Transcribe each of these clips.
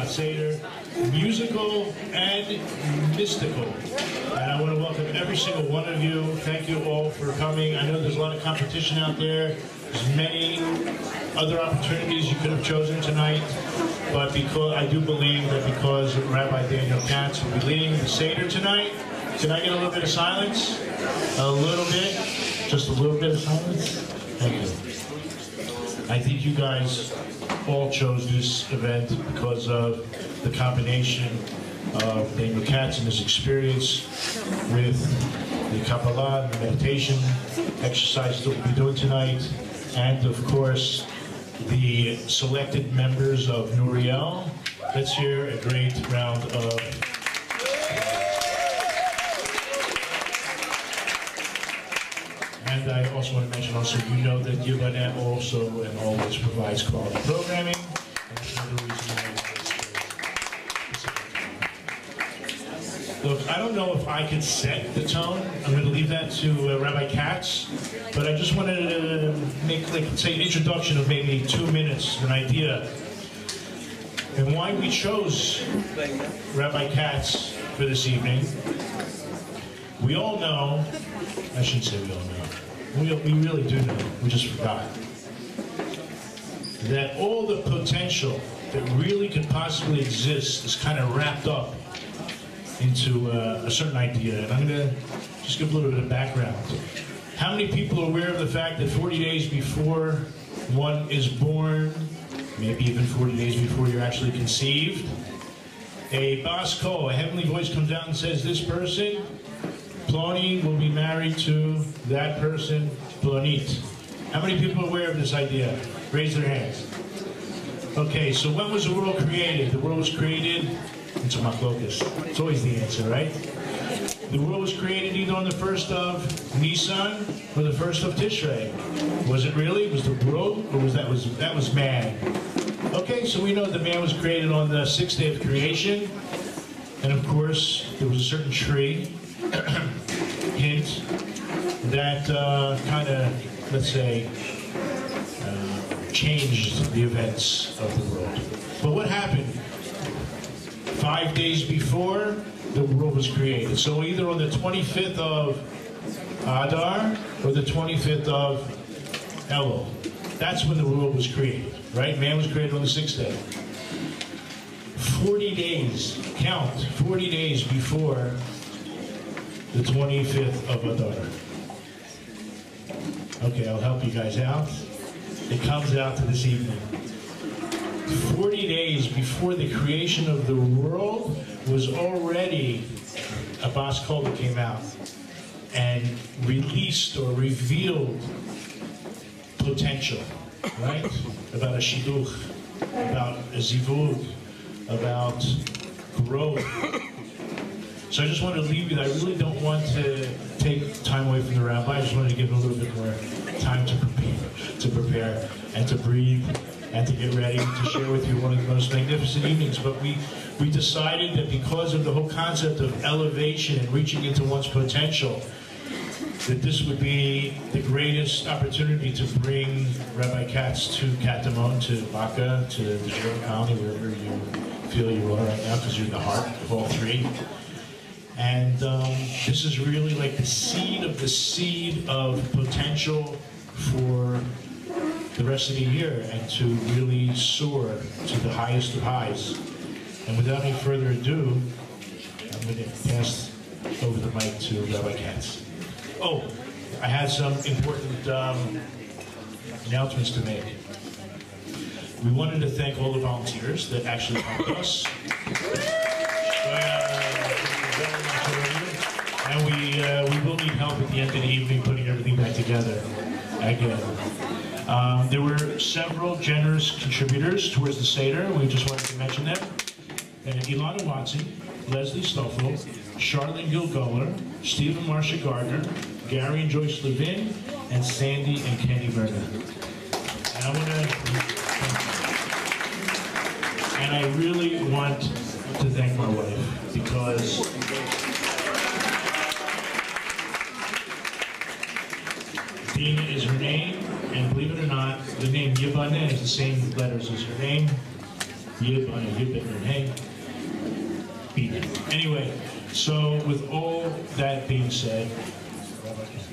Seder, musical and mystical. And I want to welcome every single one of you. Thank you all for coming. I know there's a lot of competition out there. There's many other opportunities you could have chosen tonight. But because I do believe that because Rabbi Doniel Katz will be leading the Seder tonight, can I get a little bit of silence? A little bit? Just a little bit of silence? Thank you. I think you guys all chose this event because of the combination of Doniel Katz and his experience with the Kabbalah, the meditation exercises that we'll be doing tonight, and of course the selected members of Nuriel. Let's hear a great round of And I also want to mention you know that Yiboneh also and always provides quality programming. And that's another reason why Look, I don't know if I could set the tone. I'm going to leave that to Rabbi Katz. But I just wanted to make, say, an introduction of maybe 2 minutes, an idea. And why we chose Rabbi Katz for this evening. We all know, I shouldn't say we all know. We really do know, we just forgot, that all the potential that really could possibly exist is kind of wrapped up into a certain idea. And I'm going to just give a little bit of background. How many people are aware of the fact that 40 days before one is born, maybe even 40 days before you're actually conceived, a bas kol, a heavenly voice comes out and says, this person, Ploni, will be married to that person, Plonit. How many people are aware of this idea? Raise their hands. Okay, so when was the world created? The world was created, it's a machlokas. It's always the answer, right? The world was created either on the 1st of Nisan or the 1st of Tishrei. Was it really? Was the world, or was that was man? Okay, so we know that man was created on the 6th day of creation. And of course, there was a certain tree, hint, that kind of, let's say, changed the events of the world. But what happened? 5 days before, the world was created. So either on the 25th of Adar or the 25th of Elul. That's when the world was created, right? Man was created on the 6th day. 40 days, count, 40 days before the 25th of Adar. Okay, I'll help you guys out. It comes out to this evening. 40 days before the creation of the world was already a bas kol that came out and released or revealed potential, right? About a shidduch, about a zivug, about growth. So I just wanted to leave you. I really don't want to take time away from the rabbi. I just wanted to give him a little bit more time to prepare and to breathe and to get ready to share with you one of the most magnificent evenings. But we decided that because of the whole concept of elevation and reaching into one's potential, that this would be the greatest opportunity to bring Rabbi Katz to Katamon, to Baca, to the Jerome Colony, wherever you feel you are right now, because you're in the heart of all three. And this is really like the seed of potential for the rest of the year, and to really soar to the highest of highs. And without any further ado, I'm going to pass over the mic to Rabbi Katz. Oh, I had some important announcements to make. We wanted to thank all the volunteers that actually helped us. And we will need help at the end of the evening putting everything back together again. There were several generous contributors towards the Seder. We just wanted to mention them. Ilana Watson, Leslie Stoffel, Charlene Gilgoler, Stephen Marcia Gardner, Gary and Joyce Levin, and Sandy and Kenny Vernon. And I really want to thank my wife, because Dina is her name, and believe it or not, the name Yiboneh is the same letters as her name. Yiboneh, Yiboneh, Bina. Anyway, so with all that being said, Rabbi Katz.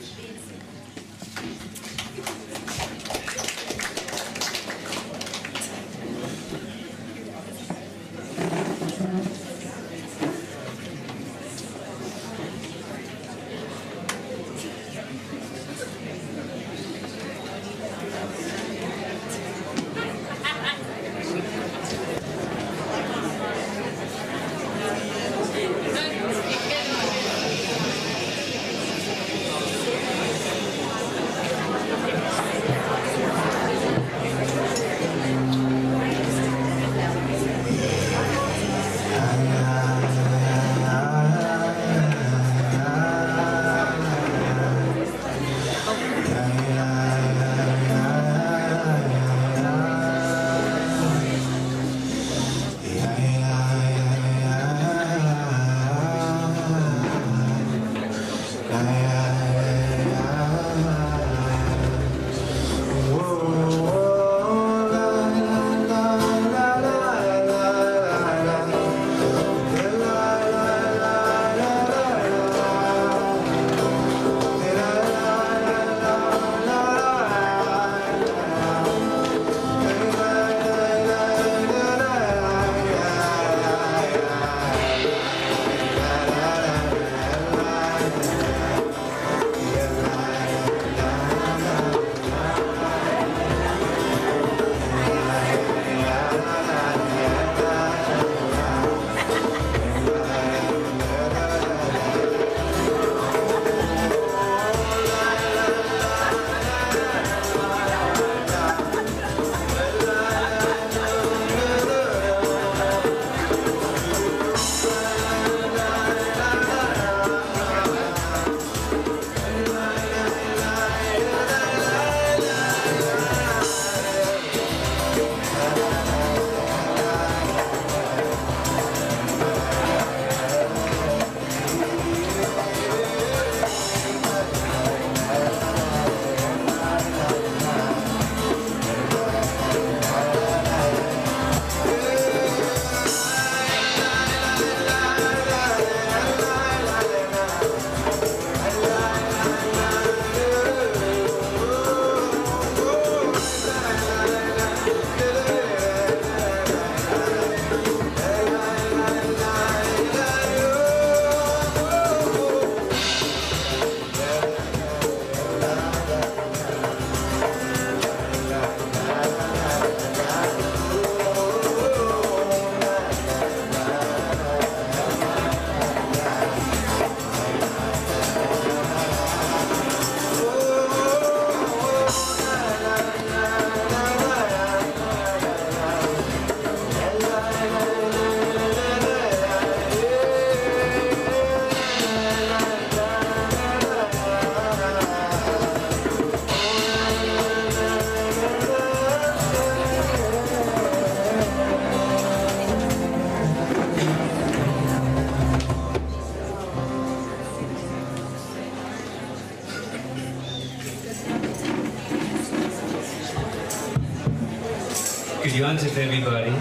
Good Yontif, everybody.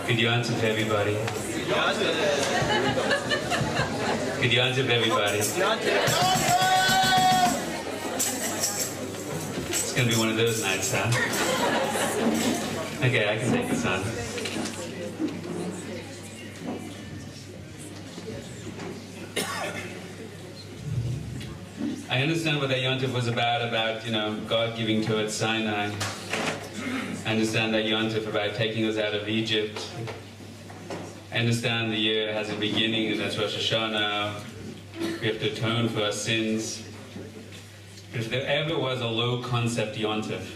Good Yontif, everybody. Good Yontif, everybody. It's going to be one of those nights, huh? Okay, I can take this on. I understand what that Yontif was about, God giving to us Sinai. I understand that Yontif about taking us out of Egypt. I understand the year has a beginning, and that's Rosh Hashanah. We have to atone for our sins. But if there ever was a low concept Yontif,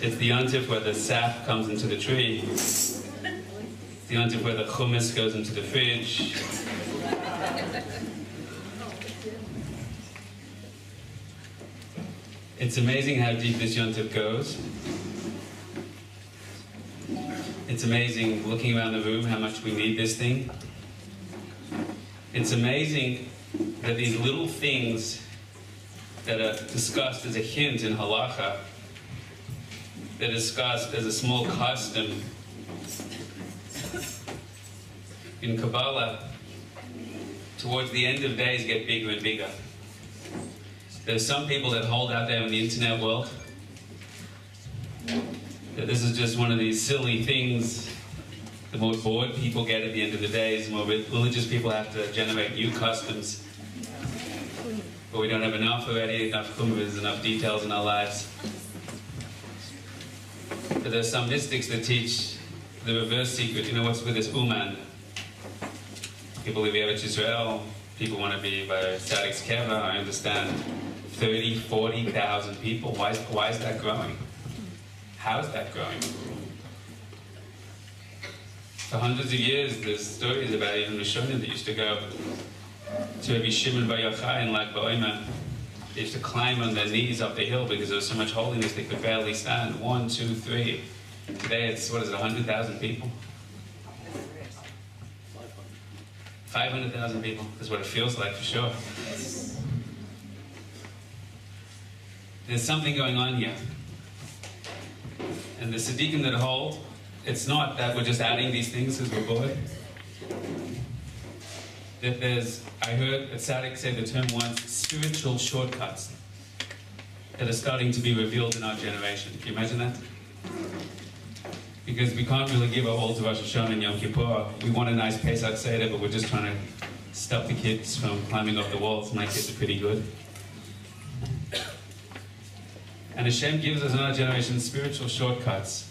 it's the Yontif where the sap comes into the tree. It's the Yontif where the hummus goes into the fridge. It's amazing how deep this yontif goes. It's amazing looking around the room how much we need this thing. It's amazing that these little things that are discussed as a hint in halacha, they're discussed as a small custom in Kabbalah, towards the end of days get bigger and bigger. There's some people that hold out there in the internet world that this is just one of these silly things. The more bored people get at the end of the days, the more religious people have to generate new customs. But we don't have enough already, enough chumras, enough details in our lives. But there's some mystics that teach the reverse secret. You know what's with this Uman? People live in Israel, people want to be by Tzadik's Keva, I understand 30, 40,000 people. Why is that growing? How is that growing? For hundreds of years, there's stories about even Rishonim that used to go to Rabbi Shimon Bar Yochai in Lag BaOmer. They used to climb on their knees up the hill because there was so much holiness they could barely stand. 1, 2, 3. Today it's, 100,000 people? 500,000 people. That's what it feels like for sure. There's something going on here. And the Siddiqim that hold, it's not that we're just adding these things because we're bored. That there's, I heard a tzaddik say the term once, spiritual shortcuts that are starting to be revealed in our generation. Can you imagine that? Because we can't really give our all to Rosh Hashanah and Yom Kippur. We want a nice Pesach Seder, but we're just trying to stop the kids from climbing up the walls. My kids are pretty good. And Hashem gives us in our generation spiritual shortcuts.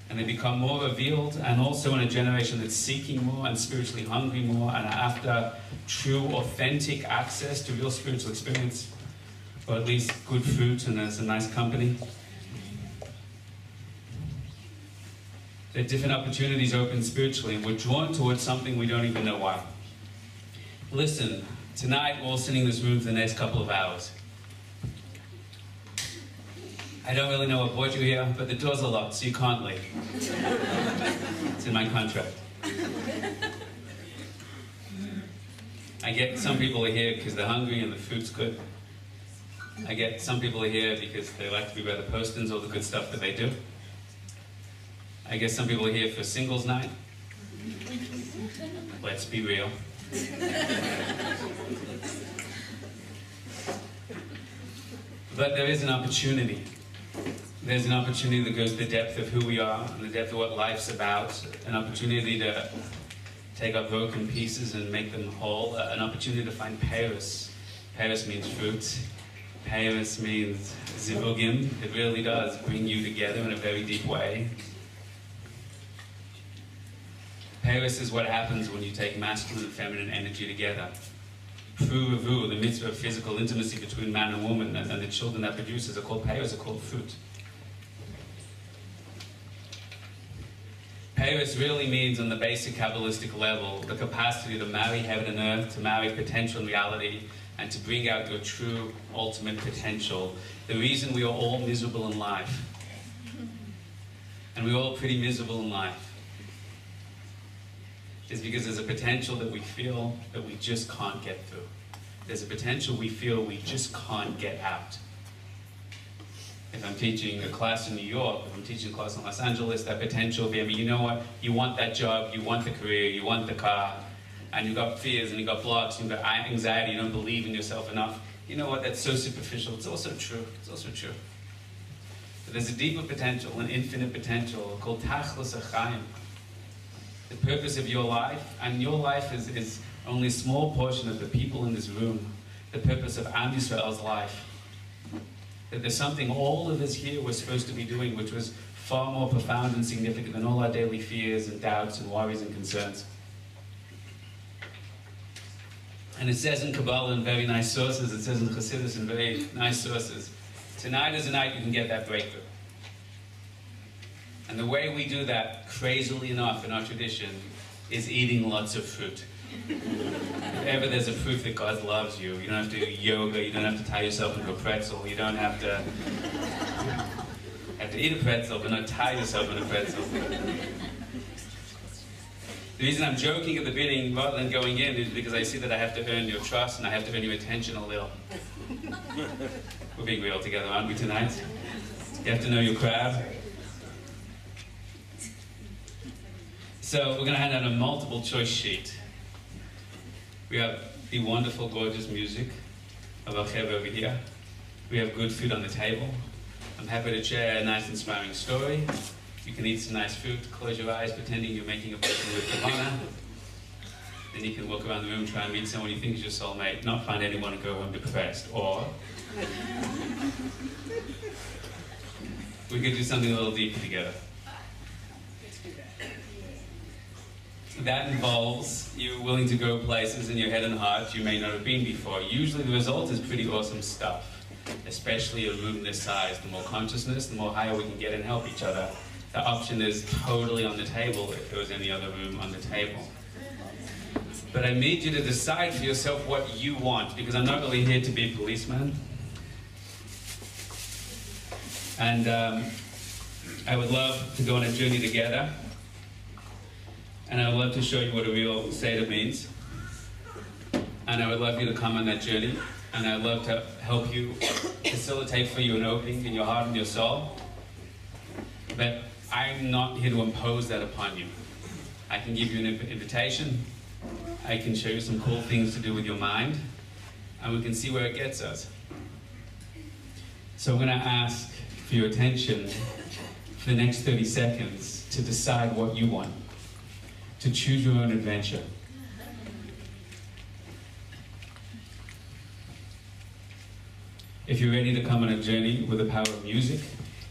And they become more revealed, and also in a generation that's seeking more and spiritually hungry more and after true, authentic access to real spiritual experience, or at least good fruit and some nice company. There are different opportunities open spiritually, and we're drawn towards something we don't even know why. Listen, tonight we're all sitting in this room for the next couple of hours. I don't really know what brought you here, but the doors are locked, so you can't leave. It's in my contract. I get some people are here because they're hungry and the food's good. I get some people are here because they like to be by the postings, all the good stuff that they do. I guess some people are here for singles night. Let's be real. But there is an opportunity. There's an opportunity that goes to the depth of who we are and the depth of what life's about. An opportunity to take our broken pieces and make them whole. An opportunity to find Paris. Paris means fruit. Paris means zivugim. It really does bring you together in a very deep way. Paris is what happens when you take masculine and feminine energy together. Pru, the mitzvah of physical intimacy between man and woman, and the children that produces are called Paris, are called fruit. Paris really means, on the basic Kabbalistic level, the capacity to marry heaven and earth, to marry potential and reality, and to bring out your true, ultimate potential. The reason we are all miserable in life, and we're all pretty miserable in life, is because there's a potential that we feel that we just can't get through. There's a potential we feel we just can't get out. If I'm teaching a class in New York, if I'm teaching a class in Los Angeles, that potential will be, I mean, you know what? You want that job, you want the career, you want the car, and you've got fears and you've got blocks, you've got anxiety, you don't believe in yourself enough. You know what? That's so superficial. It's also true. It's also true. But there's a deeper potential, an infinite potential called Tachlis HaChaim. The purpose of your life, and your life is only a small portion of the people in this room. The purpose of Am Yisrael's life. That there's something all of us here were supposed to be doing, which was far more profound and significant than all our daily fears and doubts and worries and concerns. And it says in Kabbalah in very nice sources, it says in Chesed in very nice sources, tonight is the night you can get that breakthrough. And the way we do that, crazily enough in our tradition, is eating lots of fruit. If ever there's a proof that God loves you, you don't have to do yoga, you don't have to tie yourself into a pretzel, you don't have to eat a pretzel, but not tie yourself in a pretzel. The reason I'm joking at the beginning rather than going in is because I see that I have to earn your trust and I have to earn your attention a little. We're being real together, aren't we, tonight? You have to know your crowd. So we're going to hand out a multiple choice sheet. We have the wonderful, gorgeous music of our Chevra over here. We have good food on the table. I'm happy to share a nice, inspiring story. You can eat some nice food, close your eyes, pretending you're making a person with Yiboneh. Then you can walk around the room, try and meet someone you think is your soulmate, not find anyone and go home depressed. Or we could do something a little deeper together. That involves you willing to go places in your head and heart you may not have been before. Usually the result is pretty awesome stuff, especially a room this size. The more consciousness, the more higher we can get and help each other. The option is totally on the table if there was any other room on the table. But I need you to decide for yourself what you want, because I'm not really here to be a policeman. And I would love to go on a journey together. And I would love to show you what a real Seder means. And I would love you to come on that journey. And I would love to help you, facilitate for you an opening in your heart and your soul. But I'm not here to impose that upon you. I can give you an invitation. I can show you some cool things to do with your mind. And we can see where it gets us. So I'm going to ask for your attention for the next 30 seconds to decide what you want. To choose your own adventure. If you're ready to come on a journey with the power of music,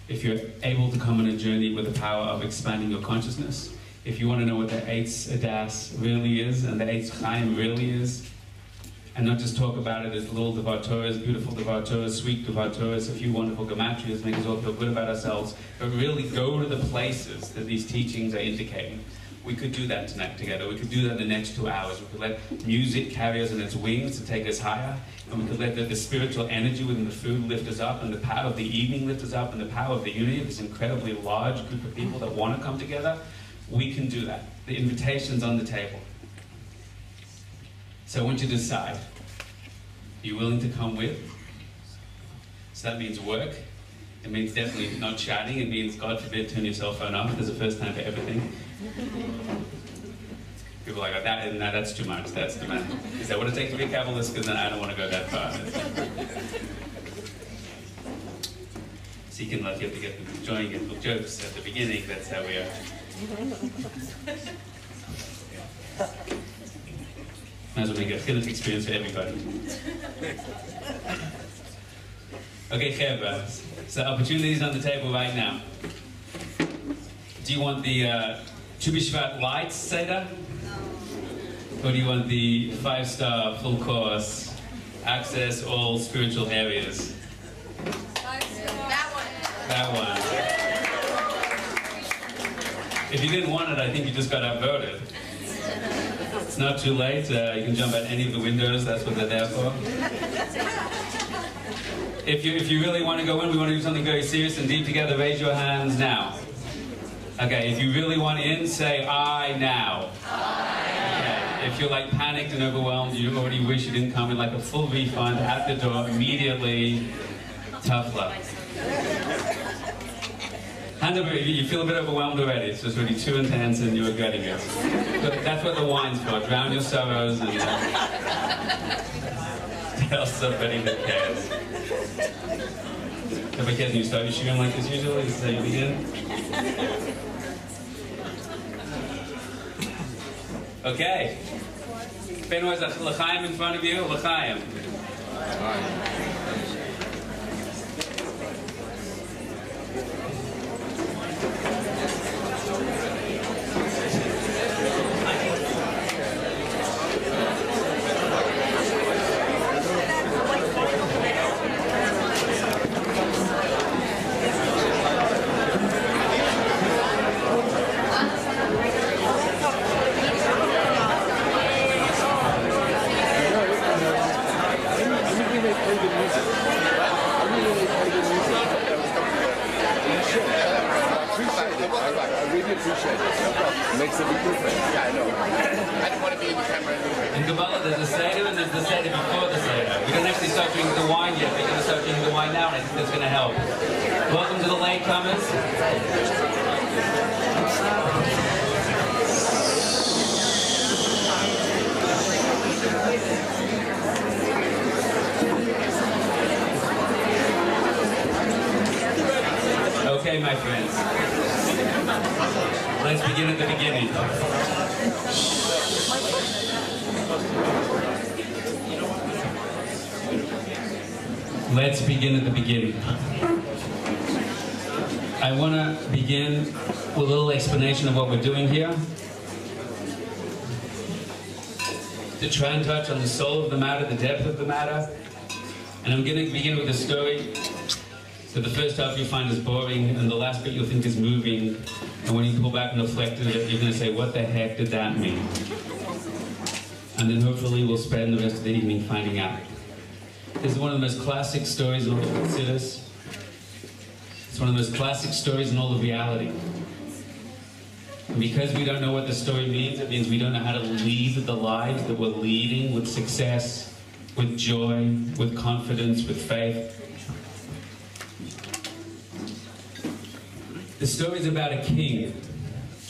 if you're able to come on a journey with the power of expanding your consciousness, if you want to know what the Eitz Adas really is and the Eitz Chaim really is, and not just talk about it as little Devar Torahs, beautiful Devar Torahs, sweet Devar Torahs, a few wonderful gematrias, make us all feel good about ourselves, but really go to the places that these teachings are indicating. We could do that tonight together. We could do that in the next 2 hours. We could let music carry us on its wings to take us higher. And we could let the spiritual energy within the food lift us up, and the power of the evening lift us up, and the power of the unity of this incredibly large group of people that want to come together. We can do that. The invitation's on the table. So I want you to decide. Are you willing to come with? So that means work. It means definitely not chatting. It means, God forbid, turn your cell phone off. There's a first time for everything. People are like, that's too much. That's demanding. Is that what it takes to be a Kabbalist? Because then I don't want to go that far. So you have to get them enjoying it with jokes at the beginning. That's how we are. Might as well make a chinuch experience for everybody. Okay, Chevra. So opportunities on the table right now. Do you want the Tu B'Shvat Lights Seder? Or do you want the 5-star full course, access all spiritual areas? 5-star. That one. If you didn't want it, I think you just got outvoted. It's not too late. You can jump out any of the windows. That's what they're there for. If you really want to go in, we want to do something very serious and deep together, raise your hands now. Okay, if you really want in, say, I now. Okay. If you're like panicked and overwhelmed, you already wish you didn't come in, like a full refund at the door immediately. Tough luck. Hand over, you feel a bit overwhelmed already. It's just really too intense and you're regretting it. But that's what the wine's for. Drown your sorrows and tell somebody that cares. If I can, you start your shiurim like this usually? This is how you begin? Okay. If anyone has a l'chaim in front of you, l'chaim. good music. I really play good music. You should. I appreciate it. I really appreciate it. It makes a big difference. Yeah, I know. I don't want to be in the camera anymore. In Kabbalah, there's a Seder and there's the Seder before the Seder. We don't actually start drinking the wine yet. We're going to start drinking the wine now, and I think that's going to help. Welcome to the latecomers. Okay, my friends. Let's begin at the beginning. Let's begin at the beginning. I want to begin with a little explanation of what we're doing here. To try and touch on the soul of the matter, the depth of the matter. And I'm going to begin with a story. So the first half you'll find is boring, and the last bit you'll think is moving. And when you pull back and reflect on it, you're going to say, what the heck did that mean? And then hopefully we'll spend the rest of the evening finding out. This is one of the most classic stories in all of Chassidus. It's one of the most classic stories in all of reality. And because we don't know what the story means, it means we don't know how to lead the lives that we're leading with success, with joy, with confidence, with faith. The story is about a king.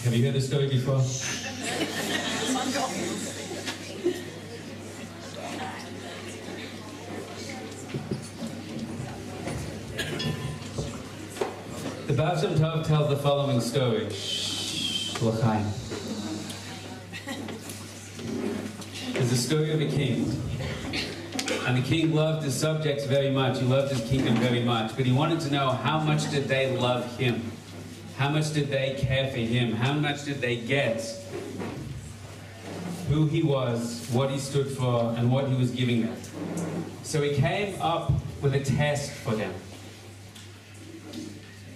Have you heard the story before? The Baal Shem Tov tells the following story. L'chaim. It's the story of a king. And the king loved his subjects very much. He loved his kingdom very much. But he wanted to know, how much did they love him? How much did they care for him? How much did they get who he was, what he stood for, and what he was giving them? So he came up with a test for them.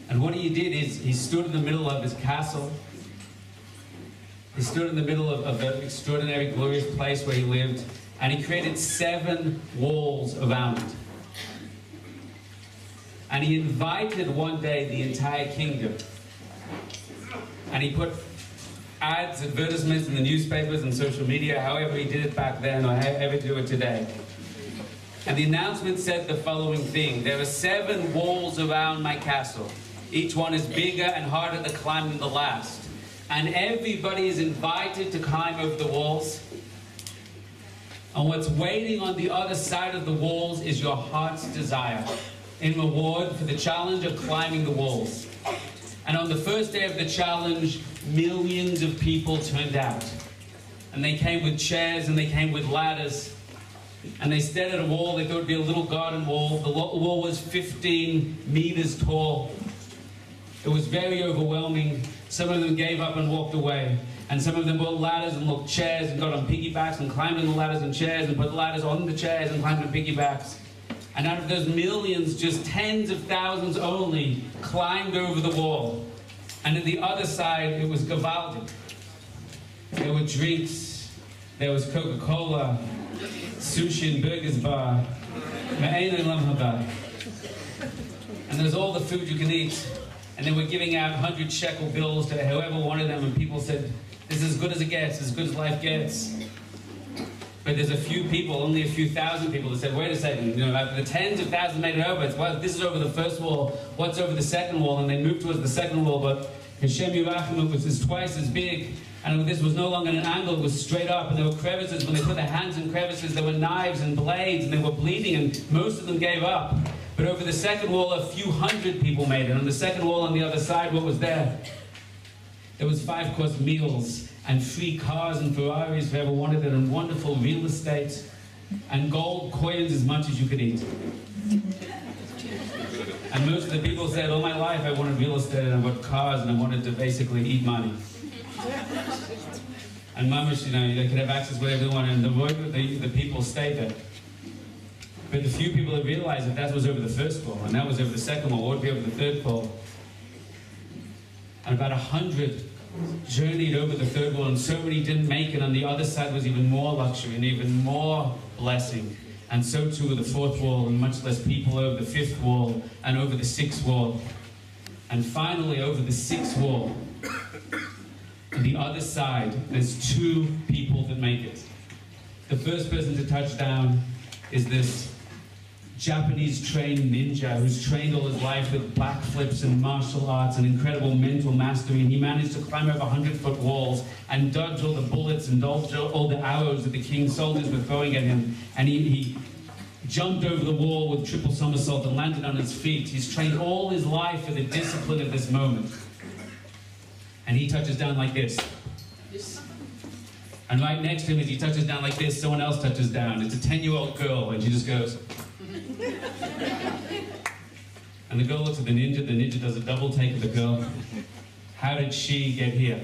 And what he did is, he stood in the middle of his castle. He stood in the middle of the extraordinary, glorious place where he lived, and he created 7 walls around it. And he invited one day the entire kingdom. And he put ads, advertisements in the newspapers and social media, however he did it back then, or however he do it today. And the announcement said the following thing: there are 7 walls around my castle. Each one is bigger and harder to climb than the last. And everybody is invited to climb over the walls. And what's waiting on the other side of the walls is your heart's desire, in reward for the challenge of climbing the walls. And on the first day of the challenge, millions of people turned out. And they came with chairs and they came with ladders. And they stood at a wall. They thought it would be a little garden wall. The wall was 15 meters tall. It was very overwhelming. Some of them gave up and walked away. And some of them bought ladders and looked chairs and got on piggybacks and climbed on the ladders and chairs and put ladders on the chairs and climbed on piggybacks. And out of those millions, just tens of thousands only climbed over the wall. And on the other side, it was Gavaldi. There were drinks. There was Coca-Cola, sushi and burgers bar. And there's all the food you can eat. And they were giving out 100 shekel bills to whoever wanted them. And people said, this is as good as it gets, as good as life gets. But there's a few people, only a few thousand people, that said, wait a second, you know, after the tens of thousands made it over, it's, well, this is over the first wall, what's over the second wall? And they moved towards the second wall, but Hashem Yerachim was twice as big, and this was no longer an angle, it was straight up, and there were crevices. When they put their hands in crevices, there were knives and blades, and they were bleeding, and most of them gave up. But over the second wall, a few hundred people made it. On the second wall on the other side, what was there? There was 5-course meals, and free cars and Ferraris if you ever wanted it, and wonderful real estate, and gold coins as much as you could eat. And most of the people said, all my life I wanted real estate, and I wanted cars, and I wanted to basically eat money. And mamash, you know, they could have access to whatever they wanted, and the people stayed there. But the few people that realized that was over the first wall, and that was over the second wall, what would be over the third wall? And about 100 journeyed over the third wall, and so many didn't make it. On the other side was even more luxury and even more blessing and so too with the fourth wall, and much less people over the fifth wall, and over the sixth wall. And finally, over the sixth wall, on the other side, there's two people that make it. The first person to touch down is this Japanese trained ninja who's trained all his life with backflips and martial arts and incredible mental mastery, and he managed to climb over 100-foot walls and dodge all the bullets and dodge all the arrows that the king's soldiers were throwing at him, and he jumped over the wall with triple somersault and landed on his feet. He's trained all his life for the discipline of this moment. And he touches down like this. And right next to him, as he touches down like this, someone else touches down. It's a 10-year-old girl, and she just goes. And the girl looks at the ninja does a double take of the girl. How did she get here?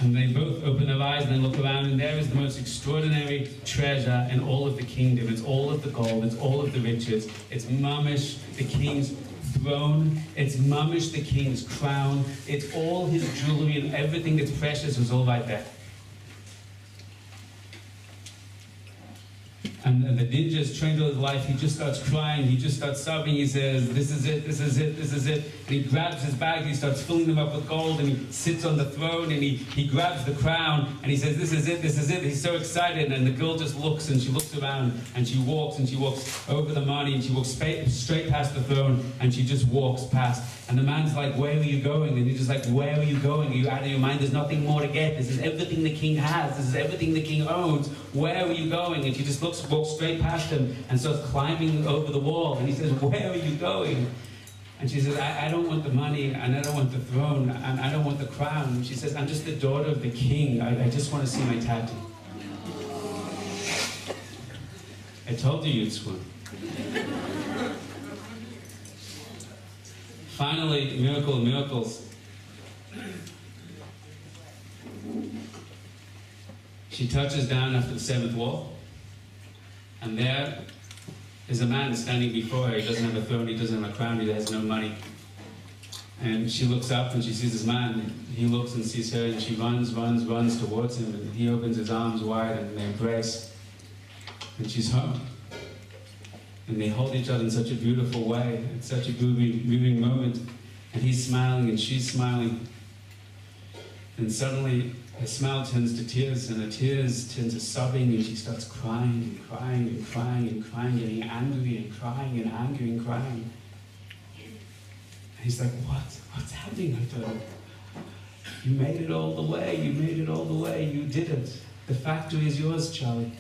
And they both open their eyes and they look around, and there is the most extraordinary treasure in all of the kingdom. It's all of the gold, it's all of the riches. It's mamish, the king's throne. It's mamish, the king's crown. It's all his jewelry, and everything that's precious was all right there. And the ninja's trained all his life. He just starts crying. He just starts sobbing. He says, "This is it, this is it, this is it." And he grabs his bags. He starts filling them up with gold. And he sits on the throne. And he grabs the crown. And he says, "This is it, this is it." He's so excited. And the girl just looks, and she looks around. And she walks over the money. And she walks straight past the throne. And she just walks past. And the man's like, "Where are you going?" And he's just like, "Where are you going? Are you out of your mind? There's nothing more to get. This is everything the king has. This is everything the king owns. Where are you going?" And she just walks straight past him and starts climbing over the wall. And he says, "Where are you going?" And she says, I don't want the money, and I don't want the throne, and I don't want the crown." And she says, "I'm just the daughter of the king. I just want to see my tattoo." I told you you'd swim. Finally, miracle of miracles. She touches down after the seventh wall, and there is a man standing before her. He doesn't have a throne, he doesn't have a crown, he has no money. And she looks up and she sees this man. He looks and sees her, and she runs towards him, and he opens his arms wide and they embrace. And she's home. And they hold each other in such a beautiful way. It's such a moving moment. And he's smiling and she's smiling. And suddenly her smile turns to tears, and her tears turn to sobbing, and she starts crying and crying and crying and crying, getting angry and crying and angry and crying. And he's like, What's happening, my daughter? You made it all the way, you made it all the way, you did it. The factory is yours, Charlie.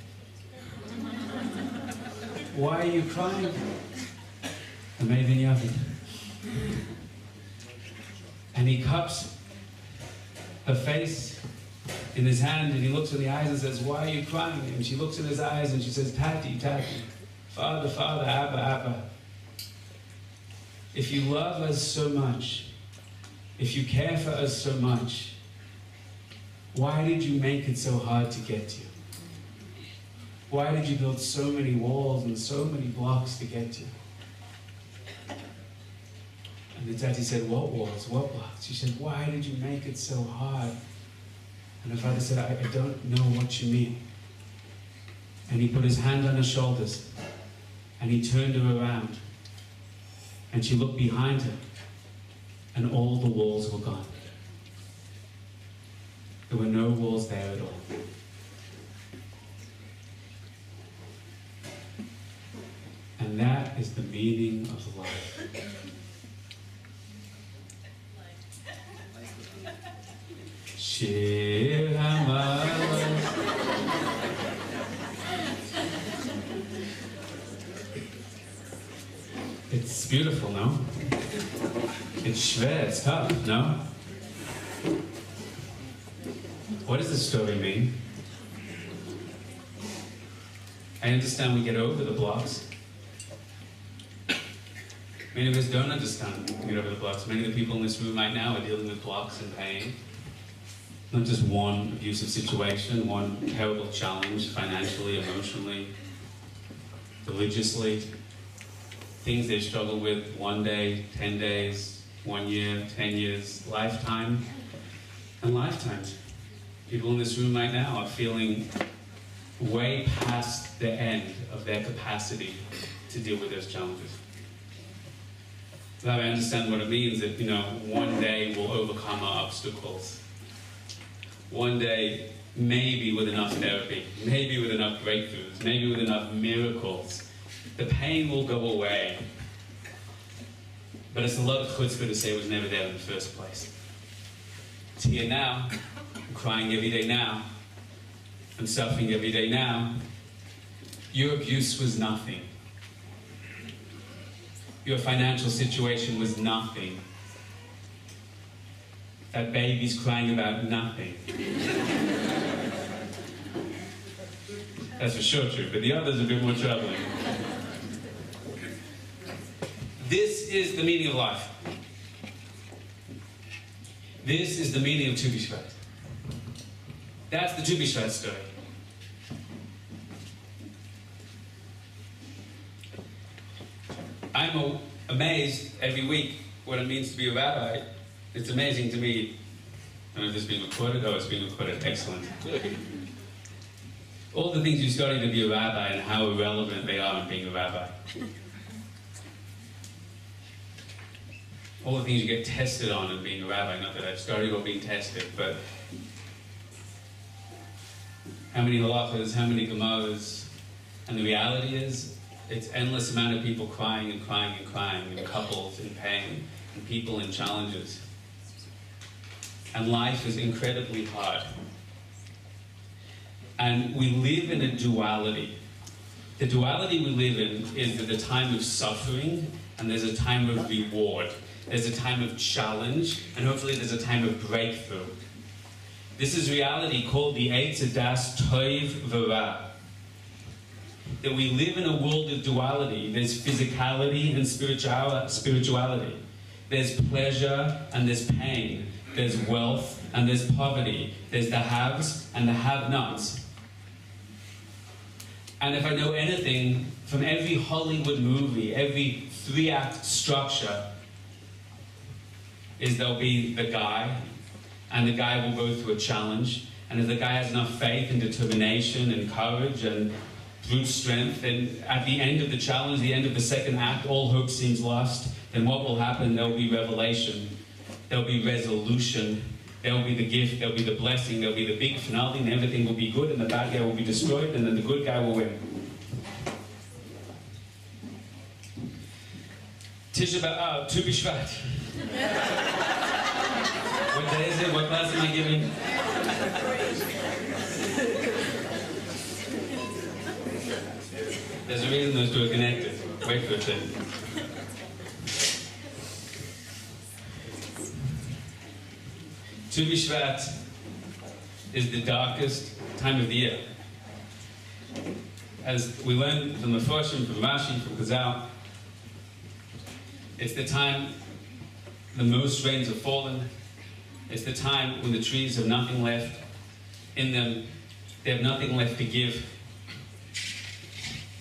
Why are you crying? Amazing nothing. And he cups her face in his hand, and he looks in the eyes and says, "Why are you crying?" And she looks in his eyes and she says, "Tati, Tati, Father, Father, Abba, Abba. If you love us so much, if you care for us so much, why did you make it so hard to get to? Why did you build so many walls and so many blocks to get to?" And the Tati said, "What walls? What blocks?" She said, "Why did you make it so hard?" And her father said, I don't know what you mean." And he put his hand on her shoulders, and he turned her around, and she looked behind her, and all the walls were gone. There were no walls there at all. And that is the meaning of life. Shir HaMalos. It's beautiful, no? It's schwer, it's tough, no? What does this story mean? I understand we get over the blocks. Many of us don't understand we get over the blocks. Many of the people in this room right now are dealing with blocks and pain. Not just one abusive situation, one terrible challenge, financially, emotionally, religiously. Things they struggle with 1 day, 10 days, 1 year, 10 years, lifetime, and lifetimes. People in this room right now are feeling way past the end of their capacity to deal with those challenges. Now I understand what it means that, one day we'll overcome our obstacles. One day, maybe with enough therapy, maybe with enough breakthroughs, maybe with enough miracles, the pain will go away. But it's a lot of chutzpah to say it was never there in the first place. It's here now. I'm crying every day now. I'm suffering every day now. Your abuse was nothing. Your financial situation was nothing. That baby's crying about nothing. That's for sure true, but the other's a bit more troubling. This is the meaning of life. This is the meaning of Tu B'Shvat. That's the Tu B'Shvat story. I'm amazed every week what it means to be a rabbi. It's amazing to me. I don't know if this is being recorded. Oh, it's being recorded. Excellent. All the things you study to be a rabbi and how irrelevant they are in being a rabbi. All the things you get tested on in being a rabbi. Not that I've studied or being tested, but how many halachas, how many gemaras. And the reality is, it's endless amount of people crying and crying and crying, and couples in pain, and people in challenges. And life is incredibly hard. And we live in a duality. The duality we live in is that the time of suffering, and there's a time of reward. There's a time of challenge, and hopefully there's a time of breakthrough. This is reality called the Eitz Hadas Toiv V'Ra. That we live in a world of duality. There's physicality and spirituality. There's pleasure and there's pain. There's wealth and there's poverty. There's the haves and the have-nots. And if I know anything from every Hollywood movie, every 3-act structure, is there'll be the guy, and the guy will go through a challenge, and if the guy has enough faith and determination and courage and brute strength, then at the end of the challenge, the end of the second act, all hope seems lost, then what will happen? There'll be revelation, there'll be resolution, there'll be the gift, there'll be the blessing, there'll be the big finale, and everything will be good, and the bad guy will be destroyed, and then the good guy will win. Tu B'Shvat. What day is it? What class am I giving? There's a reason those two are connected. Wait for it. Tu B'Shvat is the darkest time of the year. As we learned from the Mefarshim, from Rashi, from Chazal, it's the time the most rains have fallen. It's the time when the trees have nothing left in them. They have nothing left to give.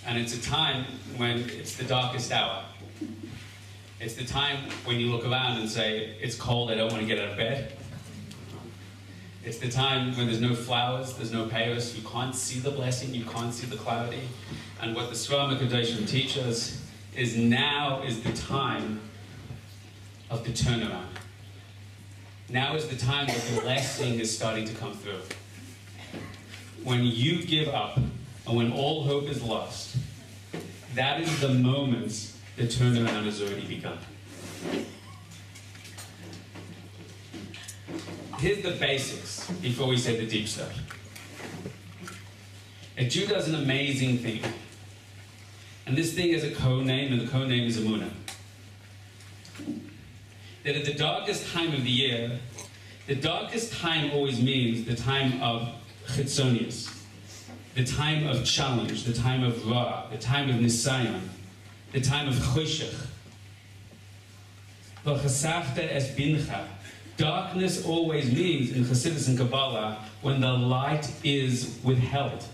And it's a time when it's the darkest hour. It's the time when you look around and say, it's cold, I don't want to get out of bed. It's the time when there's no flowers, there's no payos, you can't see the blessing, you can't see the clarity. And what the Sram HaKadoshim teach us is now is the time of the turnaround. Now is the time that the blessing is starting to come through. When you give up, and when all hope is lost, that is the moment the turnaround has already begun. Here's the basics before we say the deep stuff. A Jew does an amazing thing. And this thing has a code name, and the code name is Emunah. That at the darkest time of the year, the darkest time always means the time of chitzonius, the time of challenge, the time of ra, the time of nisayon, the time of choshech. V'chasafta es bincha. Darkness always means, in Chassidus and Kabbalah, when the light is withheld.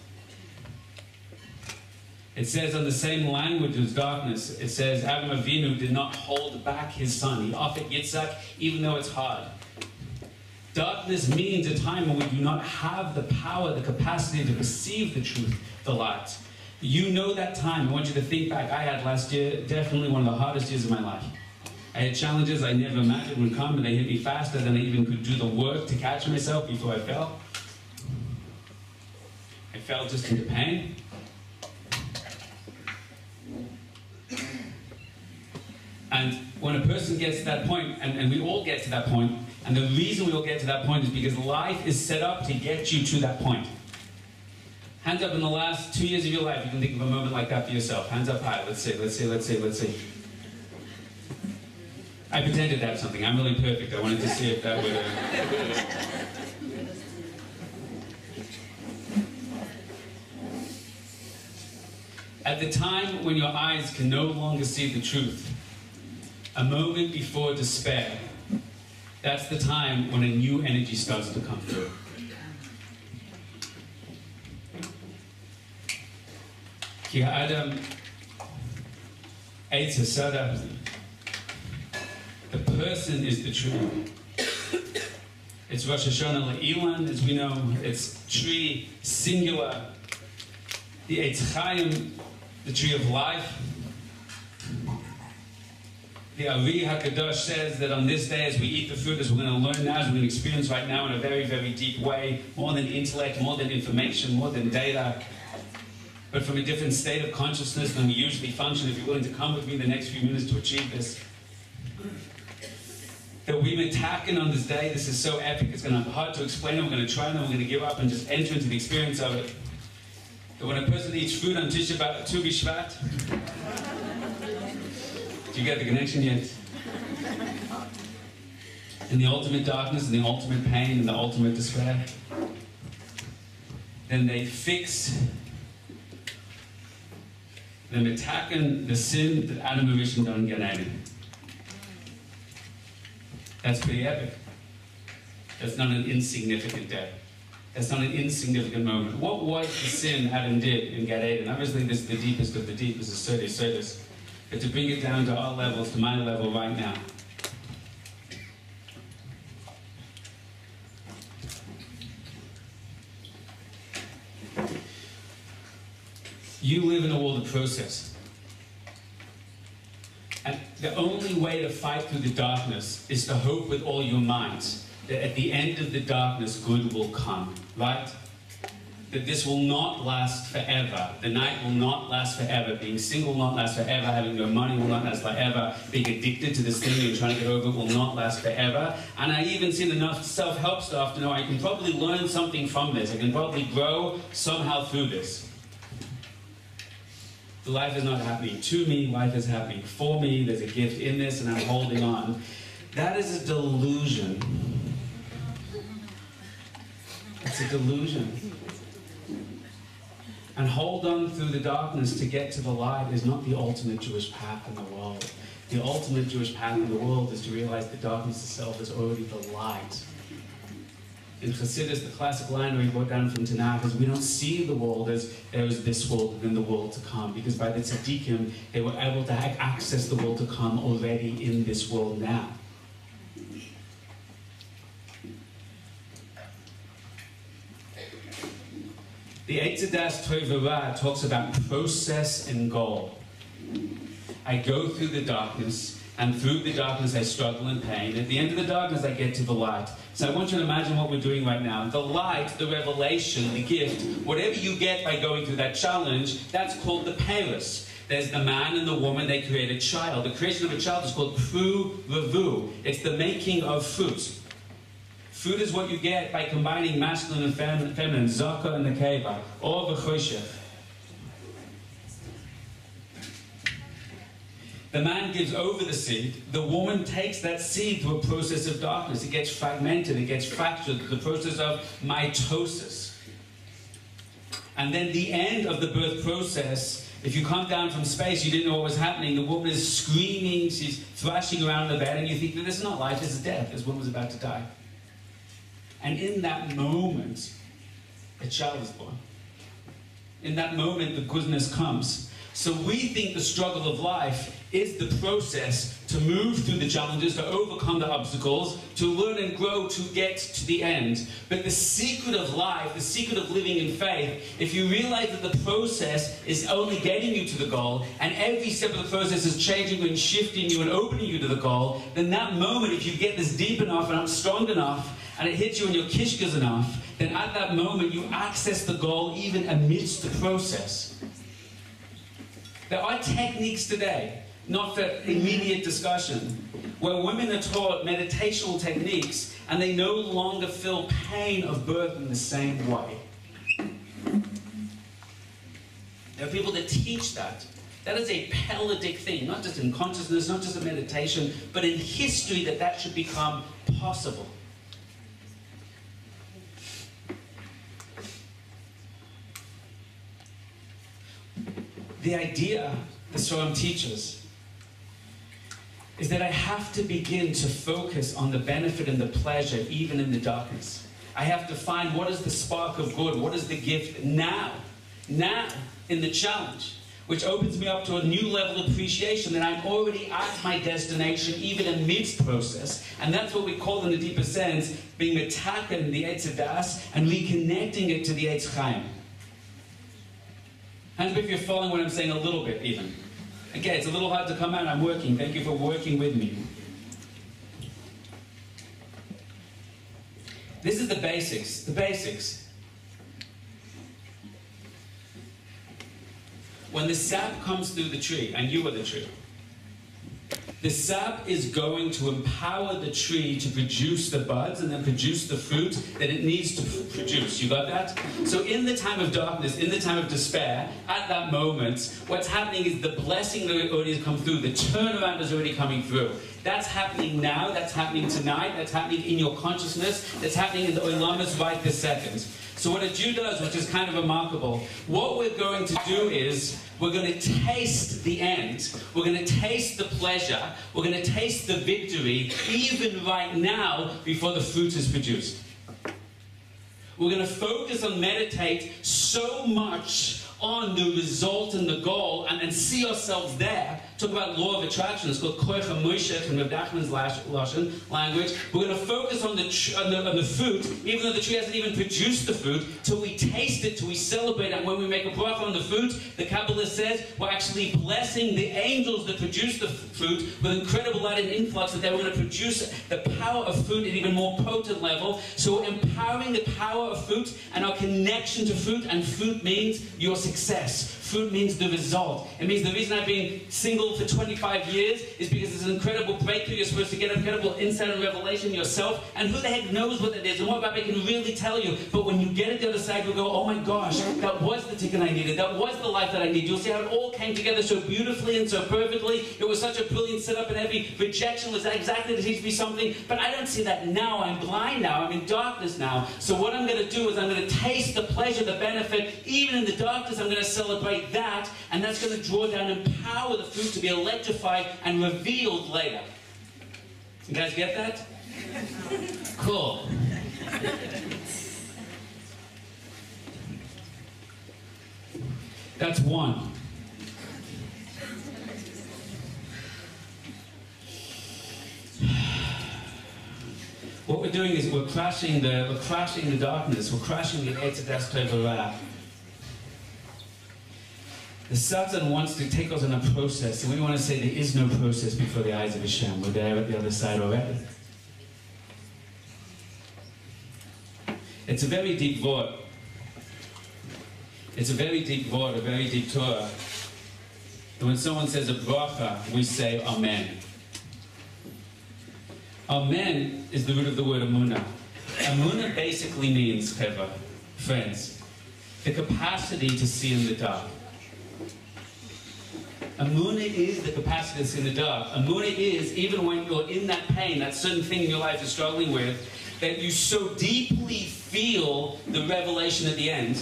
It says on the same language as darkness, it says Avraham Avinu did not hold back his son. He offered Yitzhak even though it's hard. Darkness means a time when we do not have the power, the capacity to perceive the truth, the light. You know that time. I want you to think back. I had last year definitely one of the hardest years of my life. I had challenges I never imagined would come, and they hit me faster than I even could do the work to catch myself before I fell. I fell just into pain. And when a person gets to that point, and we all get to that point, and the reason we all get to that point is because life is set up to get you to that point. Hands up in the last 2 years of your life, you can think of a moment like that for yourself. Hands up high. Let's see. I pretended to have something. I'm really perfect. I wanted to see if that would... At the time when your eyes can no longer see the truth, a moment before despair, that's the time when a new energy starts to come through. Ki ha'adam eitz ha'sada. The person is the tree. It's Rosh Hashanah le'ilan, as we know. It's tree, singular. The Eitz Chaim, the tree of life. The Ari HaKadosh says that on this day, as we eat the fruit, as we're going to learn now, as we're going to experience right now in a very, very deep way, more than intellect, more than information, more than data, but from a different state of consciousness than we usually function. If you're willing to come with me the next few minutes to achieve this, that we've been attacking on this day. This is so epic. It's going to be hard to explain it. We're going to try, and then we're going to give up and just enter into the experience of it. That when a person eats fruit on Tu B'Shvat, do you get the connection yet? In the ultimate darkness, and the ultimate pain, and the ultimate despair, then they fix them attacking the sin that Adam and Rishon done Gan Eden. That's pretty epic. That's not an insignificant day. That's not an insignificant moment. What was the sin Adam did in Gan Eden? Obviously, this is the deepest of the deep. This is Seder. But to bring it down to our levels, to my level right now. You live in a world of process. And the only way to fight through the darkness is to hope with all your might that at the end of the darkness, good will come, right? That this will not last forever. The night will not last forever. Being single will not last forever. Having no money will not last forever. Being addicted to this thing you're trying to get over will not last forever. And I even seen enough self-help stuff to know I can probably learn something from this. I can probably grow somehow through this. Life is not happening to me, life is happening for me. There's a gift in this and I'm holding on. That is a delusion. It's a delusion. And hold on through the darkness to get to the light is not the ultimate Jewish path in the world. The ultimate Jewish path in the world is to realize the darkness itself is already the light. In Chesed, the classic line we brought down from Tanakh is we don't see the world as there is this world and then the world to come, because by the tzaddikim, they were able to access the world to come already in this world now. The Eitzadas Tovara talks about process and goal. I go through the darkness, and through the darkness I struggle and pain. At the end of the darkness I get to the light. So I want you to imagine what we're doing right now. The light, the revelation, the gift, whatever you get by going through that challenge, that's called the Paris. There's the man and the woman, they create a child. The creation of a child is called Pru Revu. It's the making of fruit. Fruit is what you get by combining masculine and feminine, Zaka and Nekeva, or V'choshech. The man gives over the seed. The woman takes that seed through a process of darkness. It gets fragmented, it gets fractured, the process of mitosis. And then the end of the birth process, if you come down from space, you didn't know what was happening. The woman is screaming, she's thrashing around the bed, and you think, this is not life, this is death. This woman was about to die. And in that moment, a child is born. In that moment, the goodness comes. So we think the struggle of life is the process to move through the challenges, to overcome the obstacles, to learn and grow to get to the end. But the secret of life, the secret of living in faith, if you realize that the process is only getting you to the goal, and every step of the process is changing you and shifting you and opening you to the goal, then that moment, if you get this deep enough and strong enough, and it hits you in your kishkas enough, then at that moment you access the goal even amidst the process. There are techniques today, not for immediate discussion, where women are taught meditational techniques and they no longer feel pain of birth in the same way. There are people that teach that. That is a Palladic thing, not just in consciousness, not just in meditation, but in history that should become possible. The idea, the Shalom teaches, is that I have to begin to focus on the benefit and the pleasure even in the darkness. I have to find what is the spark of good, what is the gift now in the challenge, which opens me up to a new level of appreciation that I'm already at my destination even amidst process. And that's what we call in the deeper sense being metaken the Eitz Hadas and reconnecting it to the Eitz Chaim. Hands up if you're following what I'm saying a little bit, even. Okay, it's a little hard to come out. I'm working. Thank you for working with me. This is the basics. The basics. When the sap comes through the tree, and you are the tree, the sap is going to empower the tree to produce the buds and then produce the fruit that it needs to produce. You got that? So in the time of darkness, in the time of despair, at that moment, what's happening is the blessing that already has come through, the turnaround is already coming through. That's happening now, that's happening tonight, that's happening in your consciousness, that's happening in the Olamas right this second. So what a Jew does, which is kind of remarkable, what we're going to do is, we're going to taste the end. We're going to taste the pleasure. We're going to taste the victory, even right now, before the fruit is produced. We're going to focus and meditate so much on the result and the goal, and then see ourselves there. Talk about law of attraction. It's called Koich HaMoishech in Rabbi Nachman's Lashon language. We're going to focus on the fruit, even though the tree hasn't even produced the fruit, till we taste it, till we celebrate it. And when we make a bracha on the fruit, the Kabbalah says we're actually blessing the angels that produce the fruit with incredible light and influx, that they were going to produce the power of fruit at an even more potent level. So we're empowering the power of fruit and our connection to fruit, and fruit means your success. Fruit means the result. It means the reason I've been single for 25 years is because it's an incredible breakthrough. You're supposed to get incredible insight and revelation yourself. And who the heck knows what that is and what Rabbi can really tell you. But when you get it the other side, you'll go, oh my gosh, that was the ticket I needed. That was the life that I needed. You'll see how it all came together so beautifully and so perfectly. It was such a brilliant setup, and every rejection was exactly to teach me something. But I don't see that now. I'm blind now. I'm in darkness now. So what I'm going to do is I'm going to taste the pleasure, the benefit. Even in the darkness, I'm going to celebrate that, and that's going to draw down and empower the fruit to be electrified and revealed later. You guys get that? Cool. That's one. What we're doing is we're crashing the darkness, we're crashing the Eitz Hadas Tov. The Satan wants to take us on a process, and we want to say there is no process before the eyes of Hashem. We're there at the other side already. It's a very deep word. It's a very deep word, a very deep Torah. And when someone says a bracha, we say Amen. Amen is the root of the word Emunah. Emunah basically means, Cheva, friends, the capacity to see in the dark. Emunah is the capacity to see in the dark. Emunah is, even when you're in that pain, that certain thing in your life you're struggling with, that you so deeply feel the revelation at the end,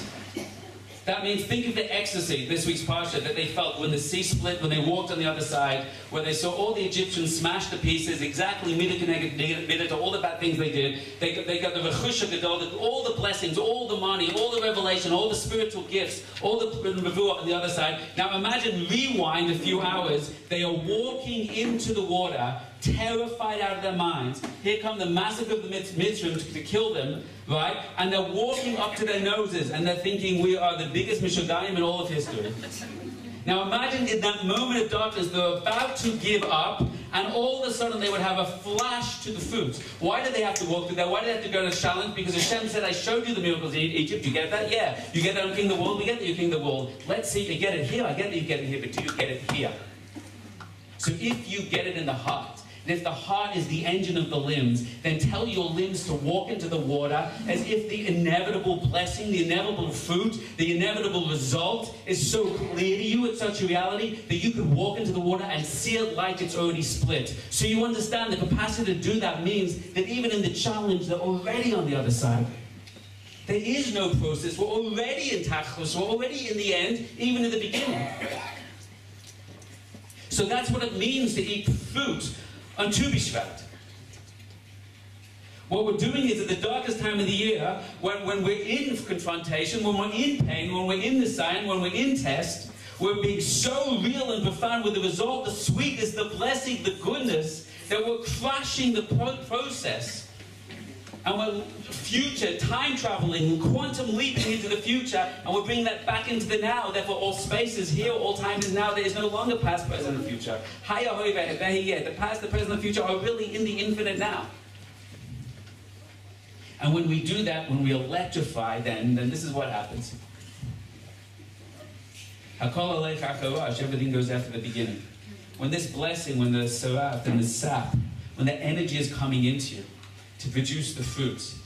That means, think of the ecstasy, this week's parsha, that they felt when the sea split, when they walked on the other side, where they saw all the Egyptians smashed to pieces, exactly midah to all the bad things they did. They got the rechush gadol, all the blessings, all the money, all the revelation, all the spiritual gifts, all the revuah on the other side. Now imagine, rewind a few hours, they are walking into the water, terrified out of their minds. Here come the massacre of the Mitzrayim to kill them, right? And they're walking up to their noses and they're thinking, we are the biggest Mishogayim in all of history. Now imagine in that moment of darkness, they're about to give up, and all of a sudden they would have a flash to the food. Why did they have to walk through that? Why did they have to go to the challenge? Because Hashem said, I showed you the miracles in Egypt. You get that? Yeah. You get that on King of the World? We get that, you King of the World. Let's see, you get it here. I get that you get it here, but do you get it here? So if you get it in the heart, and if the heart is the engine of the limbs, then tell your limbs to walk into the water as if the inevitable blessing, the inevitable fruit, the inevitable result is so clear to you, it's such a reality, that you could walk into the water and see it like it's already split. So you understand the capacity to do that means that even in the challenge, they're already on the other side. There is no process. We're already in tachlis. We're already in the end, even in the beginning. So that's what it means to eat fruit on Tu B'Shvat. What we're doing is at the darkest time of the year, when we're in confrontation, when we're in pain, when we're in the sign, when we're in test, we're being so real and profound with the result, the sweetness, the blessing, the goodness, that we're crushing the process. And we're future, time traveling, quantum leaping into the future, and we're bringing that back into the now. Therefore, all space is here, all time is now. There is no longer past, present, and future. The past, the present, and the future are really in the infinite now. And when we do that, when we electrify, then this is what happens. Everything goes after the beginning. When this blessing, when the sarat and the sap, when the energy is coming into you, to produce the fruits,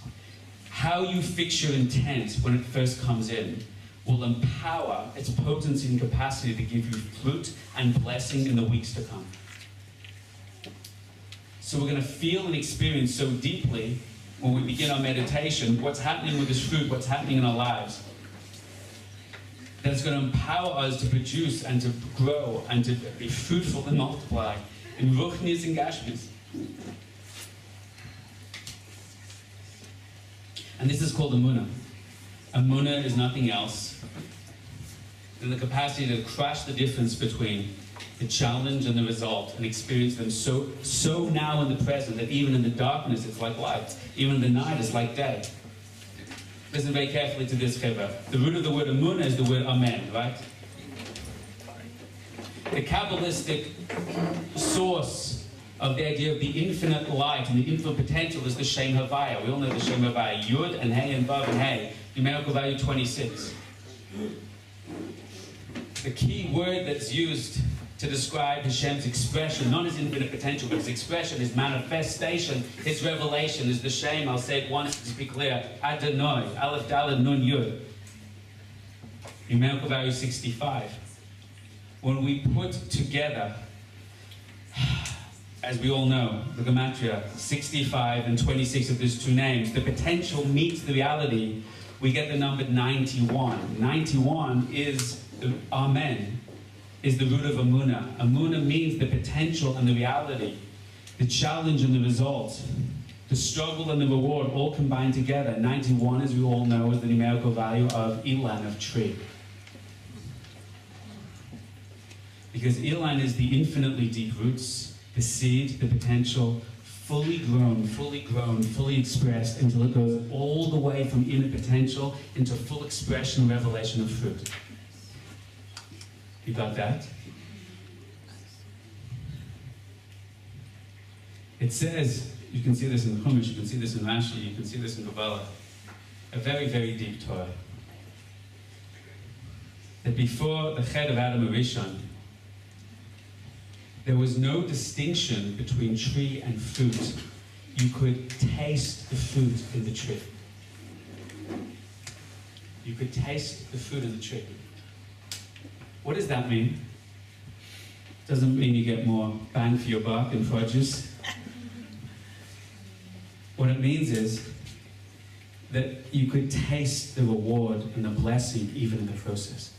how you fix your intent when it first comes in will empower its potency and capacity to give you fruit and blessing in the weeks to come. So we're going to feel and experience so deeply when we begin our meditation what's happening with this fruit, what's happening in our lives, that it's going to empower us to produce and to grow and to be fruitful and multiply in ruchnis and gashmis. And this is called Emunah. Emunah is nothing else than the capacity to crush the difference between the challenge and the result and experience them so now in the present that even in the darkness it's like light. Even in the night it's like day. Listen very carefully to this, Cheva. The root of the word Emunah is the word Amen, right? The Kabbalistic source of the idea of the infinite light and the infinite potential is the Shem Havaya. We all know the Shem Havaya. Yud and Hey and Vav and Hey. Numerical value 26. The key word that's used to describe Hashem's expression, not his infinite potential, but his expression, his manifestation, his revelation, is the Shem. I'll say it once to be clear. Adonai. Aleph Daled Nun Yud. Numerical value 65. When we put together, as we all know, the Gematria, 65 and 26 of those two names, the potential meets the reality, we get the number 91. 91 is the Amen, is the root of Emunah. Emunah means the potential and the reality, the challenge and the result, the struggle and the reward, all combined together. 91, as we all know, is the numerical value of Ilan, of tree. Because Ilan is the infinitely deep roots, the seed, the potential, fully grown, fully expressed until it goes all the way from inner potential into full expression, revelation of fruit. You got that? It says, you can see this in the Chumash, you can see this in Rashi, you can see this in Kabbalah, a very, very deep Torah, that before the Ched of Adam Arishon, there was no distinction between tree and fruit. You could taste the fruit in the tree. You could taste the fruit in the tree. What does that mean? Doesn't mean you get more bang for your buck in produce. What it means is that you could taste the reward and the blessing even in the process.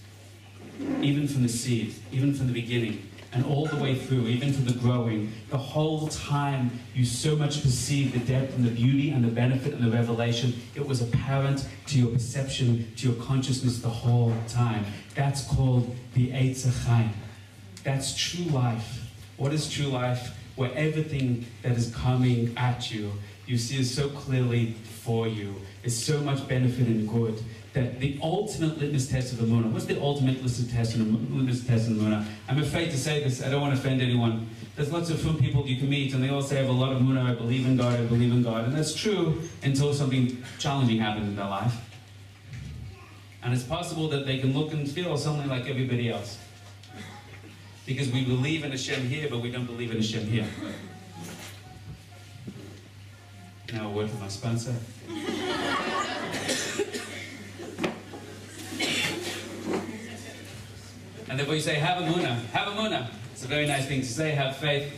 Even from the seed, even from the beginning, and all the way through, even from the growing, the whole time you so much perceive the depth and the beauty and the benefit and the revelation. It was apparent to your perception, to your consciousness the whole time. That's called the Eitz HaChaim. That's true life. What is true life? Where everything that is coming at you, you see is so clearly for you. It's so much benefit and good. That the ultimate litmus test of Emunah, what's the ultimate litmus test in Emunah? I'm afraid to say this, I don't want to offend anyone. There's lots of fun people you can meet and they all say I have a lot of Emunah, I believe in God, and that's true until something challenging happens in their life. And it's possible that they can look and feel something like everybody else. Because we believe in Hashem here, but we don't believe in Hashem here. Now a word from my sponsor. And therefore you say, have Emunah, have Emunah. It's a very nice thing to say, have faith.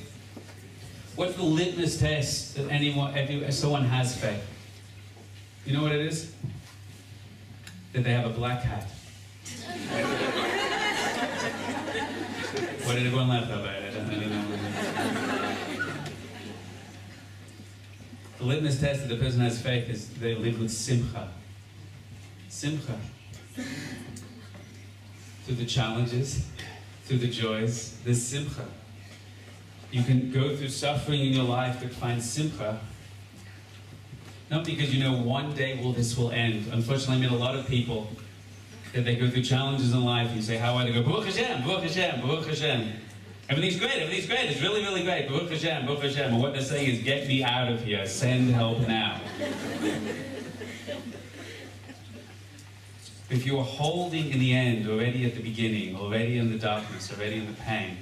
What's the litmus test that someone has faith? You know what it is? That they have a black hat. What did everyone laugh about it? I don't know. The litmus test that the person has faith is they live with simcha. Simcha. Through the challenges, through the joys, there's simcha. You can go through suffering in your life but find simcha. Not because you know one day this will end. Unfortunately, I meet a lot of people that they go through challenges in life and you say, how are they? Go, Baruch Hashem, Baruch Hashem, Baruch Hashem. Everything's great, it's really, really great. Baruch Hashem, Baruch Hashem. And what they're saying is, get me out of here, send help now. If you are holding in the end, already at the beginning, already in the darkness, already in the pain,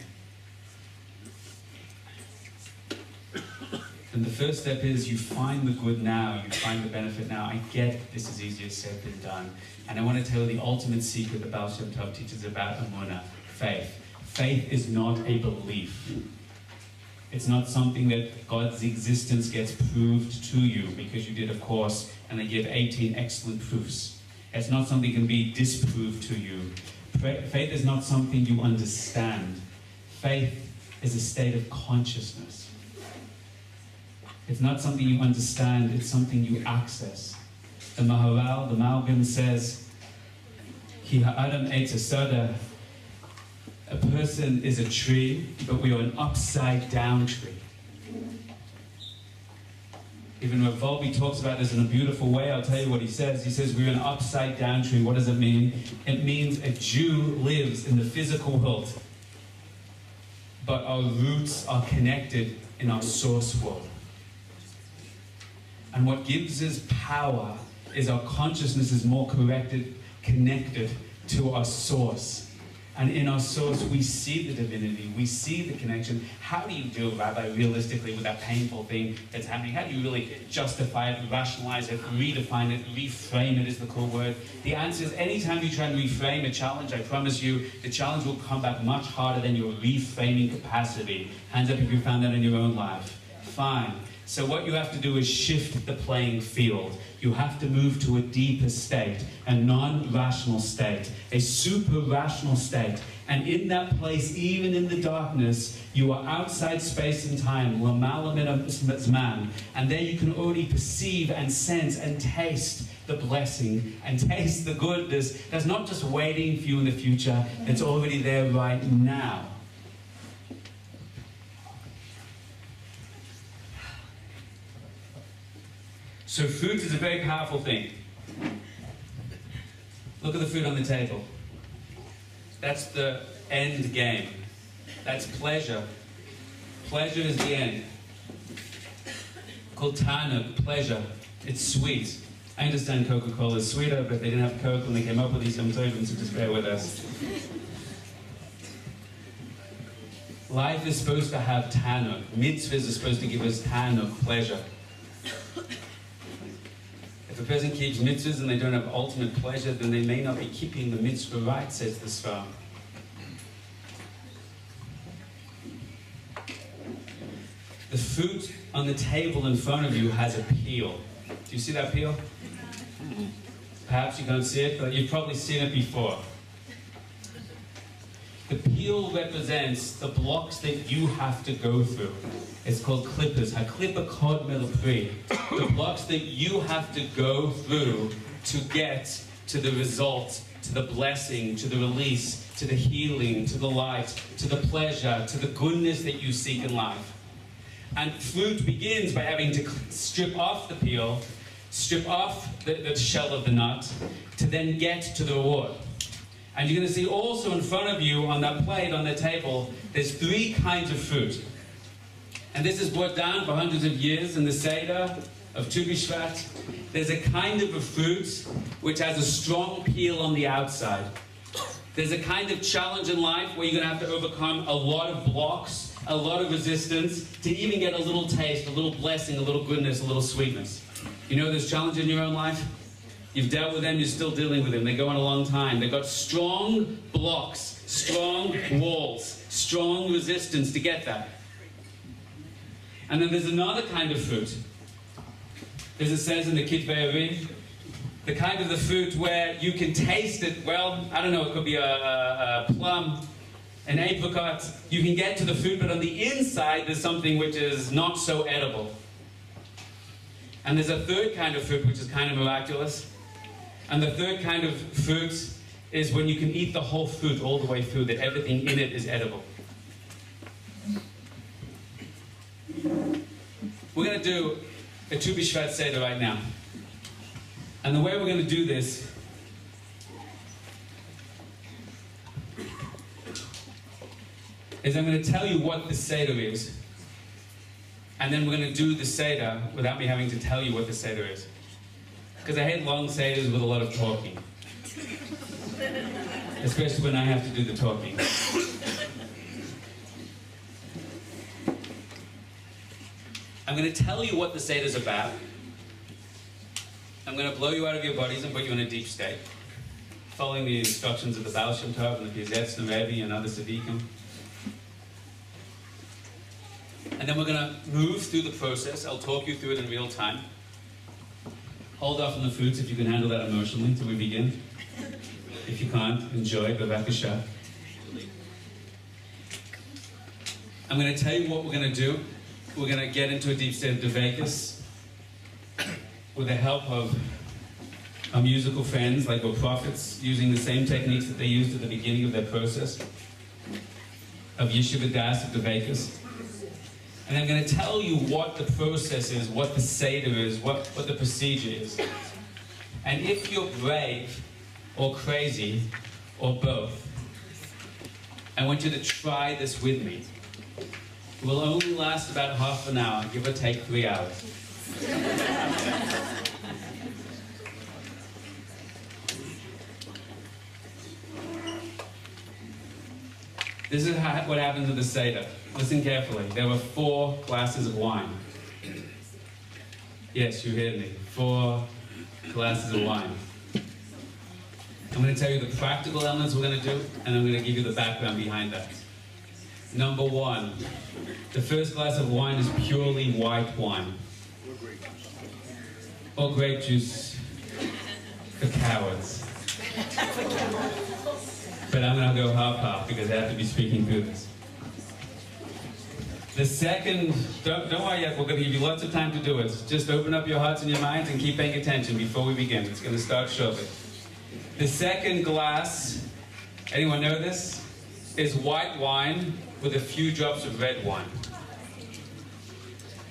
then the first step is you find the good now, you find the benefit now. I get this is easier said than done. And I want to tell you the ultimate secret the Baal Shem Tov teaches about Emunah, faith. Faith is not a belief. It's not something that God's existence gets proved to you because you did a course and they give 18 excellent proofs. It's not something that can be disproved to you. Faith is not something you understand. Faith is a state of consciousness. It's not something you understand, it's something you access. The Maharal, the Malbim says, Ki ha'adam eitz hasada, a person is a tree, but we are an upside-down tree. Even Rav Volpe talks about this in a beautiful way. I'll tell you what he says. He says we're an upside-down tree. What does it mean? It means a Jew lives in the physical world, but our roots are connected in our source world. And what gives us power is our consciousness is more connected to our source. And in our source, we see the divinity, we see the connection. How do you do, Rabbi, realistically, with that painful thing that's happening? How do you really justify it, rationalize it, redefine it, reframe it is the cool word? The answer is anytime you try and reframe a challenge, I promise you, the challenge will come back much harder than your reframing capacity. Hands up if you found that in your own life. Fine. So what you have to do is shift the playing field. You have to move to a deeper state, a non-rational state, a super-rational state. And in that place, even in the darkness, you are outside space and time, lamala min zman, and there you can already perceive and sense and taste the blessing and taste the goodness that's not just waiting for you in the future, it's already there right now. So food is a very powerful thing. Look at the food on the table. That's the end game. That's pleasure. Pleasure is the end. Called Tanuk, pleasure. It's sweet. I understand Coca-Cola is sweeter, but they didn't have Coke when they came up with these items, so just bear with us. Life is supposed to have Tanuk. Mitzvahs are supposed to give us Tanuk, pleasure. If a person keeps mitzvahs and they don't have ultimate pleasure, then they may not be keeping the mitzvah right, says the Svar. The fruit on the table in front of you has a peel. Do you see that peel? Perhaps you can't see it, but you've probably seen it before. The peel represents the blocks that you have to go through. It's called clippers. HaKlippa kod melapri. The blocks that you have to go through to get to the result, to the blessing, to the release, to the healing, to the light, to the pleasure, to the goodness that you seek in life. And fruit begins by having to strip off the peel, strip off the shell of the nut, to then get to the reward. And you're going to see also in front of you on that plate, on the table, there's 3 kinds of fruit. And this is brought down for hundreds of years in the Seder of Tu B'Shvat. There's a kind of a fruit which has a strong peel on the outside. There's a kind of challenge in life where you're going to have to overcome a lot of blocks, a lot of resistance, to even get a little taste, a little blessing, a little goodness, a little sweetness. You know there's challenges in your own life? You've dealt with them, you're still dealing with them. They go on a long time. They've got strong blocks, strong walls, strong resistance to get that. And then there's another kind of fruit. As it says in the Kitvei Ari, the kind of the fruit where you can taste it, well, I don't know, it could be a plum, an apricot. You can get to the fruit, but on the inside there's something which is not so edible. And there's a third kind of fruit which is kind of miraculous. And the third kind of fruit is when you can eat the whole fruit all the way through, that everything in it is edible. We're going to do a Tu B'Shvat Seder right now. And the way we're going to do this is I'm going to tell you what the Seder is. And then we're going to do the Seder without me having to tell you what the Seder is. Because I hate long Seders with a lot of talking. Especially when I have to do the talking. I'm going to tell you what the Seder is about. I'm going to blow you out of your bodies and put you in a deep state, following the instructions of the Baal Shem Tov and the Pizetz and the Rebbe and other Tzaddikim. And then we're going to move through the process. I'll talk you through it in real time. Hold off on the foods if you can handle that emotionally until we begin. If you can't, enjoy, b'vakasha. I'm going to tell you what we're going to do. We're going to get into a deep state of Devekus with the help of our musical friends, like our prophets, using the same techniques that they used at the beginning of their process of Yeshiva Das, of Devekus. And I'm going to tell you what the process is, what the Seder is, what the procedure is. And if you're brave, or crazy, or both, I want you to try this with me. It will only last about half an hour, give or take 3 hours. This is what happens with the Seder. Listen carefully. There were 4 glasses of wine. Yes, you heard me. 4 glasses of wine. I'm going to tell you the practical elements we're going to do, and I'm going to give you the background behind that. Number 1, the first glass of wine is purely white wine. Or grape juice for cowards. But I'm going to go half-half because I have to be speaking through this. The second, don't worry yet, we're going to give you lots of time to do it. Just open up your hearts and your minds and keep paying attention before we begin. It's going to start shortly. The second glass, anyone know this? Is white wine with a few drops of red wine.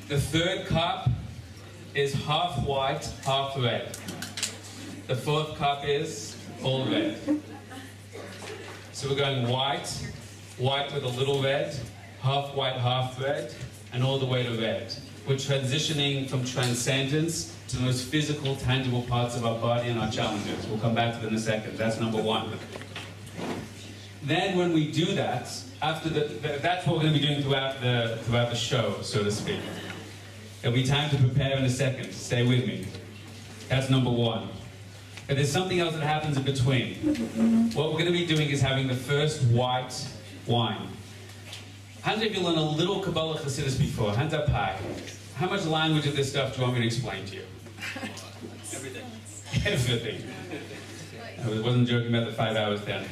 The third cup is half white, half red. The fourth cup is all red. So we're going white, white with a little red, half white, half red, and all the way to red. We're transitioning from transcendence to the most physical, tangible parts of our body and our challenges. We'll come back to that in a second. That's number 1. Then when we do that, after that's what we're going to be doing throughout the show, so to speak. There'll be time to prepare in a second. Stay with me. That's number 1. But there's something else that happens in between. What we're going to be doing is having the first white wine. How many of you learned a little Kabbalah Chassidus before? Hands up high. How much language of this stuff do you want me to explain to you? Everything. Everything. I wasn't joking about the 5 hours then.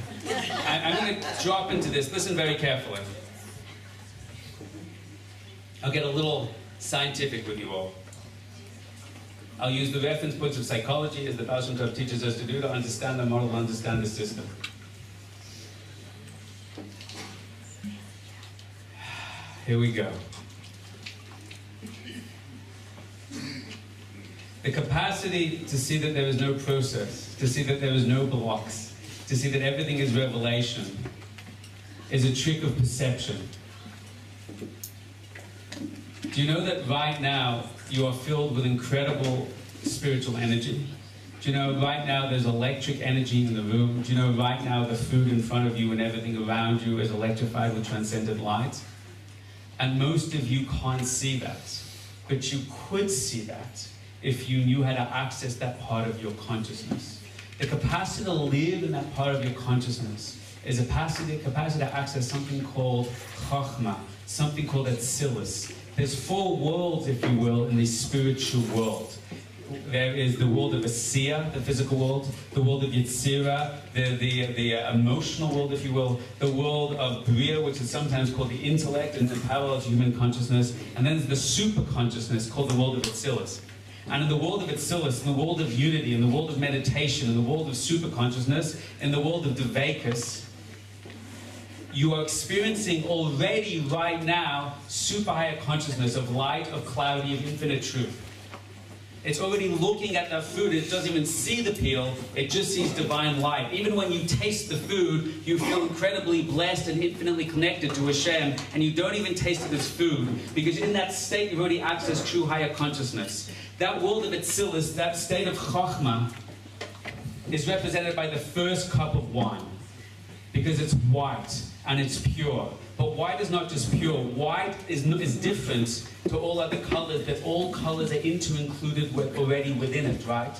I'm going to drop into this. Listen very carefully. I'll get a little scientific with you all. I'll use the reference books of psychology, as the Baal Shem Tov teaches us to do, to understand the model, understand the system. Here we go. The capacity to see that there is no process, to see that there is no blocks, to see that everything is revelation, is a trick of perception. Do you know that right now you are filled with incredible spiritual energy? Do you know right now there's electric energy in the room? Do you know right now the food in front of you and everything around you is electrified with transcendent light? And most of you can't see that, but you could see that if you knew how to access that part of your consciousness. The capacity to live in that part of your consciousness is a capacity to access something called Chochmah, something called Atzilus. There's 4 worlds, if you will, in the spiritual world. There is the world of Asiya, the physical world, the world of Yetzirah, the emotional world, if you will, the world of Bria, which is sometimes called the intellect and the parallel to human consciousness, and then there's the super consciousness called the world of Atzilus. And in the world of Atzilus, in the world of unity, in the world of meditation, in the world of super consciousness, in the world of Dveikus, you are experiencing already right now super higher consciousness of light, of clarity, of infinite truth. It's already looking at that food. It doesn't even see the peel. It just sees divine light. Even when you taste the food, you feel incredibly blessed and infinitely connected to Hashem, and you don't even taste it as food, because in that state you've already accessed true higher consciousness. That world of Atzilus, that state of Chochmah, is represented by the first cup of wine, because it's white and it's pure. But white is not just pure. White is different to all other colors, that all colors are included already within it, right?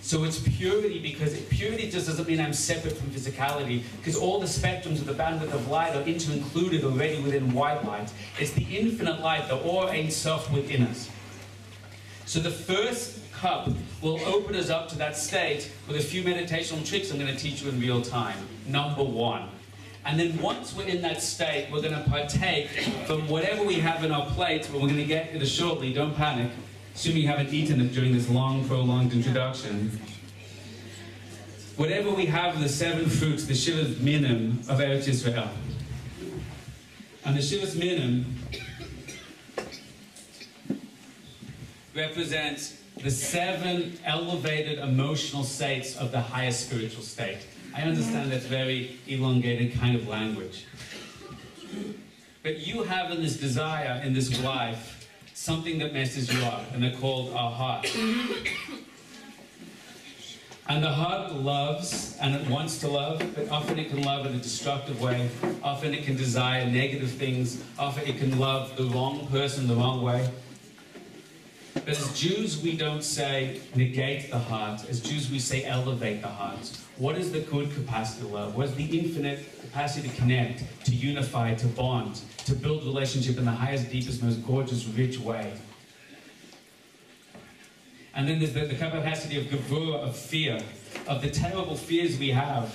So it's purity, because purity just doesn't mean I'm separate from physicality, because all the spectrums of the bandwidth of light are included already within white light. It's the infinite light, the Or Ein Sof within us. So the first cup will open us up to that state with a few meditational tricks I'm going to teach you in real time. Number 1. And then once we're in that state, we're going to partake from whatever we have in our plate, but we're going to get to it shortly, don't panic, assuming you haven't eaten it during this long, prolonged introduction. Whatever we have in the 7 fruits, the Shivas Minim of Eretz Yisrael. And the Shivas Minim represents the 7 elevated emotional states of the highest spiritual state. I understand that's very elongated kind of language. But you have in this desire, in this life, something that messes you up, and they're called our heart. And the heart loves, and it wants to love, but often it can love in a destructive way. Often it can desire negative things. Often it can love the wrong person the wrong way. But as Jews, we don't say negate the heart. As Jews, we say elevate the heart. What is the good capacity to love? What is the infinite capacity to connect, to unify, to bond, to build relationship in the highest, deepest, most gorgeous, rich way? And then there's the capacity of gevurah, of fear, of the terrible fears we have.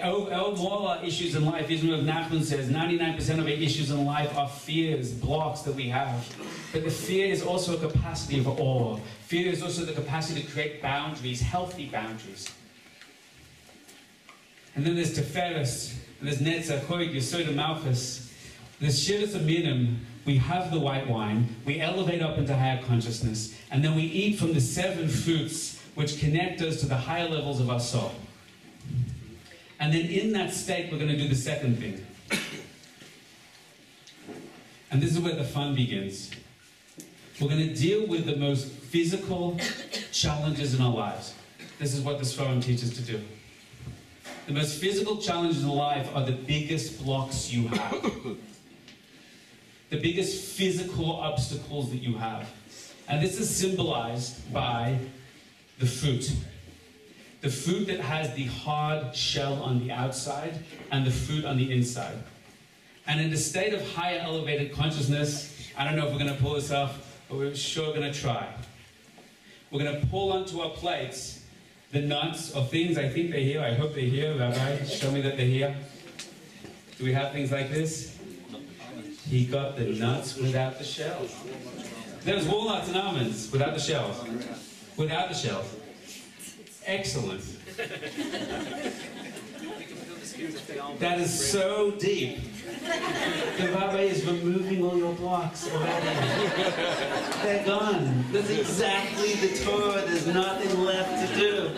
All our issues in life, Israel of Nachman says, 99% of our issues in life are fears, blocks that we have. But the fear is also a capacity of awe. Fear is also the capacity to create boundaries, healthy boundaries. And then there's Teferes, and there's Netzach, Hoig, Yesod, and Malchus. There's Shivas Aminim. We have the white wine, we elevate up into higher consciousness, and then we eat from the 7 fruits which connect us to the higher levels of our soul. And then in that state, we're going to do the second thing. And this is where the fun begins. We're going to deal with the most physical challenges in our lives. This is what this forum teaches to do. The most physical challenges in life are the biggest blocks you have. The biggest physical obstacles that you have. And this is symbolized by the fruit. The fruit that has the hard shell on the outside and the fruit on the inside. And in a state of higher elevated consciousness, I don't know if we're going to pull this off, but we're sure going to try. We're going to pull onto our plates The nuts or things, I think they're here. I hope they're here. Rabbi, show me that they're here. Do we have things like this? He got the nuts without the shells. There's walnuts and almonds without the shells. Without the shells. Excellent. That is so deep. The Rabbi is removing all your blocks already. They're gone. That's exactly the Torah. There's nothing left to do.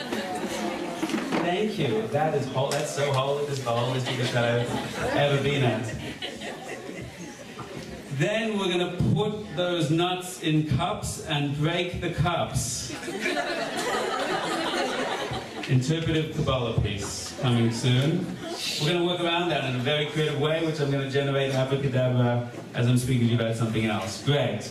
Thank you. That is whole. That's so holy. This is the holiest you could have ever been at. Then we're going to put those nuts in cups and break the cups. Interpretive Kabbalah piece coming soon. We're going to work around that in a very creative way, which I'm going to generate abracadabra as I'm speaking to you about something else. Great.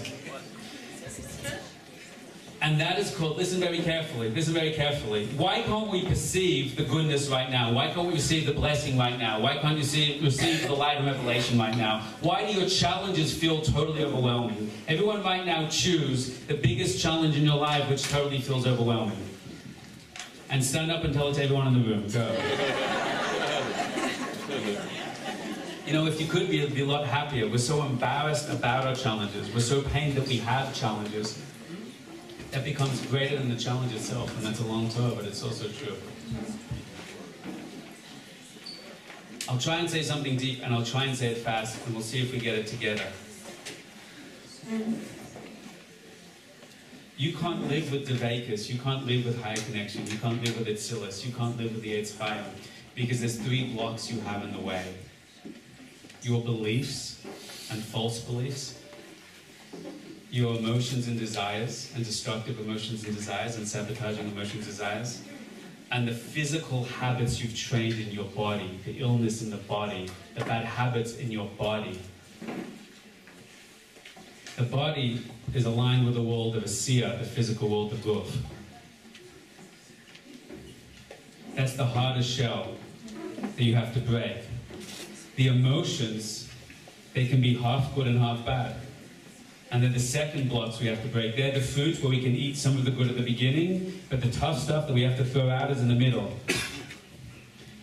And that is called, listen very carefully, why can't we perceive the goodness right now? Why can't we receive the blessing right now? Why can't you receive the light of revelation right now? Why do your challenges feel totally overwhelming? Everyone right now choose the biggest challenge in your life which totally feels overwhelming. And stand up and tell it to everyone in the room. Go. You know, if you could, you'd be a lot happier. We're so embarrassed about our challenges. We're so pained that we have challenges. That becomes greater than the challenge itself, and that's a long Torah, but it's also true. I'll try and say something deep, and I'll try and say it fast, and we'll see if we get it together. You can't live with Devakas, you can't live with higher connection, you can't live with Atzilus, you can't live with the Eitz Chaim, because there's 3 blocks you have in the way. Your beliefs and false beliefs, your emotions and desires, and destructive emotions and desires, and sabotaging emotions and desires, and the physical habits you've trained in your body, the illness in the body, the bad habits in your body. The body is aligned with the world of Asiya, the physical world of Guf. That's the hardest shell that you have to break. The emotions, they can be half good and half bad. And then the second blocks we have to break. They're the fruits where we can eat some of the good at the beginning, but the tough stuff that we have to throw out is in the middle.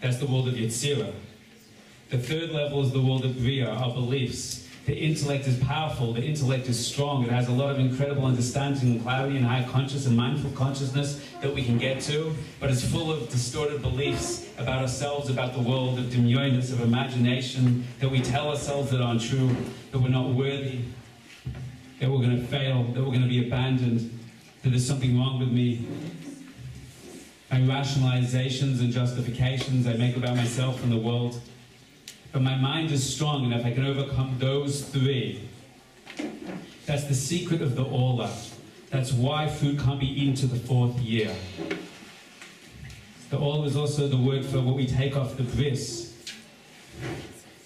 That's the world of Yetzirah. The third level is the world of Bria, our beliefs. The intellect is powerful, the intellect is strong, it has a lot of incredible understanding and clarity and high conscious and mindful consciousness that we can get to, but it's full of distorted beliefs about ourselves, about the world, of demyonis, of imagination, that we tell ourselves that aren't true, that we're not worthy, that we're going to fail, that we're going to be abandoned, that there's something wrong with me. My rationalizations and justifications I make about myself and the world. But my mind is strong enough, I can overcome those 3. That's the secret of the Ola. That's why food can't be eaten to the 4th year. The Ola is also the word for what we take off the bris.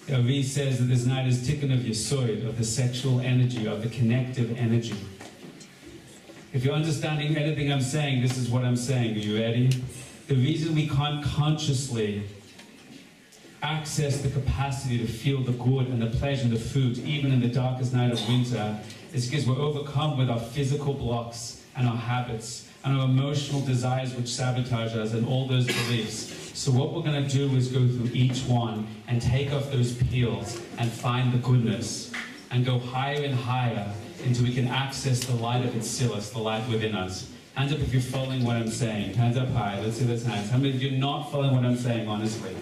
The Avi says that this night is tikkun of Yesod, of the sexual energy, of the connective energy. If you're understanding anything I'm saying, this is what I'm saying. Are you ready? The reason we can't consciously access the capacity to feel the good and the pleasure and the fruit, even in the darkest night of winter, is because we're overcome with our physical blocks and our habits and our emotional desires which sabotage us and all those beliefs. So what we're going to do is go through each one and take off those peels and find the goodness and go higher and higher until we can access the light of Atzilus, the light within us. Hands up if you're following what I'm saying. Hands up high. Let's see those hands. How many of you are not following what I'm saying, honestly?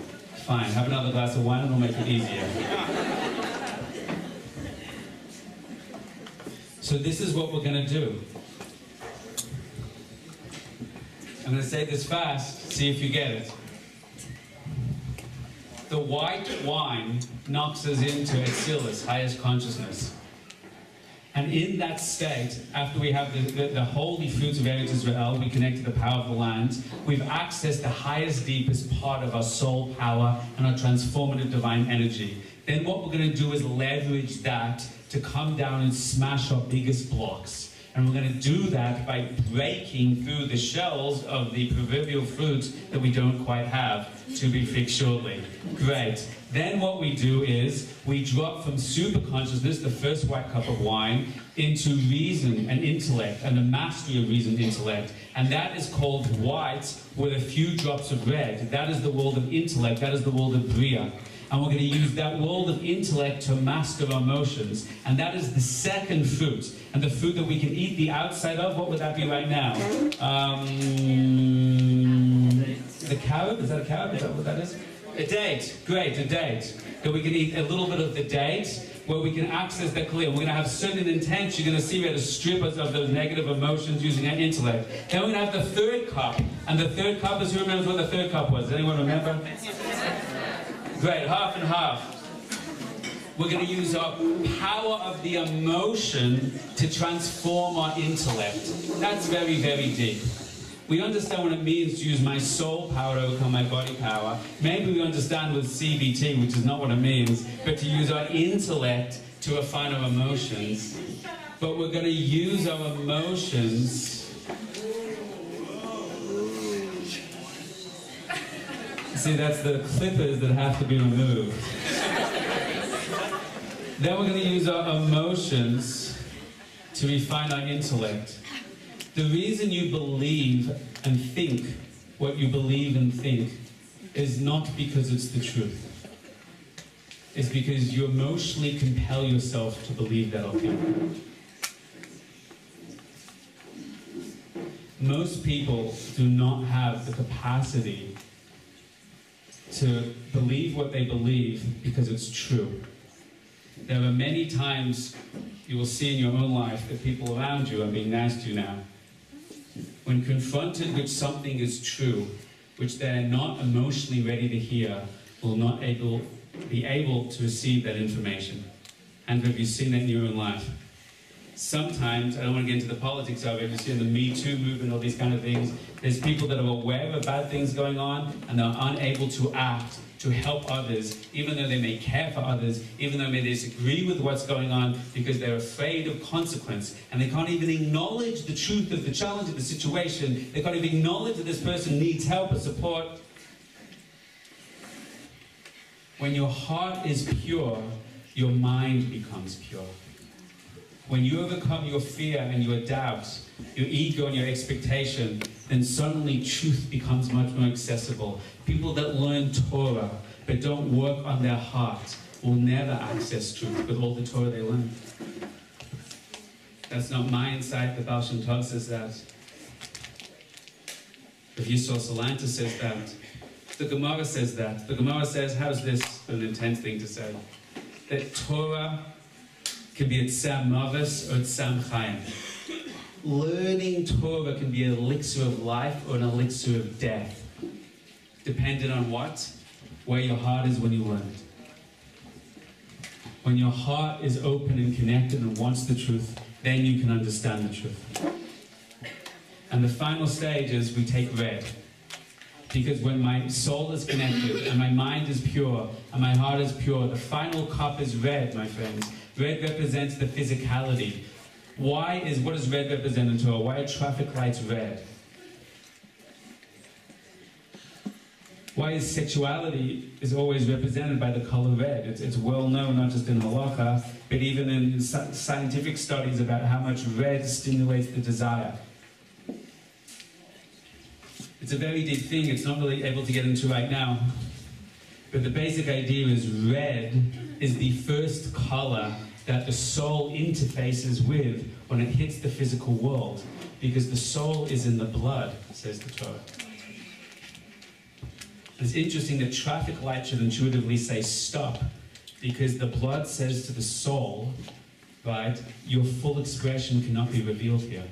Fine. Have another glass of wine and we'll make it easier. So this is what we're going to do. I'm going to say this fast, see if you get it. The white wine knocks us into Atzilus, highest consciousness. And in that state, after we have the holy fruits of Eretz Israel, we connect to the power of the land, we've accessed the highest, deepest part of our soul power and our transformative divine energy. Then what we're going to do is leverage that to come down and smash our biggest blocks. And we're going to do that by breaking through the shells of the proverbial fruits that we don't quite have, to be fixed shortly. Great. Then what we do is we drop from super consciousness, the first white cup of wine, into reason and intellect, and the mastery of reason and intellect. And that is called white with a few drops of red. That is the world of intellect. That is the world of Bria. And we're going to use that world of intellect to master our emotions. And that is the second fruit. And the fruit that we can eat the outside of, what would that be right now? The carob? Is that a carob? Is that what that is? A date. Great, a date. That we can eat a little bit of the date, where we can access that clear. We're going to have certain intents. You're going to see where to strip us of those negative emotions using our intellect. Then we're going to have the third cup. And the third cup is, who remembers what the third cup was? Does anyone remember? Great, half and half. We're going to use our power of the emotion to transform our intellect. That's very, very deep. We understand what it means to use my soul power to overcome my body power. Maybe we understand with CBT, which is not what it means, but to use our intellect to refine our emotions. But we're going to use our emotions. See, that's the clippers that have to be removed. Then we're going to use our emotions to refine our intellect. The reason you believe and think what you believe and think is not because it's the truth. It's because you emotionally compel yourself to believe that or think. Most people do not have the capacity to believe what they believe because it's true. There are many times you will see in your own life that people around you are being nice to you now. When confronted with something is true, which they're not emotionally ready to hear, will not be able to receive that information. And have you seen that in your own life? Sometimes, I don't want to get into the politics of it, you see in the Me Too movement, all these kind of things, there's people that are aware of bad things going on, and they're unable to act to help others, even though they may care for others, even though they may disagree with what's going on, because they're afraid of consequence. And they can't even acknowledge the truth of the challenge of the situation. They can't even acknowledge that this person needs help or support. When your heart is pure, your mind becomes pure. When you overcome your fear and your doubts, your ego and your expectation, then suddenly truth becomes much more accessible. People that learn Torah but don't work on their heart will never access truth with all the Torah they learn. That's not my insight. The Baal Shem Tov says that. If Yisrael Salanta says that. The Gemara says that. The Gemara says, how's this an intense thing to say? That Torah can be at Sam Mavis or at Sam Chaim. Learning Torah can be an elixir of life or an elixir of death. Dependent on what? Where your heart is when you learn it. When your heart is open and connected and wants the truth, then you can understand the truth. And the final stage is we take red. Because when my soul is connected and my mind is pure and my heart is pure, the final cup is red, my friends. Red represents the physicality. What does red represent in Torah? Why are traffic lights red? Why is sexuality is always represented by the color red? It's well known, not just in halacha, but even in scientific studies about how much red stimulates the desire. It's a very deep thing. It's not really able to get into right now. But the basic idea is red is the first color that the soul interfaces with when it hits the physical world. Because the soul is in the blood, says the Torah. It's interesting that traffic lights should intuitively say stop, because the blood says to the soul, right, your full expression cannot be revealed here.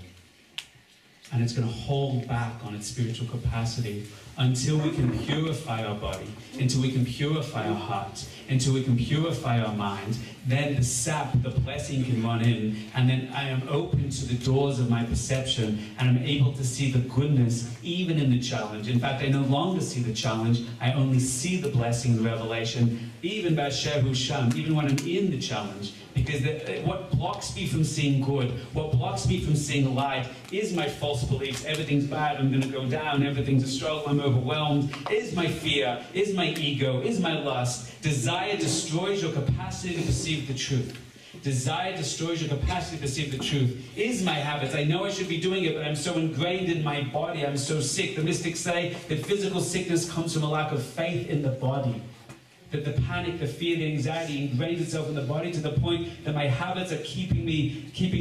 And it's going to hold back on its spiritual capacity until we can purify our body, until we can purify our heart, until we can purify our mind. then the sap, the blessing can run in, and then I am open to the doors of my perception, and I'm able to see the goodness even in the challenge. In fact, I no longer see the challenge, I only see the blessing and revelation, even by Shehu Sham, even when I'm in the challenge. Because what blocks me from seeing good, what blocks me from seeing light, is my false beliefs. Everything's bad, I'm going to go down, everything's a struggle, I'm overwhelmed. Is my fear, is my ego, is my lust. Desire destroys your capacity to perceive the truth. Desire destroys your capacity to perceive the truth. Is my habits. I know I should be doing it, but I'm so ingrained in my body, I'm so sick. The mystics say that physical sickness comes from a lack of faith in the body. That the panic, the fear, the anxiety ingrains itself in the body to the point that my habits are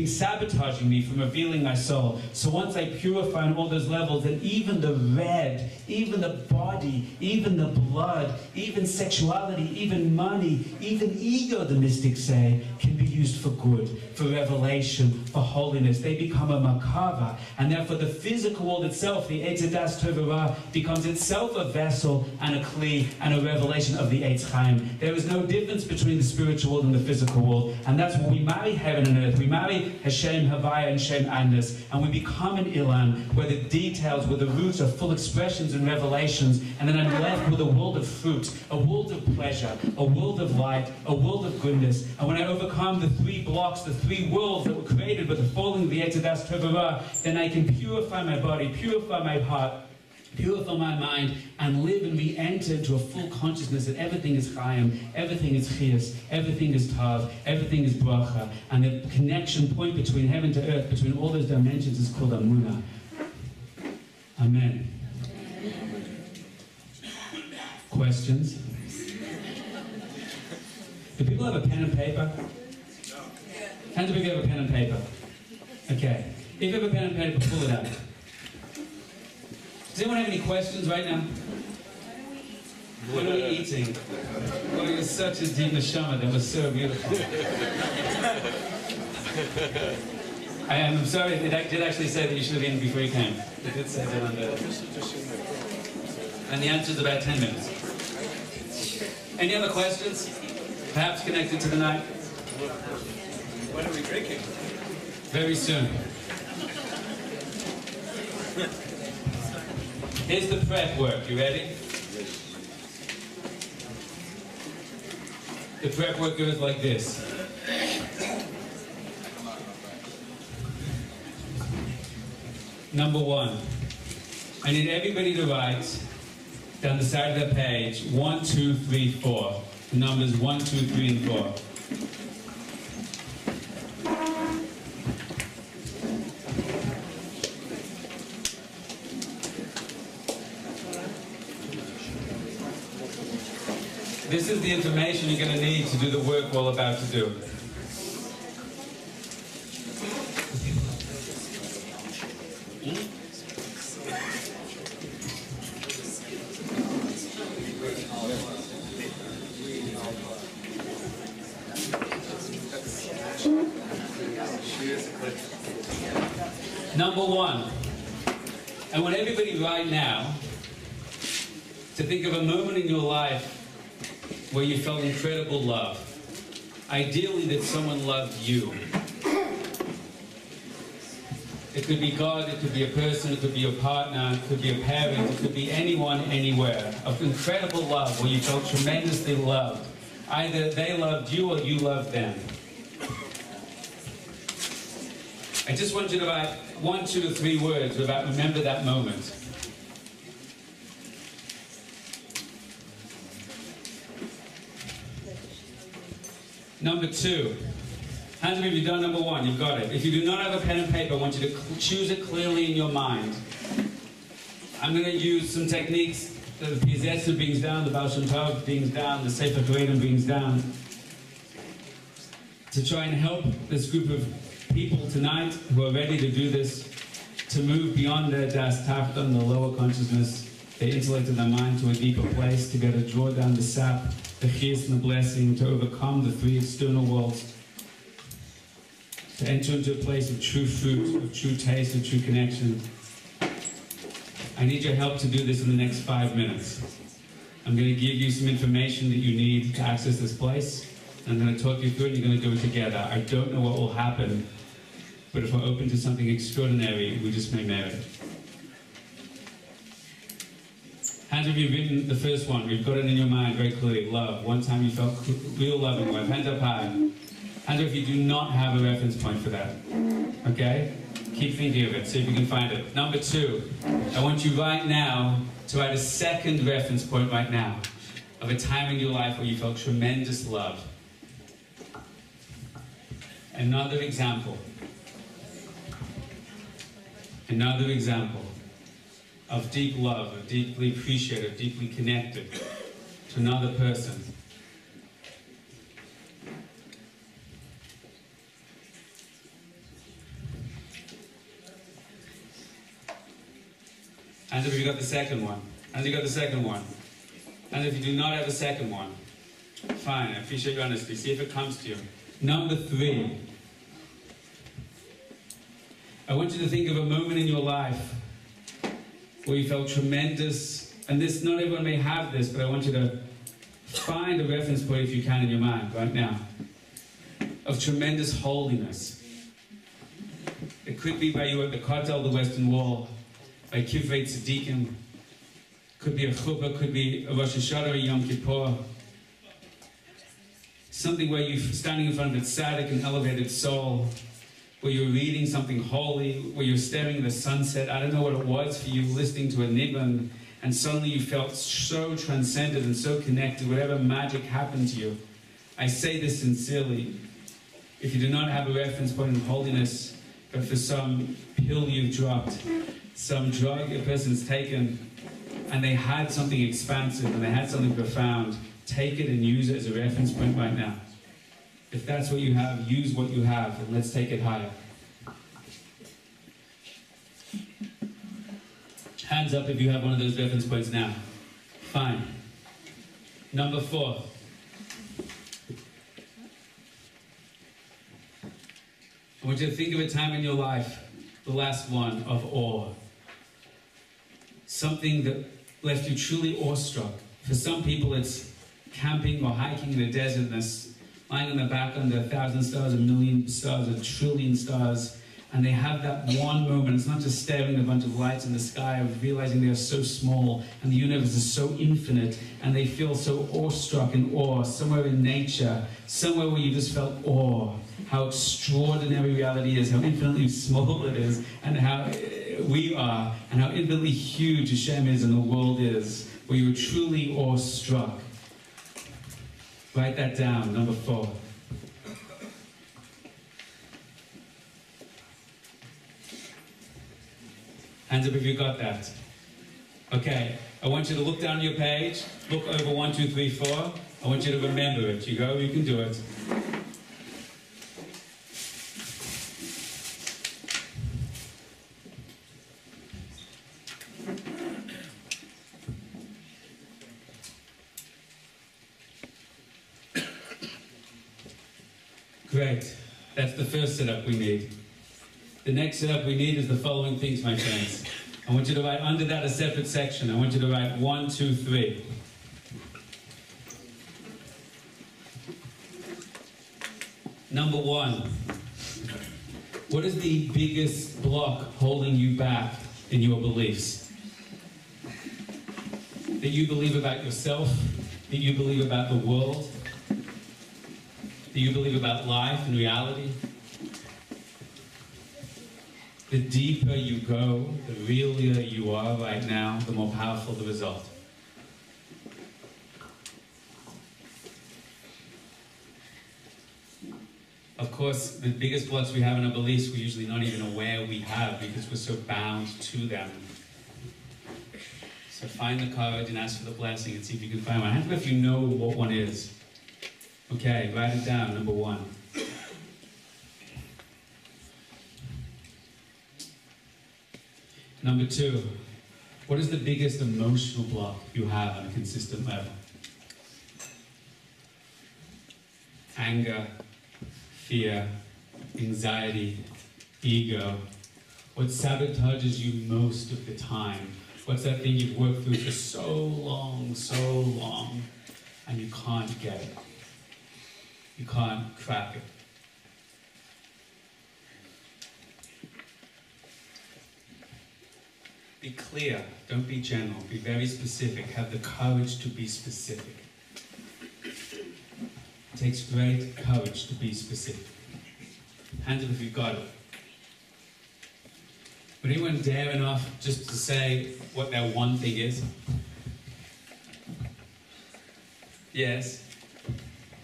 sabotaging me from revealing my soul. So once I purify on all those levels, then even the red, even the body, even the blood, even sexuality, even money, even ego, the mystics say, can be used for good, for revelation, for holiness. They become a makava, and therefore the physical world itself, the Eitz Das Tovara, becomes itself a vessel and a kli and a revelation of the Eitz Chaim. There is no difference between the spiritual world and the physical world, and that's when we marry heaven and earth. We marry Hashem Havaya and Shem Andus, and we become an Ilan, where the details, where the roots are full expressions and revelations, and then I'm left with a world of fruit, a world of pleasure, a world of light, a world of goodness. And when I overcome the three blocks, the three worlds that were created with the falling of the Eitz Das Tovara, then I can purify my body, purify my heart, purify my mind, and live and re-enter into a full consciousness that everything is Chaim, everything is Chias, everything is Tav, everything is Bracha, and the connection point between heaven to earth, between all those dimensions, is called Emunah. Amen. Questions? Do people have a pen and paper? Hands up if you have a pen and paper. Okay. If you have a pen and paper, pull it out. Does anyone have any questions right now? What are we eating? Oh, you're such a deep neshama. That was so beautiful. I'm sorry, it did actually say that you should have eaten before you came. It did say that on the... And the answer is about 10 minutes. Any other questions? Perhaps connected to the night? When are we drinking? Very soon. Here's the prep work. You ready? The prep work goes like this. Number one, I need everybody to write down the side of the page 1, 2, 3, 4. The numbers 1, 2, 3, and 4. This is the information you're going to need to do the work we're all about to do. Number one, I want everybody right now to think of a moment in your life where you felt incredible love. Ideally that someone loved you. It could be God, it could be a person, it could be your partner, it could be a parent, it could be anyone, anywhere. Of incredible love where you felt tremendously loved. Either they loved you or you loved them. I just want you to write 1, 2, or 3 words about remember that moment. Number 2. Hands up if you've done number 1, you've got it. If you do not have a pen and paper, I want you to choose it clearly in your mind. I'm going to use some techniques. The Pizzetza brings down, the Baal Shem Tov brings down, the Sefer Kohenim brings down, to try and help this group of people tonight who are ready to do this, to move beyond their Das Tachton, the lower consciousness, their intellect and their mind, to a deeper place, to be able to draw down the sap, the chiyus and the blessing, to overcome the 3 external worlds, to enter into a place of true fruit, of true taste, of true connection. I need your help to do this in the next 5 minutes. I'm going to give you some information that you need to access this place. I'm going to talk you through it, and you're going to do it together. I don't know what will happen, but if we're open to something extraordinary, we just may merit it. Hands up, you've written the first one. We've got it in your mind very clearly. Love. One time you felt real love in life. Hands up high. Hands up if you do not have a reference point for that. Okay? Keep thinking of it. See if you can find it. Number 2. I want you right now to write a second reference point right now of a time in your life where you felt tremendous love. Another example. Another example of deep love, of deeply appreciated, deeply connected to another person. And if you got the second one, and you got the second one, and if you do not have a second one, fine, I appreciate your honesty, see if it comes to you. Number 3, I want you to think of a moment in your life where you felt tremendous, and this, not everyone may have this, but I want you to find a reference point if you can in your mind right now, of tremendous holiness. It could be by you at the Kotel, the Western Wall, by Kivrei Tzadikim, could be a chuppah, could be a Rosh Hashanah or Yom Kippur, something where you're standing in front of a tzaddik, an elevated soul, where you're reading something holy, where you're staring at the sunset. I don't know what it was for you, listening to a nibbon, and suddenly you felt so transcended and so connected, whatever magic happened to you. I say this sincerely. If you do not have a reference point in holiness, but for some pill you've dropped, some drug a person's taken, and they had something expansive and they had something profound, take it and use it as a reference point right now. If that's what you have, use what you have, and let's take it higher. Hands up if you have one of those reference points now. Fine. Number 4. I want you to think of a time in your life, the last one, of awe. Something that left you truly awestruck. For some people it's camping or hiking in a desert and lying on their back under 1,000 stars, 1,000,000 stars, 1,000,000,000,000 stars, and they have that one moment. It's not just staring at a bunch of lights in the sky, of realizing they are so small and the universe is so infinite, and they feel so awestruck in awe, somewhere in nature, somewhere where you just felt awe, how extraordinary reality is, how infinitely small it is, and how we are, and how infinitely huge Hashem is and the world is, where you were truly awestruck. Write that down, number 4. Hands up if you got that. Okay, I want you to look down your page, look over 1, 2, 3, 4. I want you to remember it. You go, you can do it. Great. That's the first setup we need. The next setup we need is the following things, my friends. I want you to write under that a separate section. I want you to write 1, 2, 3. Number 1. What is the biggest block holding you back in your beliefs? That you believe about yourself, that you believe about the world, that you believe about life and reality. The deeper you go, the realer you are right now, the more powerful the result. Of course, the biggest blocks we have in our beliefs, we're usually not even aware we have because we're so bound to them. So find the courage and ask for the blessing and see if you can find one. Ask if you know what one is. Okay, write it down, number 1. Number 2, what is the biggest emotional block you have on a consistent level? Anger, fear, anxiety, ego. What sabotages you most of the time? What's that thing you've worked through for so long, and you can't get it? You can't crack it. Be clear, don't be general, be very specific, have the courage to be specific. It takes great courage to be specific. Hands up if you've got it. Would anyone dare enough just to say what their one thing is? Yes?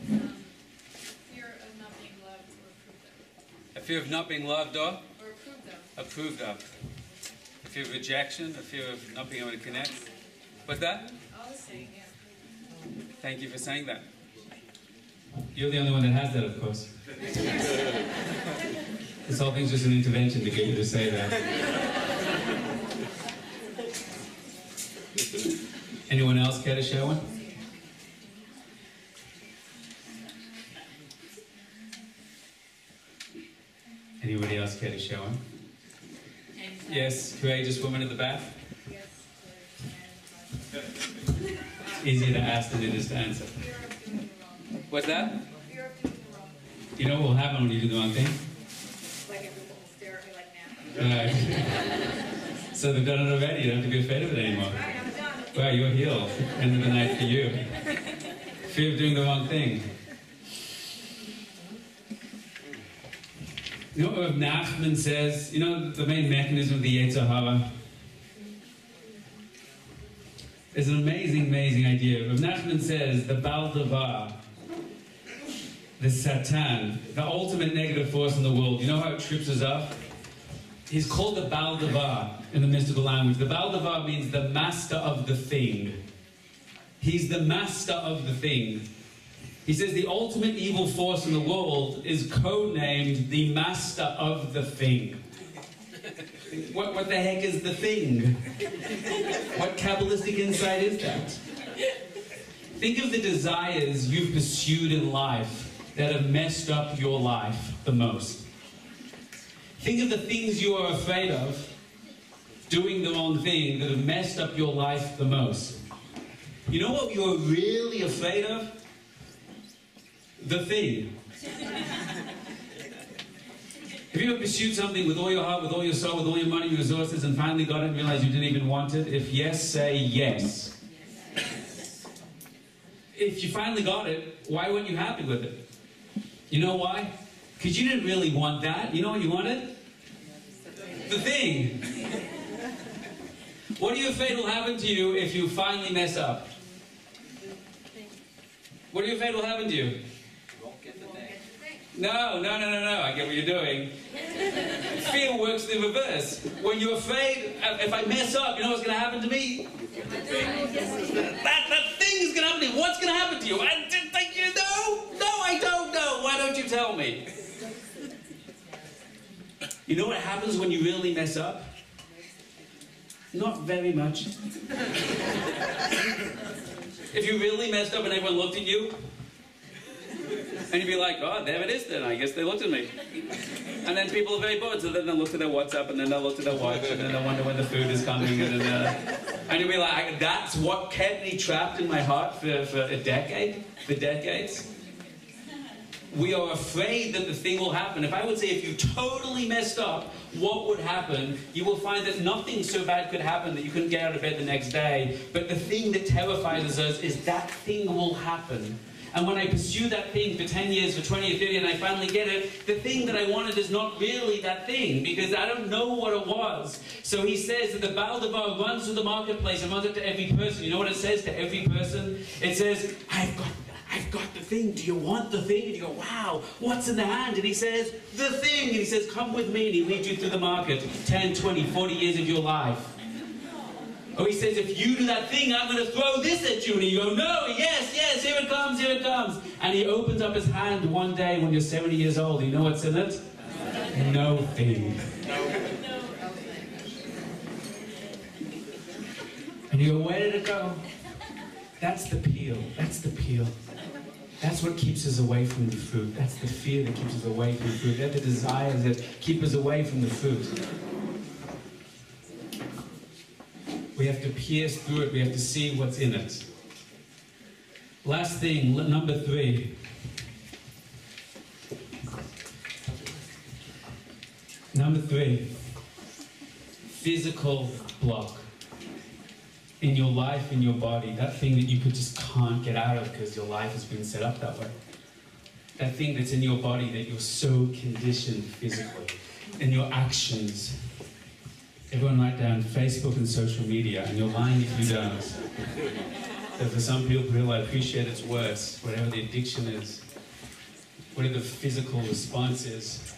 Fear of not being loved or approved of. A fear of not being loved or? Or approved of. Approved of. A fear of rejection, a fear of not being able to connect. What's that? All the same, yeah. Thank you for saying that. You're the only one that has that, of course. This whole thing's just an intervention to get you to say that. Anyone else care to share one? Anybody else care to share one? Yes, courageous woman in the back. Yes. Easier to ask than it is to answer. Fear of doing the wrong. What's that? Fear of doing the wrong. You know what will happen when you do the wrong thing? Like everyone will stare at me like now. So they've done it already. You don't have to be afraid of it anymore. Right, I'm done. Wow, you're healed. End of the night for you. Fear of doing the wrong thing. You know what Rabbi Nachman says? You know the main mechanism of the Yetzer Hara? It's an amazing, amazing idea. Rabbi Nachman says the Baal Davar, the Satan, the ultimate negative force in the world. You know how it trips us up? He's called the Baal Davar in the mystical language. The Baal Davar means the master of the thing. He's the master of the thing. He says the ultimate evil force in the world is codenamed the master of the thing. What the heck is the thing? What Kabbalistic insight is that? Think of the desires you've pursued in life that have messed up your life the most. Think of the things you are afraid of doing the wrong thing that have messed up your life the most. You know what you're really afraid of? The thing. Have you ever pursued something with all your heart, with all your soul, with all your money, your resources, and finally got it and realized you didn't even want it? If yes, say yes. If you finally got it, why weren't you happy with it? You know why? Because you didn't really want that. You know what you wanted? The thing. What are you afraid will happen to you if you finally mess up? What are you afraid will happen to you? No. I get what you're doing. Fear works the reverse. When you're afraid, if I mess up, you know what's going to happen to me? That thing is going to happen to you. What's going to happen to you? I don't know. Why don't you tell me? You know what happens when you really mess up? Not very much. If you really messed up and everyone looked at you, and you'd be like, oh, there it is then. I guess they looked at me. And then people are very bored, so then they'll look at their WhatsApp, and then they'll look at their watch, and then they'll wonder when the food is coming, and you'll be like, that's what kept me trapped in my heart for a decade, for decades. We are afraid that the thing will happen. If I would say if you totally messed up, what would happen? You will find that nothing so bad could happen that you couldn't get out of bed the next day. But the thing that terrifies us is that thing will happen. And when I pursue that thing for 10 years, for 20 or 30, and I finally get it, the thing that I wanted is not really that thing, because I don't know what it was. So he says that the Baal Davar runs through the marketplace and runs up to every person. You know what it says to every person? It says, I've got the thing. Do you want the thing? And you go, wow, what's in the hand? And he says, the thing. And he says, come with me. And he leads you through the market, 10, 20, 40 years of your life. Or he says, if you do that thing, I'm going to throw this at you. And you go, no, yes, here it comes, here it comes. And he opens up his hand one day when you're 70 years old. You know what's in it? No thing. And you go, where did it go? That's the peel. That's the peel. That's what keeps us away from the fruit. That's the fear that keeps us away from the fruit. They're the desires that keep us away from the fruit. We have to pierce through it. We have to see what's in it. Last thing, number 3. Number 3, physical block. In your life, in your body, that thing that you just can't get out of because your life has been set up that way. That thing that's in your body that you're so conditioned physically. In your actions. Everyone write down Facebook and social media, and you're lying if you don't. So for some people I appreciate it's worse, whatever the addiction is, whatever the physical response is,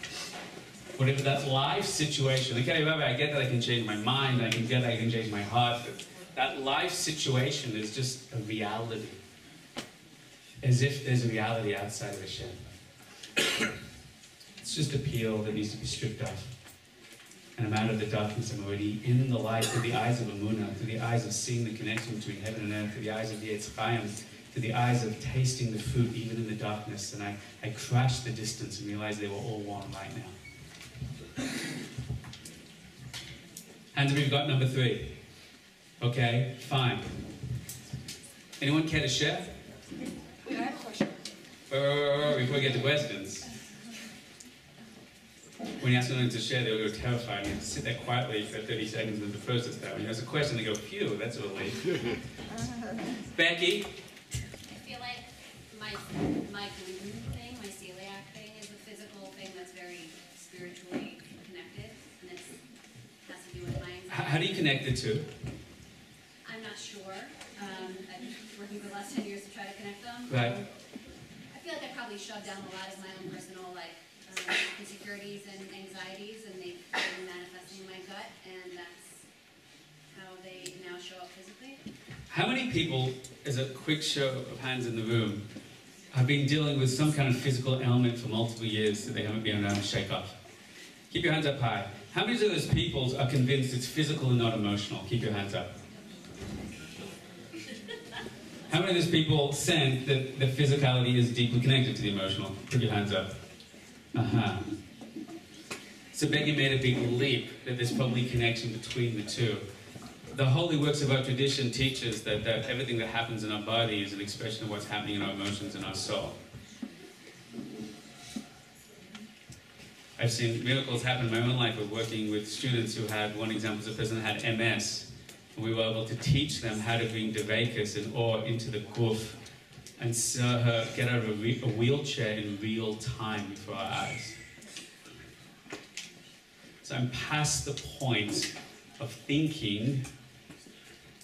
whatever that life situation. Okay, Rabbi, I get that I can change my mind, I can get that I can change my heart, but that life situation is just a reality. As if there's a reality outside of Hashem. It's just a peel that needs to be stripped off. And I'm out of the darkness, I'm already in the light, through the eyes of Emunah, through the eyes of seeing the connection between heaven and earth, through the eyes of the Yetz Chaim, through the eyes of tasting the fruit even in the darkness. And I crashed the distance and realized they were all one right now. Hands up, we've got number 3. Okay, fine. Anyone care to share? Wait, I have a question. Before we get to questions. When you ask someone to share, they'll go terrified. You have to sit there quietly for 30 seconds and to process that. When you ask a question, they go, phew, that's a relief. Becky? I feel like my gluten thing, my celiac thing, is a physical thing that's very spiritually connected, and it has to do with my anxiety. How do you connect the two? I'm not sure. I've been working for the last 10 years to try to connect them. Right. I feel like I probably shoved down a lot of my own personal insecurities and anxieties, and they've been manifesting in my gut, and that's how they now show up physically. How many people, as a quick show of hands in the room, have been dealing with some kind of physical ailment for multiple years that they haven't been able to shake off? Keep your hands up high. How many of those people are convinced it's physical and not emotional? Keep your hands up. How many of those people sense that the physicality is deeply connected to the emotional? Put your hands up. So Becky made a big leap that there's probably connection between the two. The holy works of our tradition teaches that everything that happens in our body is an expression of what's happening in our emotions and our soul. I've seen miracles happen in my own life of working with students who had, one example is a person that had MS, and we were able to teach them how to bring Devekas and awe into the guf and saw her get out of a wheelchair in real time before our eyes. So I'm past the point of thinking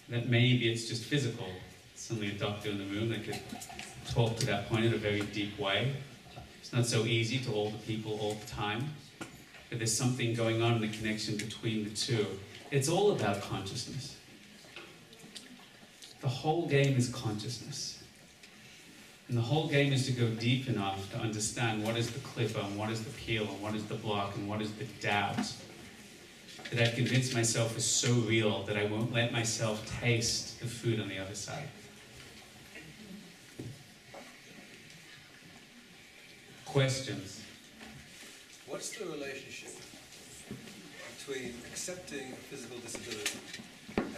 that maybe it's just physical. Suddenly a doctor in the room that could talk to that point in a very deep way. It's not so easy to all the people all the time, but there's something going on in the connection between the two. It's all about consciousness. The whole game is consciousness. And the whole game is to go deep enough to understand what is the clipper, and what is the peel, and what is the block, and what is the doubt. That I've convinced myself is so real that I won't let myself taste the food on the other side. Questions? What's the relationship between accepting a physical disability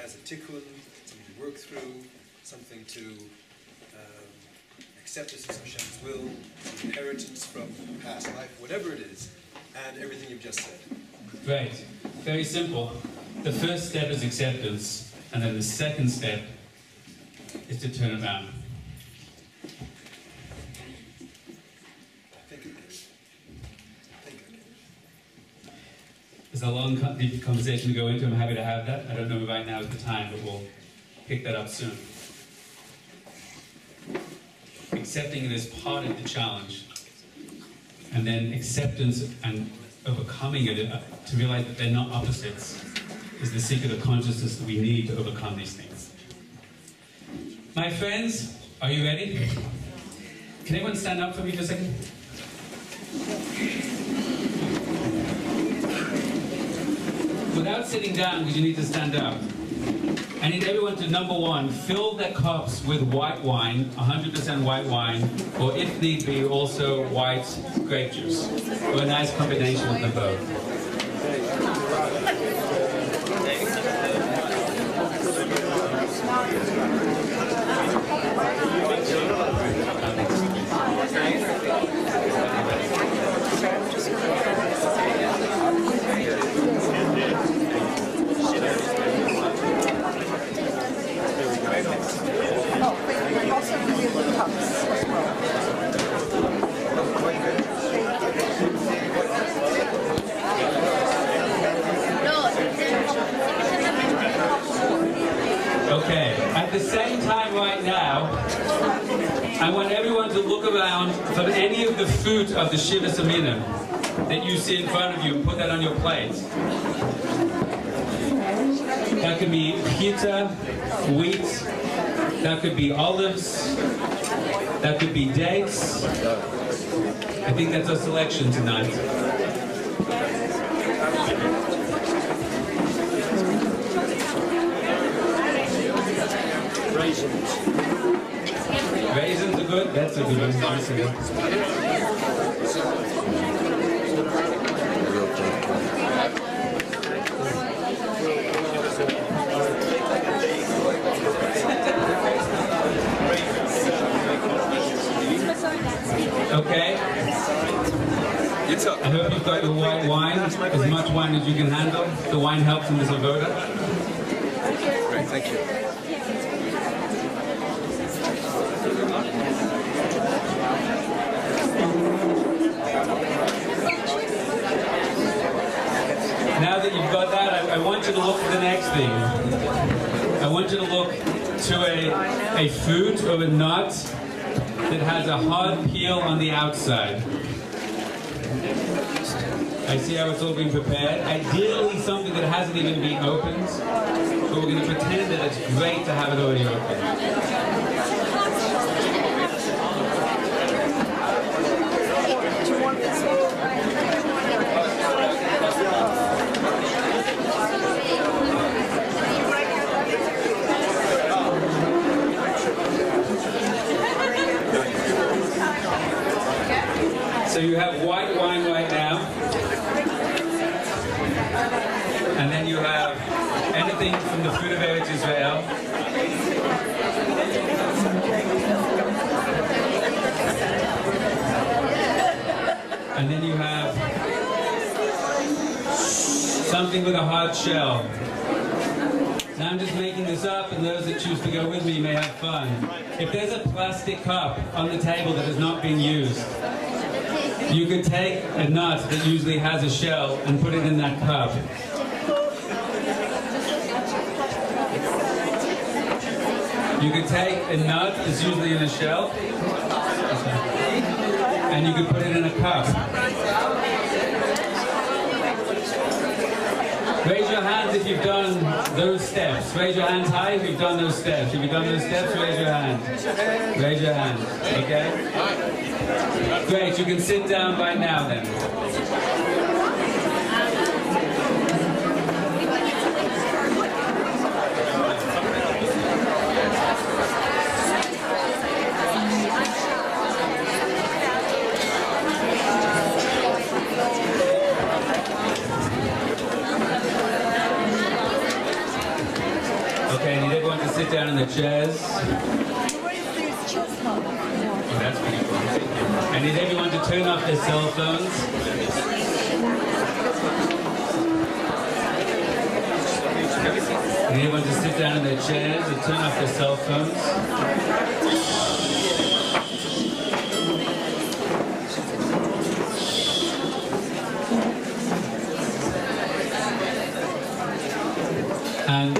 as a tikkun, something to work through, something to accept this as Hashem's will, inheritance from past life, whatever it is, and everything you've just said? Great. Very simple. The first step is acceptance, and then the second step is to turn it around. I think it is. There's a long, deep conversation to go into. I'm happy to have that. I don't know right now is the time, but we'll pick that up soon. Accepting it as part of the challenge, and then acceptance and overcoming it to realize that they're not opposites is the secret of consciousness that we need to overcome these things. My friends, are you ready? Can everyone stand up for me for a second? Without sitting down, because you need to stand up, I need everyone to, number one, fill their cups with white wine, 100% white wine, or if need be, also white grape juice, or a nice combination of them both. I want everyone to look around from any of the fruit of the Shiva Samina that you see in front of you and put that on your plate. That could be pita, wheat, that could be olives, that could be dates. I think that's our selection tonight. Raisins. Raisins are good? That's a good one. Okay. I hope you've got your white wine, as much wine as you can handle. The wine helps in this avoda. Great, thank you. Now that you've got that, I want you to look at the next thing. I want you to look to a fruit or a nut that has a hard peel on the outside. I see how it's all being prepared. Ideally something that hasn't even been opened, but we're going to pretend that it's great to have it already open. So you have white wine right now, and then you have anything from the fruit of Eretz Israel. And then you have something with a hard shell. Now I'm just making this up, and those that choose to go with me may have fun. If there's a plastic cup on the table that has not been used, you could take a nut that usually has a shell and put it in that cup. You could take a nut that's usually in a shell, and you could put it in a cup. Raise your hands if you've done those steps. Raise your hands high if you've done those steps. If you've done those steps, raise your hand. Raise your hand, okay? Great, you can sit down right now then. Okay, I need everyone to sit down in the chairs. Oh, that's pretty cool. I need everyone to turn off their cell phones. I need everyone to sit down in their chairs and turn off their cell phones. And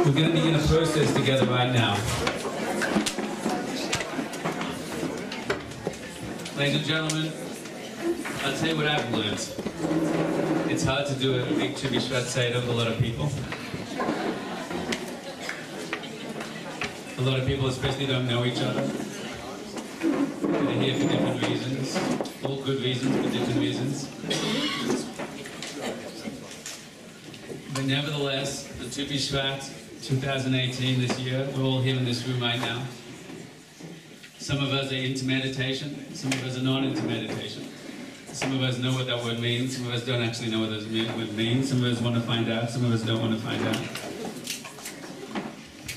we're going to begin a process together right now. Ladies and gentlemen, I'll tell you what I've learned. It's hard to do a big Tu B'Shvat Seder with a lot of people. A lot of people especially don't know each other. They're here for different reasons. All good reasons, but different reasons. But nevertheless, the Tu B'Shvat 2018 this year, we're all here in this room right now. Some of us are into meditation, some of us are not into meditation. Some of us know what that word means, some of us don't actually know what that word means, some of us want to find out, some of us don't want to find out.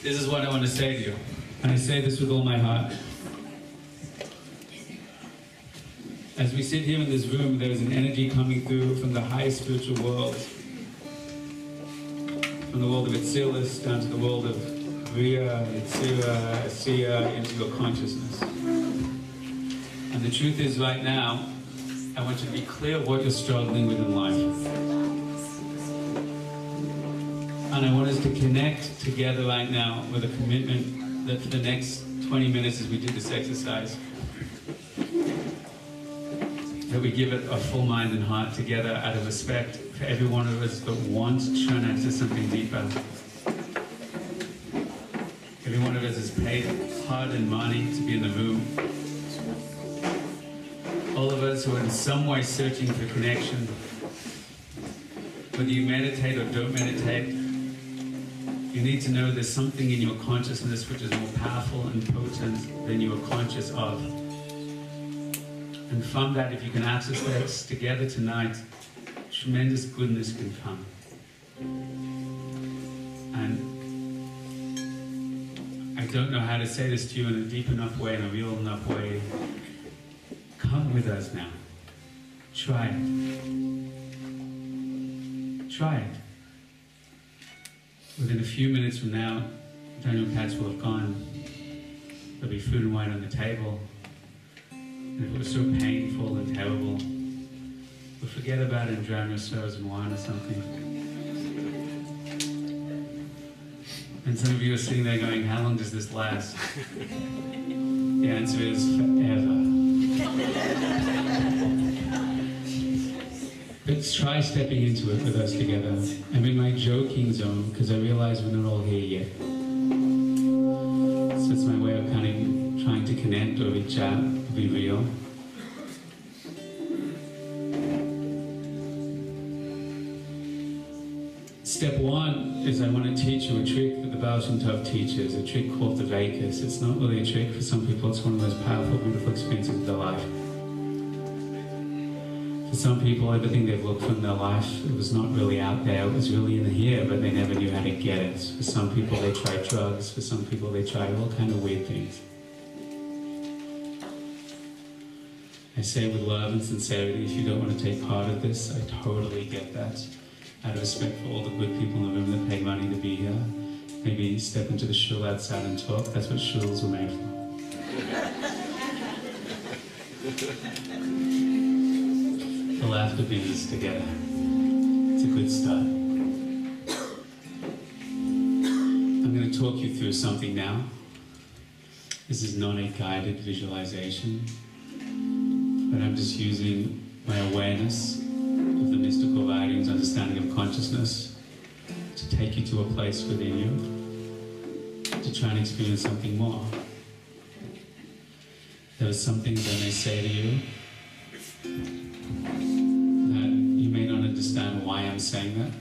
This is what I want to say to you, and I say this with all my heart. As we sit here in this room, there is an energy coming through from the highest spiritual world, from the world of Atzilus down to the world of Bria, Yitzira, Asiya, into your consciousness. And the truth is, right now, I want you to be clear what you're struggling with in life. And I want us to connect together right now with a commitment that for the next 20 minutes as we did this exercise, that we give it a full mind and heart together out of respect for every one of us that wants to try and access something deeper. Every one of us has paid hard-earned money to be in the room. All of us who are in some way searching for connection, whether you meditate or don't meditate, you need to know there's something in your consciousness which is more powerful and potent than you are conscious of. And from that, if you can access this together tonight, tremendous goodness can come. And I don't know how to say this to you in a deep enough way, in a real enough way. Come with us now. Try it. Try it. Within a few minutes from now, Doniel Katz will have gone. There'll be food and wine on the table. And if it was so painful and terrible, we'll forget about it and drown our sorrows in wine or something. And some of you are sitting there going, how long does this last? The answer is forever. But try stepping into it with us together. I'm in my joking zone because I realize we're not all here yet. So it's my way of kind of trying to connect or reach out, be real. Step one is I want to teach you a trick that the Baal Shem Tov teaches, a trick called the Vekas. It's not really a trick. For some people, it's one of the most powerful, beautiful experiences of their life. For some people, everything they've looked for in their life, it was not really out there. It was really in here, but they never knew how to get it. For some people, they tried drugs. For some people, they tried all kind of weird things. I say with love and sincerity, if you don't want to take part of this, I totally get that. Out of respect for all the good people in the room that pay money to be here, maybe step into the shul outside and talk. That's what shuls were made for. The laughter beats together. It's a good start. I'm going to talk you through something now. This is not a guided visualization, but I'm just using my awareness of the mystical writings, understanding of consciousness, to take you to a place within you, to try and experience something more. There are some things I may say to you that you may not understand why I'm saying that.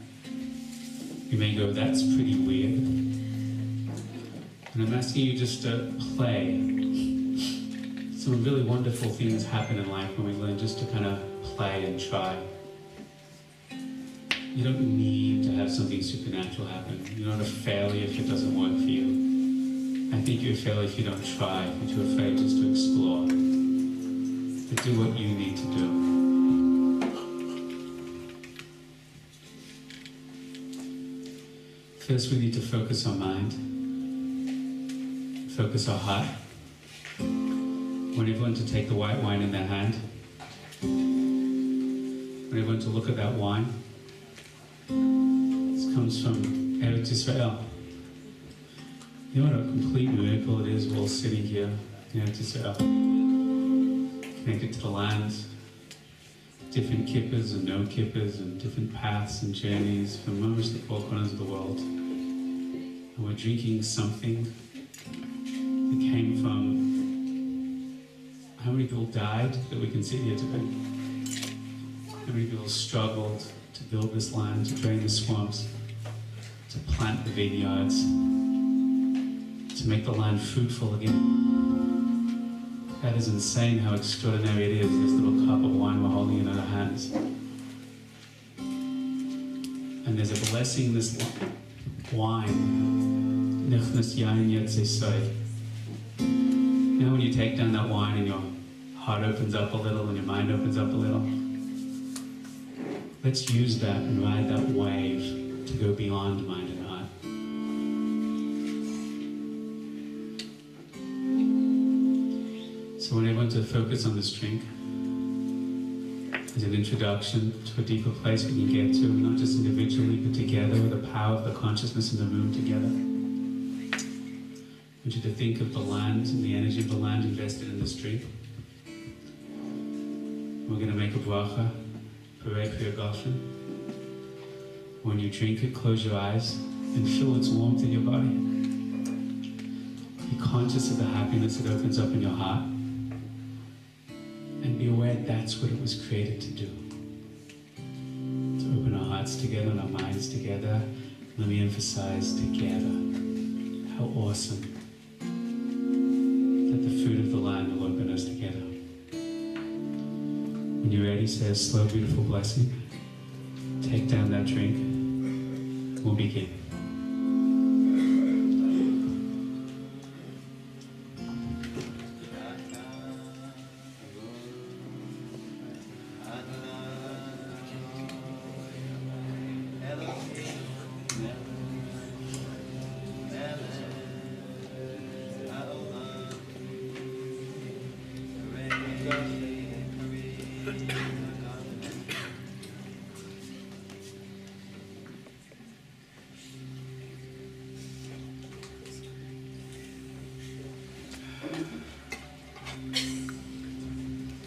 You may go, that's pretty weird. And I'm asking you just to play. Some really wonderful things happen in life when we learn just to kind of play and try. You don't need to have something supernatural happen. You're not a failure if it doesn't work for you. I think you're a failure if you don't try, if you're afraid just to explore. But do what you need to do. First, we need to focus our mind, focus our heart. I want everyone to take the white wine in their hand. I want everyone to look at that wine. This comes from Eretz Israel. You know what a complete miracle it is, we're all sitting here in Eretz Israel, connected to the land, different kippahs and no kippahs, and different paths and journeys from almost the four corners of the world. And we're drinking something that came from how many people died that we can sit here today. How many people struggled to build this land, to drain the swamps, to plant the vineyards, to make the land fruitful again. That is insane how extraordinary it is, this little cup of wine we're holding in our hands. And there's a blessing in this wine. Nichnas yain yetzei soy. You know when you take down that wine and your heart opens up a little and your mind opens up a little? Let's use that and ride that wave to go beyond mind and heart. So I want everyone to focus on this drink as an introduction to a deeper place we can get to, not just individually, but together with the power of the consciousness in the room together. want you to think of the land and the energy of the land invested in this drink. We're going to make a bracha, parade for your Glassman. When you drink it, close your eyes and feel its warmth in your body. Be conscious of the happiness that opens up in your heart. And be aware that's what it was created to do. To open our hearts together and our minds together. Let me emphasize together. How awesome that the food of the land will open us together. When you're ready, say a slow, beautiful blessing. Take down that drink. We'll begin.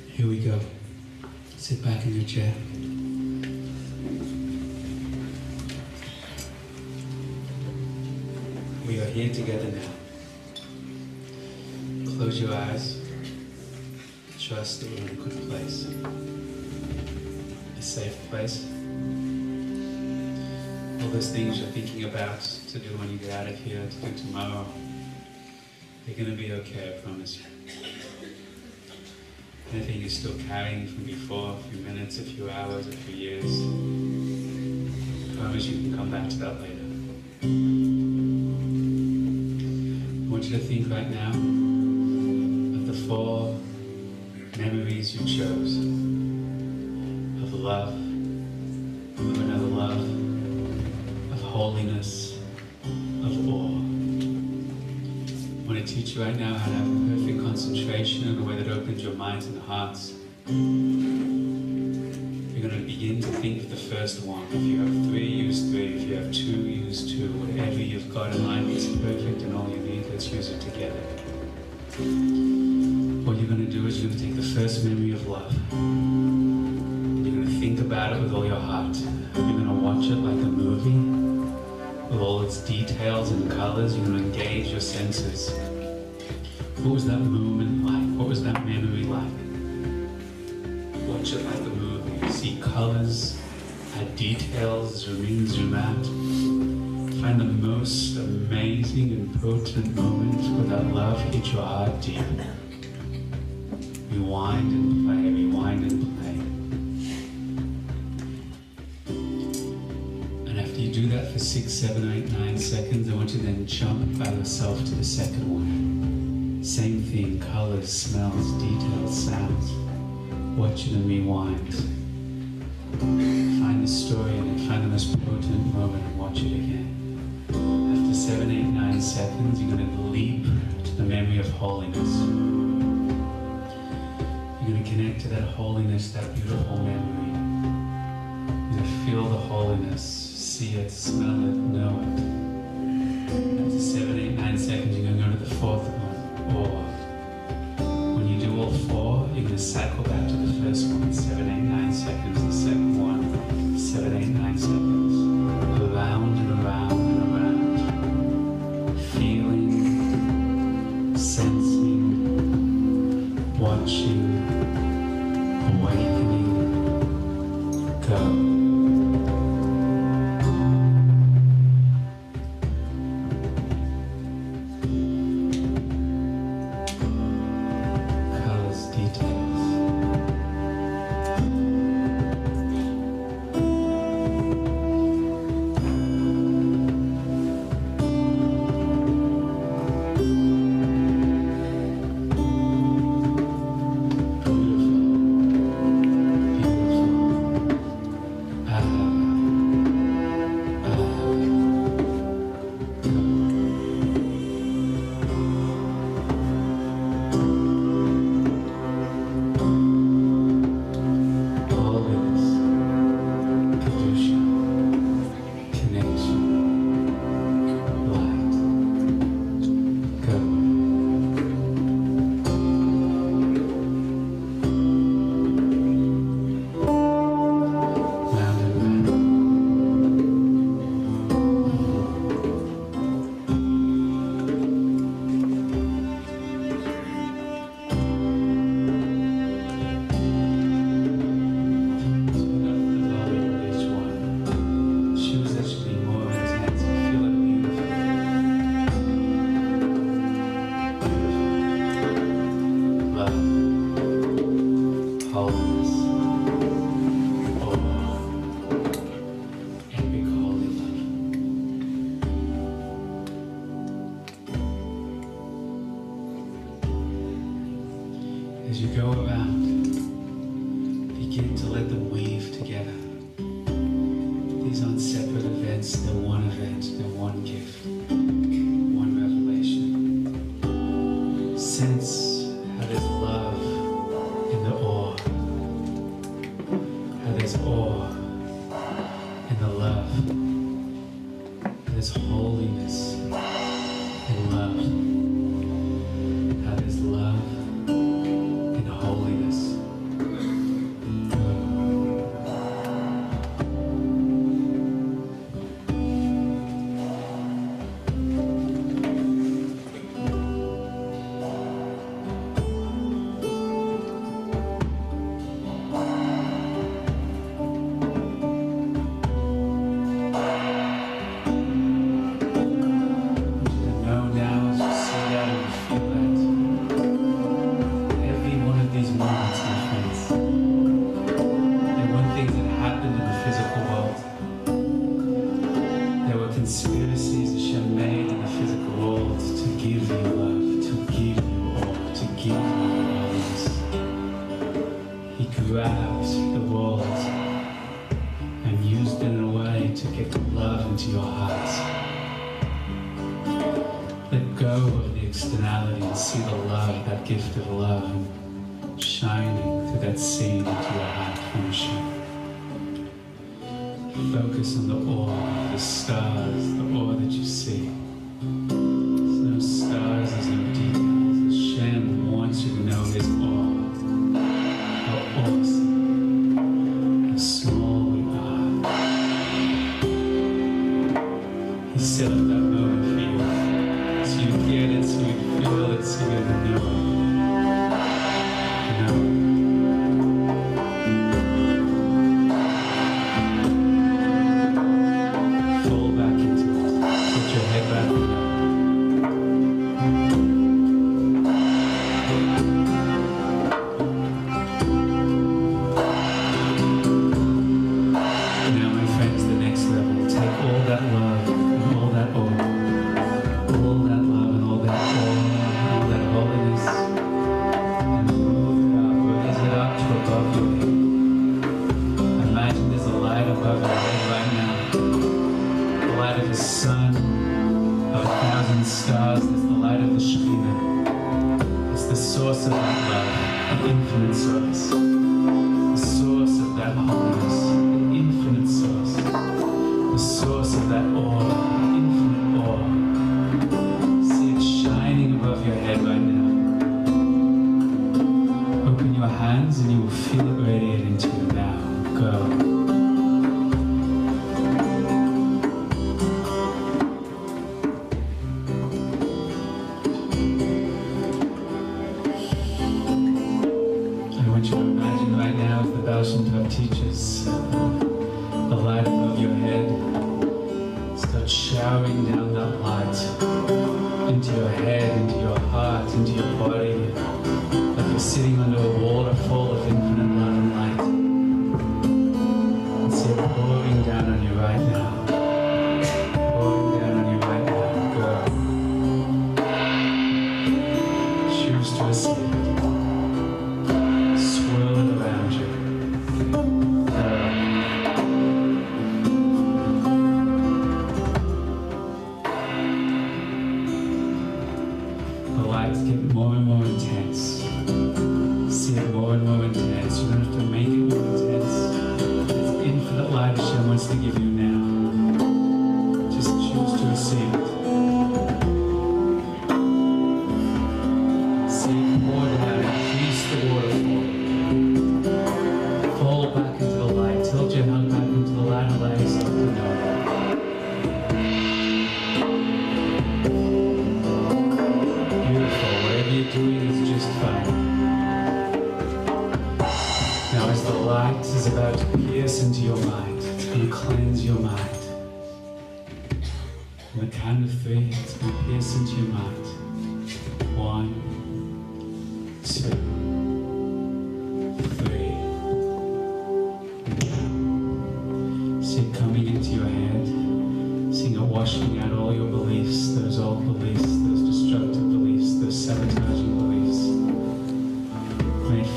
Here we go. Sit back in your chair. We are here together now. Close your eyes. Trust that we're in a good place. A safe place. All those things you're thinking about to do when you get out of here, to do tomorrow, they're going to be okay, I promise you. Anything you're still carrying from before, a few minutes, a few hours, a few years, I promise you can come back to that later. I want you to think right now of the 4 memories you chose of love, of another love, of holiness, of awe. I want to teach you right now how to have perfect concentration in a way that opens your minds and hearts. You're going to begin to think of the first one. If you have 3, use 3. If you have 2, use 2. Whatever you've got in mind is perfect and all you need, let's use it together. What you're going to do is you're going to take the first memory of love. You're going to think about it with all your heart. You're going to watch it like a movie. With all its details and colors, you're going to engage your senses. What was that moment like? What was that memory like? Watch it like a movie. You see colors, add details, zoom in, zoom out. Find the most amazing and potent moment where that love hit your heart deep. Rewind and play, rewind and play. You do that for 6, 7, 8, 9 seconds. I want you to then jump by yourself to the second one. Same thing, colors, smells, details, sounds. Watch it and rewind. Find the story and then find the most potent moment and watch it again. After 7, 8, 9 seconds, you're going to leap to the memory of holiness. You're going to connect to that holiness, that beautiful memory. You're going to feel the holiness. See it, smell it, know it. After 7, 8, 9 seconds, you're going to go to the 4th one, or when you do all 4, you're going to cycle back to the first one, 7, 8, 9 seconds, the second one, 7, 8, 9 seconds, around and around and around, feeling, sensing, watching, awakening, go. These aren't separate events, they're one event, they're one gift, one revelation. Sense how there's love in the awe, how there's awe in the love, how there's holiness in love, how there's love in holiness. Gift of love shining through that seed into your heart from Hashem. Focus on the awe of the stars, the awe that you see. There's no stars, there's no details. Hashem wants you to know His awe. How awesome, how small we are. He set up that moment for you. So you get it, so you feel it, so you know it.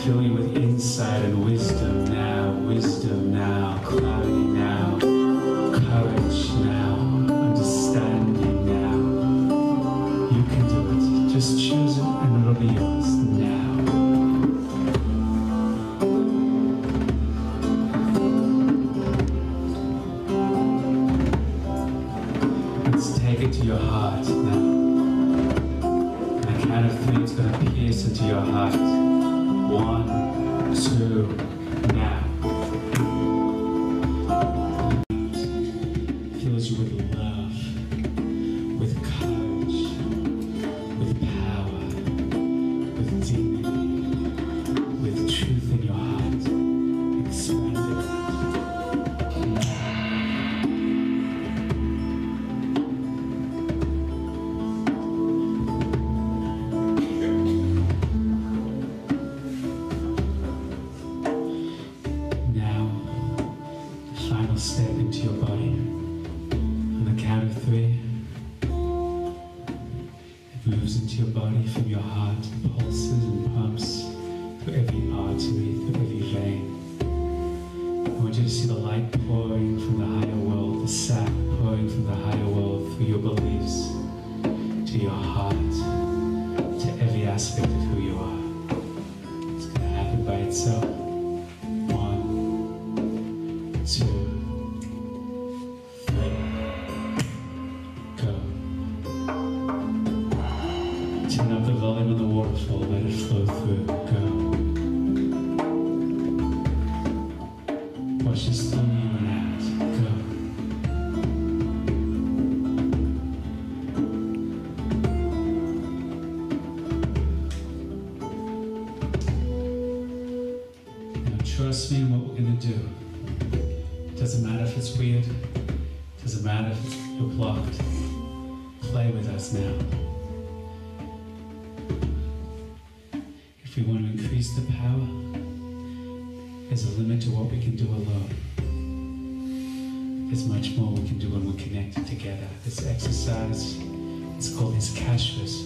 Fill you with insight and wisdom now, clarity now. going to pierce into your heart. 1, 2, now. Fills you with love, with courage, with power, with dignity, with truth in your heart. Expand it out. Now, the final step into your body. On the count of 3, it moves into your body from your heart and pulses and pumps through every artery, through every vein. I want you to see the light pouring from the higher world, the sap pouring from the higher world through your beliefs, to your heart, to every aspect of who you are. It's going to happen by itself. 1, 2, 3. Go. Turn up the volume on the waterfall, let it flow through. Go. Watch this through you and out. Go. Now trust me in what we're going to do. Doesn't matter if it's weird. Doesn't matter if you're blocked. Play with us now. If we want to increase the power, there's a limit to what we can do alone. There's much more we can do when we're connected together. This exercise is called his kashrus.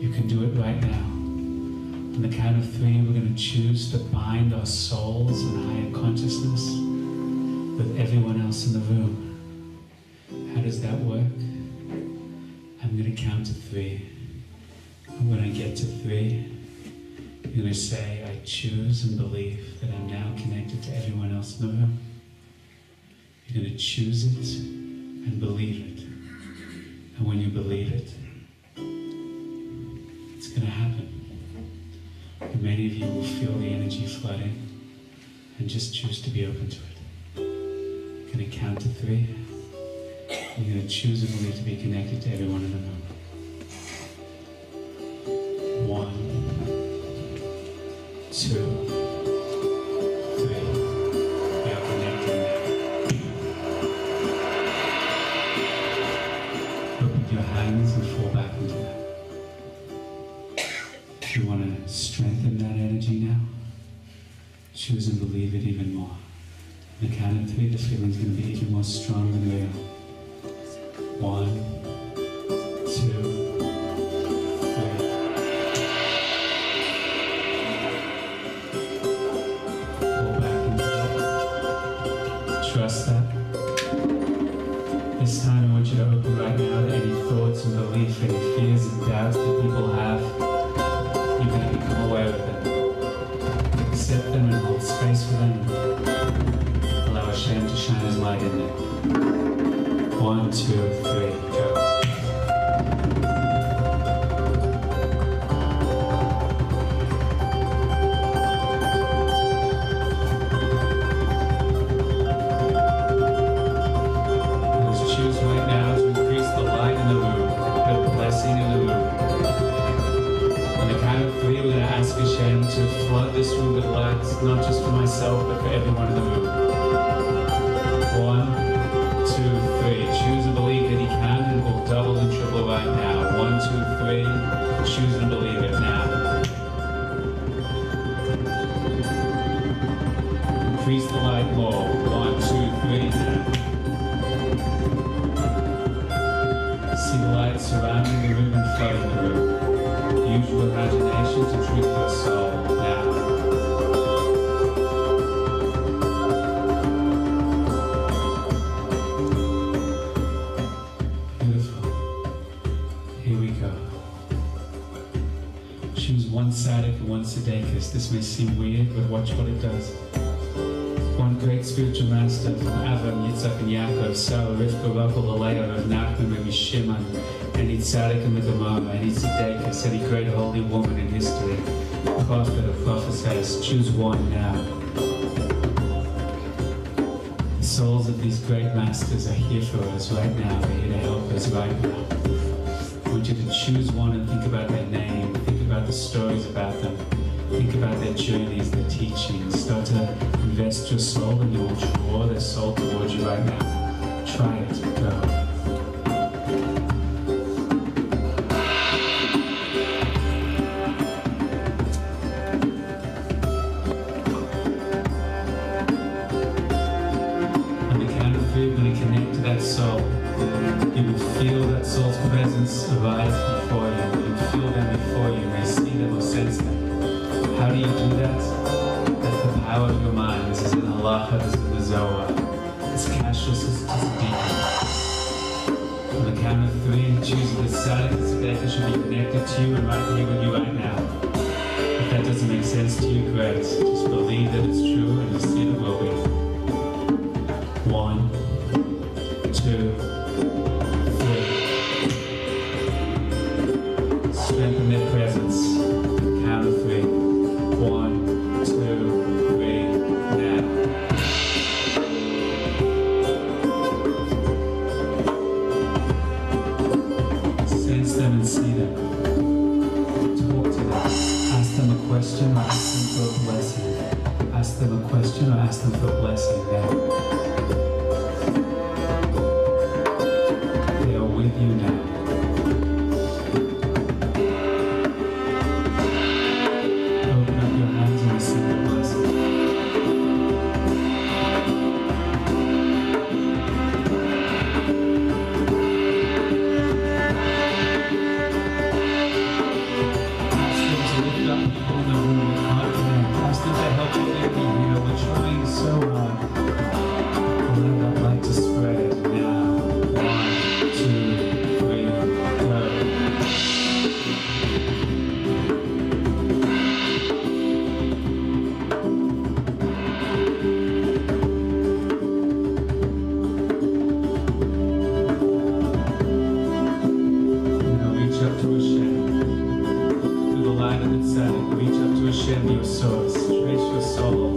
You can do it right now. On the count of 3, we're going to choose to bind our souls and higher consciousness with everyone else in the room. How does that work? I'm going to count to 3. And when I get to 3, you're going to say, I choose and believe that I'm now connected to everyone else in the room. You're going to choose it and believe it. And when you believe it, it's going to happen. And many of you will feel the energy flooding and just choose to be open to it. You're going to count to 3. You're going to choose and believe to be connected to everyone in the room. 1, 2, 3. We are connected now. Open your hands and fall back into that. If you want to strengthen that energy now, choose and believe it even more. On the count of 3, the feeling is going to be even more strong and real. 1, 2, 3. Trust that. This time I want you to open right now to any thoughts and beliefs, any fears and doubts that people have. You're going to become aware of them. Accept them and hold space for them. Allow Hashem to shine His light in them. 1, 2, 3, go. To flood this room with lights, not just for myself, but for everyone in the room. 1, 2, 3. Choose and believe that He can, and will double and triple right now. 1, 2, 3. Choose and believe it now. Increase the light more. 1, 2, 3 now. See the light surrounding the room and flooding the room. Use your imagination to truth your soul now. Beautiful. Here we go. Choose one Sadik and one Sedekus. This may seem weird, but watch what it does. 1, one great spiritual master from Avram, Yitzhak, and Yaakov, Sarah, Rivka, Rachel, Leah, Rav Nachman, Rabbi Shimon, any tzaddik in the Gemara, any tzedekah, any great holy woman in history, prophet or prophetess, choose one now. The souls of these great masters are here for us right now. They're here to help us right now. I want you to choose one and think about their name, think about the stories about them, think about their journeys, their teachings. Start to invest your soul and you will draw their soul towards you right now. Try it. Go. Soul. You will feel that soul's presence arise before you. You feel them before you. You may see them or sense them. How do you do that? That's the power of your mind. This is in halacha, this is in the Zohar. It's cashless, it's deep. On the count of 3, choose the tzaddik, the tzedekah should be connected to you and right here with you right now. If that doesn't make sense to you, great. Just believe that it's true and you'll see it will be. 1, 2, 3. Strengthen their presence. Count of 3. 1, 2, 3. Now. Sense them and see them. Talk to them. Ask them a question or ask them for a blessing. Ask them a question or ask them for a blessing now. You now. Open up your hands and receive the blessing. Ask them to lift up people in the room with confidence. Ask them to help you get here. We're trying so hard. Allow that light to spread now. 1, 2, your source, trace your soul.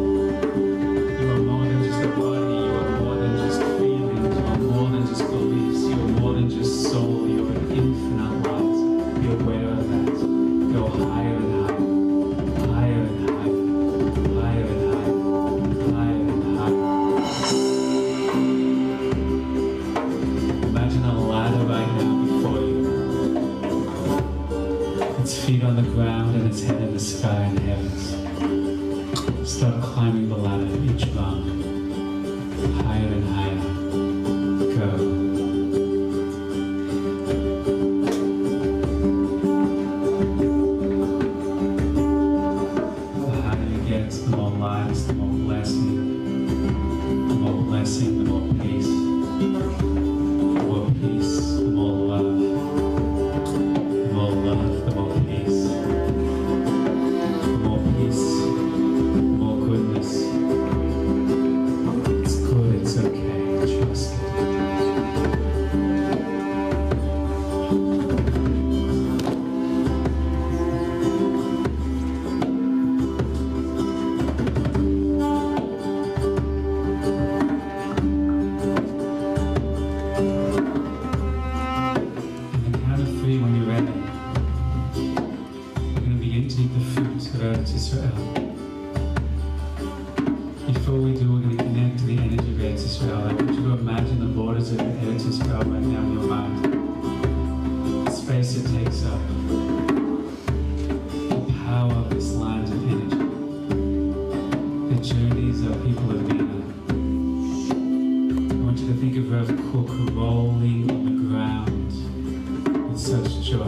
You are more than just a body, you are more than just feelings, you are more than just beliefs, you are more than just soul, you are an infinite light. Be aware of that. Go higher and higher, higher and higher, higher and higher, higher and higher. Imagine a ladder right now before you. Its feet on the ground and its head in the sky and heavens. Start climbing the ladder, each rung, higher and higher. Go. The higher you get, the more lives, the more blessing. The more blessing, the more peace. The more peace, the more love. The more love, the more peace. The more peace. It's good, it's okay, trust it. On the count of 3, when you're ready, we're going to begin to eat the fruit of Eretz Yisrael. Before we do, we're going to connect to the energy of Eretz Yisrael. I want you to imagine the borders of Eretz Yisrael right now in your mind. The space it takes up. The power of this land of energy. The journeys our people have been on. I want you to think of Rav Kook rolling on the ground with such joy. I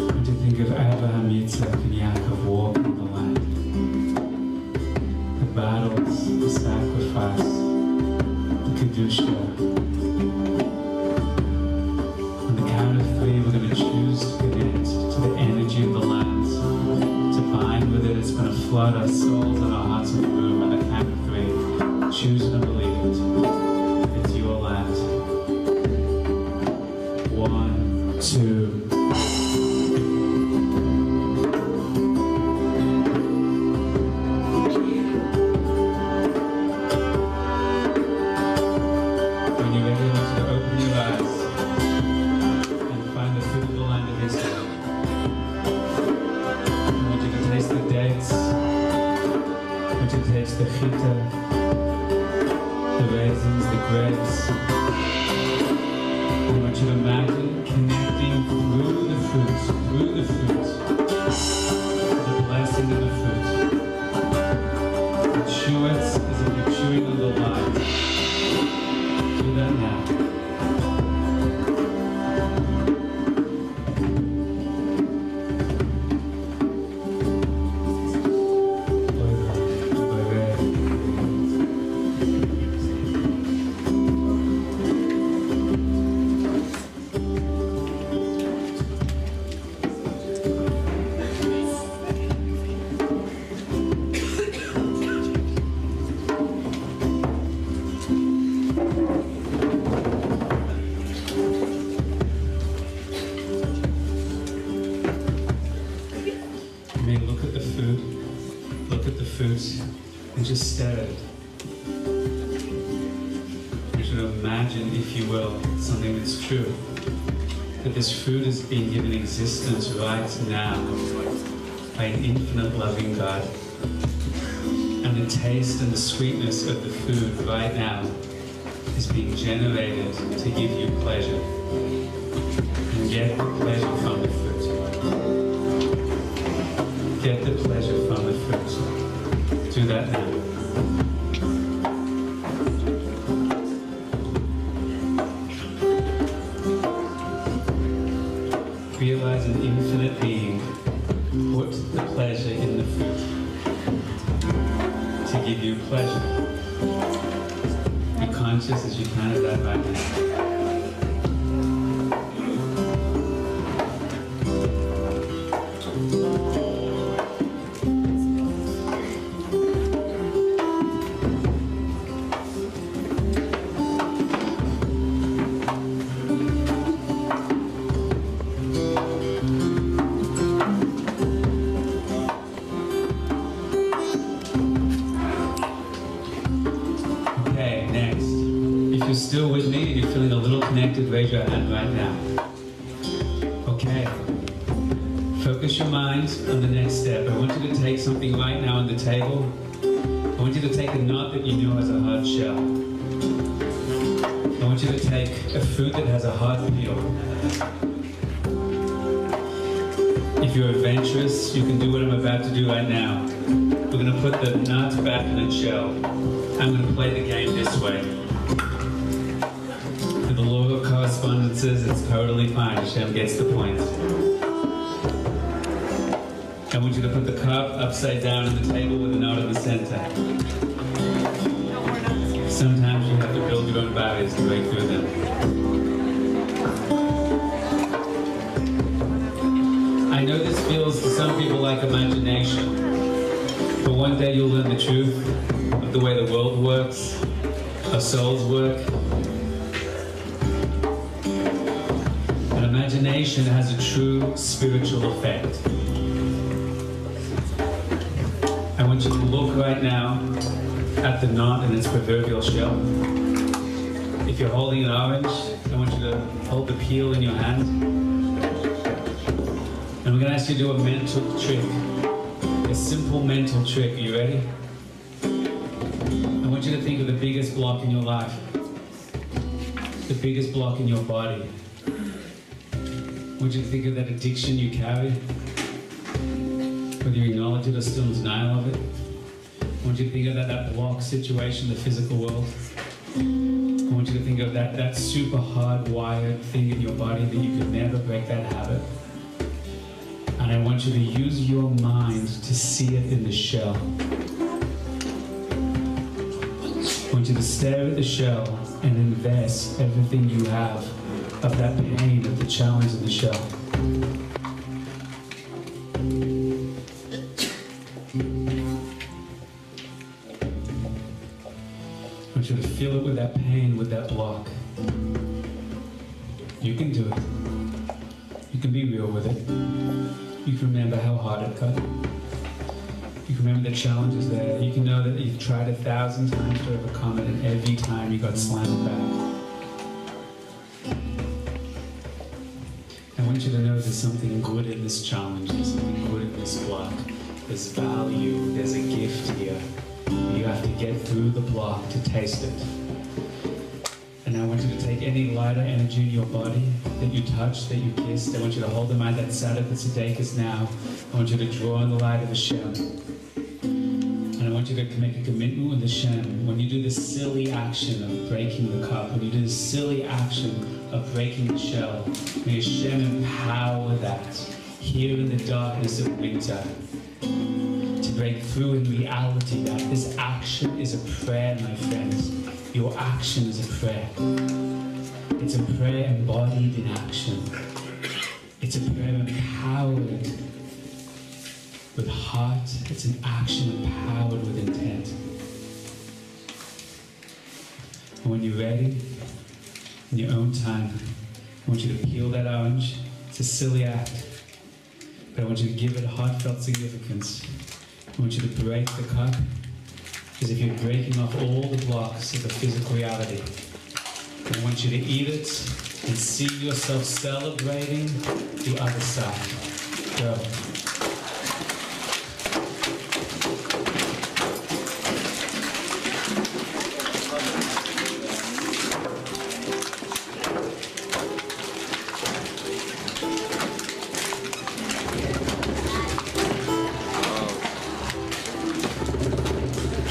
want you to think of Abraham, Yitzhak, and Yaakov walking the land. The battles, the sacrifice, the Kedusha. On the count of 3, we're going to choose to connect to the energy of the land, to bind with it. It's going to flood our souls and our hearts with Choose and believe it. It's your land. 1, 2. The chita, the raisins, the grapes. I want you to imagine connecting through the fruit, the blessing of the fruit. Chew it as if you're chewing on the light. Do that now. And just stare at it. You should imagine, if you will, something that's true. That this food is being given existence right now by an infinite loving God. And the taste and the sweetness of the food right now is being generated to give you pleasure. And get the pleasure from the fruit. Get the pleasure from the fruit. Do that now. Realize an infinite being put the pleasure in the fruit to give you pleasure. Be conscious as you can of that right now. Still with me and you're feeling a little connected, raise your hand right now. Okay. Focus your mind on the next step. I want you to take something right now on the table. I want you to take a nut that you know has a hard shell. I want you to take a fruit that has a hard peel. If you're adventurous, you can do what I'm about to do right now. We're going to put the nut back in its shell. I'm going to play the game this way. The law of correspondences, it's totally fine. Hashem gets the point. I want you to put the cup upside down on the table with a knot in the center. Sometimes you have to build your own barriers to break through them. I know this feels to some people like imagination, but one day you'll learn the truth of the way the world works, our souls work. Imagination has a true spiritual effect. I want you to look right now at the knot in its proverbial shell. If you're holding an orange, I want you to hold the peel in your hand. And we're going to ask you to do a mental trick. A simple mental trick. Are you ready? I want you to think of the biggest block in your life. The biggest block in your body. I want you to think of that addiction you carry, whether you acknowledge it or still in denial of it. I want you to think of that block situation, the physical world. I want you to think of that super hardwired thing in your body that you could never break that habit. And I want you to use your mind to see it in the shell. I want you to stare at the shell and invest everything you have of that pain, of the challenge of the shell. I want you to feel it with that pain, with that block. You can do it. You can be real with it. You can remember how hard it got. You can remember the challenges there. You can know that you've tried 1,000 times to overcome it, and every time you got slammed back. I want you to know there's something good in this challenge. There's something good in this block. There's value. There's a gift here. You have to get through the block to taste it. And I want you to take any lighter energy in your body that you touched, that you kissed. I want you to hold them out that Sadat Tzedekis now. I want you to draw on the light of Hashem. And I want you to make a commitment with Hashem. When you do this silly action of breaking the cup, when you do this silly action of breaking the shell, may Hashem empower that here in the darkness of winter to break through in reality that this action is a prayer, my friends. Your action is a prayer. It's a prayer embodied in action. It's a prayer empowered with heart. It's an action empowered with intent. And when you're ready, in your own time, I want you to peel that orange. It's a silly act, but I want you to give it heartfelt significance. I want you to break the cup as if you're breaking off all the blocks of the physical reality. And I want you to eat it and see yourself celebrating the other side. Go.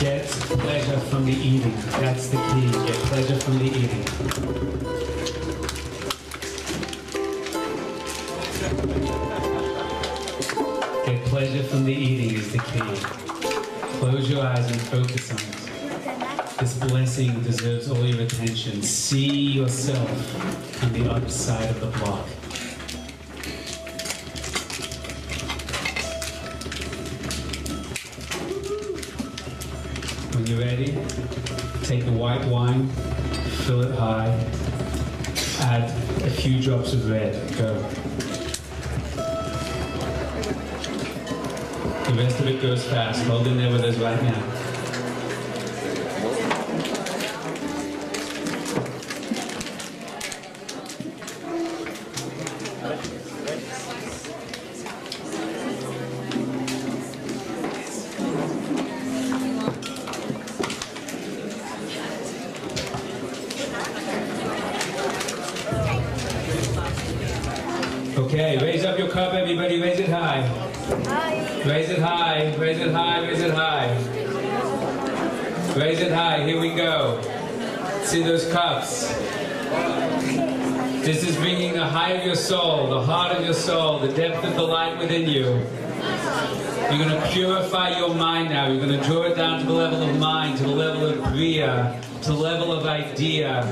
Get pleasure from the eating. That's the key. Get pleasure from the eating. Get pleasure from the eating is the key. Close your eyes and focus on it. This blessing deserves all your attention. See yourself on the other side of the block. When you're ready, take the white wine, fill it high, add a few drops of red. Go. The rest of it goes fast. Hold in there with us right now. Okay, raise up your cup, everybody. Raise it high. Raise it high. Raise it high. Raise it high. Raise it high. Here we go. See those cups. This is bringing the height of your soul, the heart of your soul, the depth of the light within you. You're going to purify your mind now. You're going to draw it down to the level of mind, to the level of kriya, to the level of idea,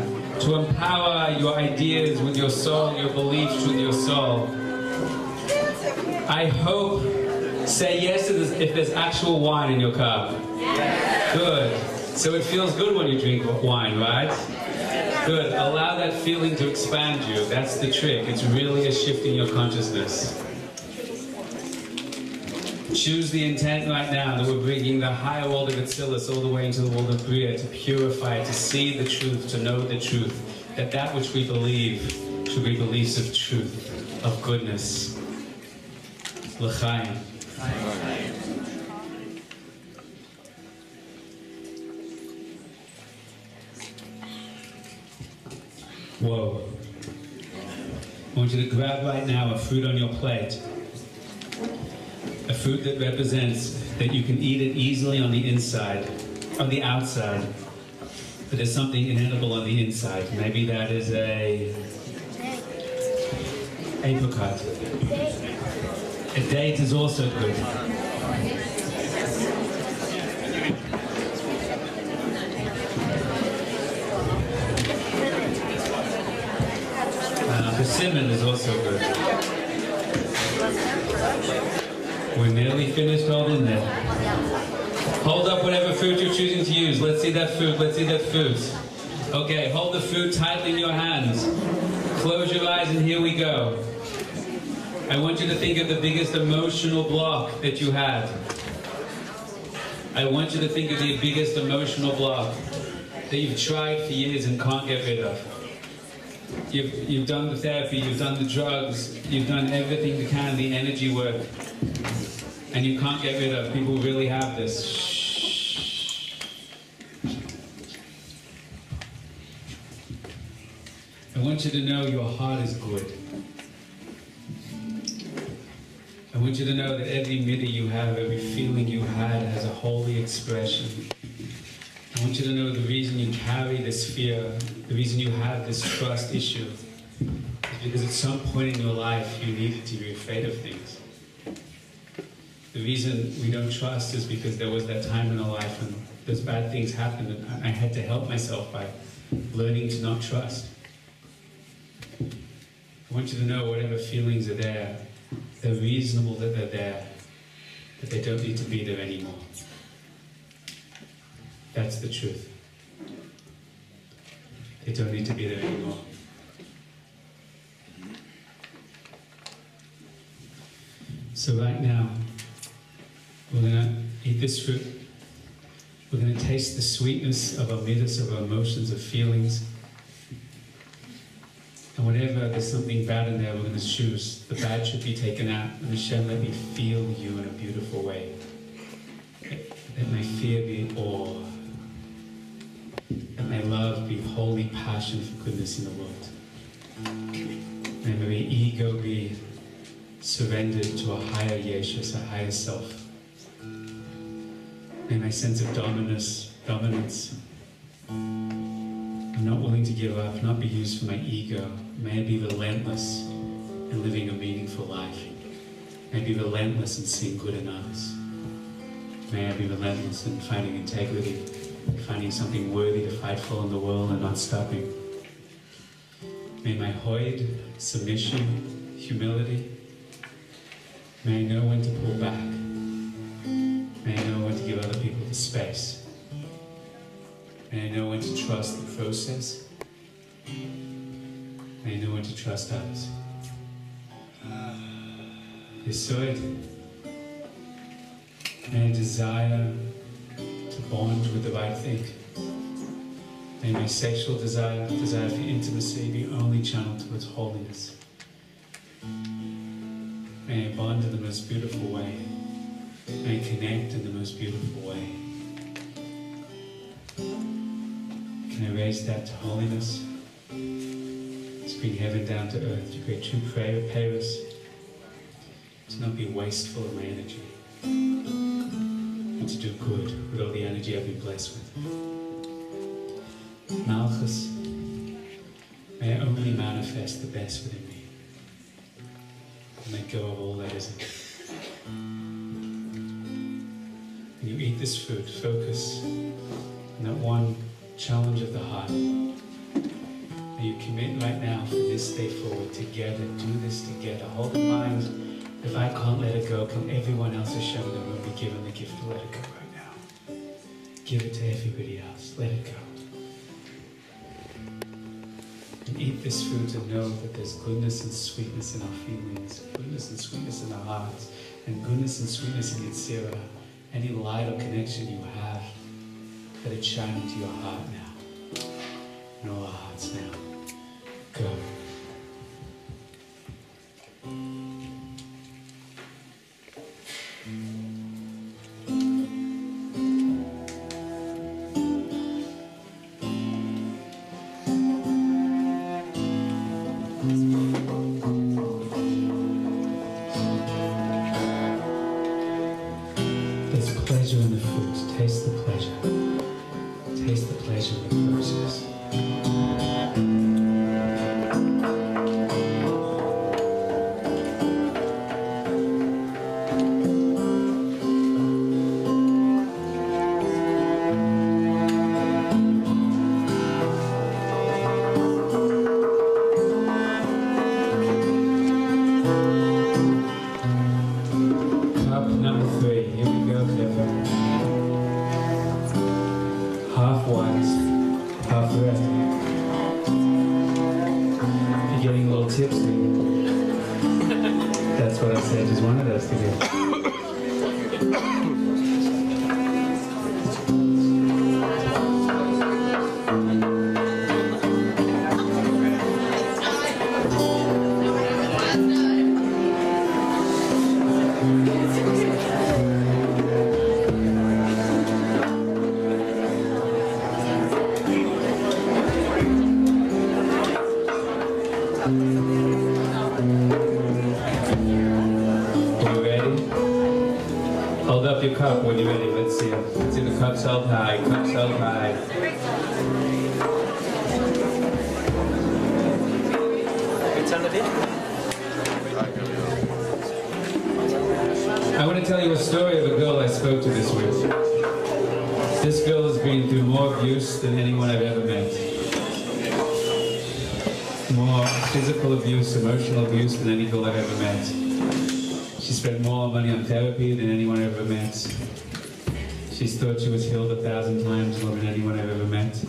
to empower your ideas with your soul, your beliefs with your soul. I hope, say yes to this if there's actual wine in your cup. Good. So it feels good when you drink wine, right? Good. Allow that feeling to expand you. That's the trick. It's really a shift in your consciousness. Choose the intent right now that we're bringing the higher world of Atzilus all the way into the world of Bria to purify, to see the truth, to know the truth, that which we believe should be beliefs of truth, of goodness. L'chaim. Whoa. I want you to grab right now a fruit on your plate. A fruit that represents that you can eat it easily on the inside, on the outside, but there's something inedible on the inside. Maybe that is a apricot. A date is also good. Persimmon is also good. We're nearly finished all in there. Hold up whatever food you're choosing to use. Let's see that food. Let's see that food. Okay, hold the food tightly in your hands. Close your eyes and here we go. I want you to think of the biggest emotional block that you had. I want you to think of the biggest emotional block that you've tried for years and can't get rid of. You've done the therapy, you've done the drugs, you've done everything you can, the energy work, and you can't get rid of. People really have this. Shh. I want you to know your heart is good. I want you to know that every midah you have, every feeling you had has a holy expression. I want you to know the reason you carry this fear, the reason you have this trust issue, is because at some point in your life you needed to be afraid of things. The reason we don't trust is because there was that time in our life when those bad things happened and I had to help myself by learning to not trust. I want you to know whatever feelings are there, they're reasonable that they're there, but they don't need to be there anymore. That's the truth. They don't need to be there anymore. So right now, we're going to eat this fruit. We're going to taste the sweetness of our middas, of our emotions, of feelings. And whenever there's something bad in there, we're going to choose. The bad should be taken out. And Hashem, let me feel you in a beautiful way. Let my fear be awe. Let my love be holy passion for goodness in the world. May my ego be surrendered to a higher Yeshus, a higher self. May my sense of dominance, I'm not willing to give up, not be used for my ego. May I be relentless in living a meaningful life. May I be relentless in seeing good in others. May I be relentless in finding integrity, finding something worthy to fight for in the world and not stopping. May my hoid, submission, humility, may I know when to pull back. May I know when to give other people the space. May I know when to trust the process. May I know when to trust others. Yesod, may I desire to bond with the right thing. May my sexual desire for intimacy be only channeled towards holiness. May I bond in the most beautiful way. May I connect in the most beautiful way. Can I raise that to holiness? To bring heaven down to earth, to create true Paris, to not be wasteful of my energy, and to do good with all the energy I've been blessed with. Malchus, may I only manifest the best within me, and let go of all that isn't. When you eat this food, focus on that one challenge of the heart. May you commit right now for this day forward together, do this together. Hold in mind, if I can't let it go, can everyone else has shown the room be given the gift to let it go right now? Give it to everybody else, let it go. And eat this food to know that there's goodness and sweetness in our feelings, goodness and sweetness in our hearts, and goodness and sweetness in Yitzhak. Any light or connection you have, let it shine into your heart now, in all our hearts now. Go. There's pleasure in the food. Taste the pleasure. Taste the pleasure. half the rest. You're getting a little tipsy. That's what I said, just wanted us to get. Cup when you're ready. Let's see it. Let's see the cups held high. Cups held high. I want to tell you a story of a girl I spoke to this week. This girl has been through more abuse than anyone I've ever met. More physical abuse, emotional abuse than any girl I've ever met. She spent more money on therapy than anyone I've ever met. She's thought she was healed 1,000 times more than anyone I've ever met.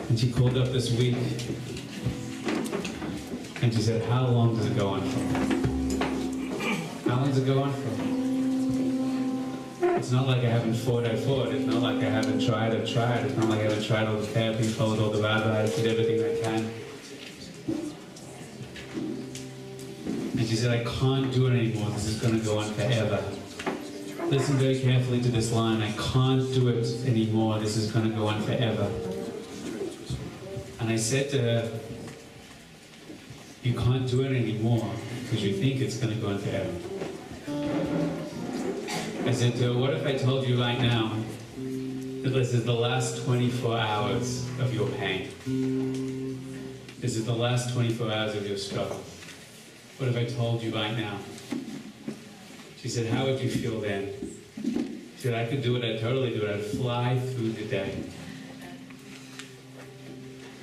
And she called up this week and she said, how long does it go on for? How long does it go on for? It's not like I haven't fought, I fought. It's not like I haven't tried, I've tried. It's not like I haven't tried all the therapy, followed all the rabbis, did everything I can. And she said, I can't do it anymore. This is going to go on forever. Listen very carefully to this line. I can't do it anymore. This is going to go on forever. And I said to her, you can't do it anymore because you think it's going to go on forever. I said to her, what if I told you right now that this is the last 24 hours of your pain? This is the last 24 hours of your struggle. What if I told you right now? She said, how would you feel then? She said, I could do it, I'd totally do it, I'd fly through the day.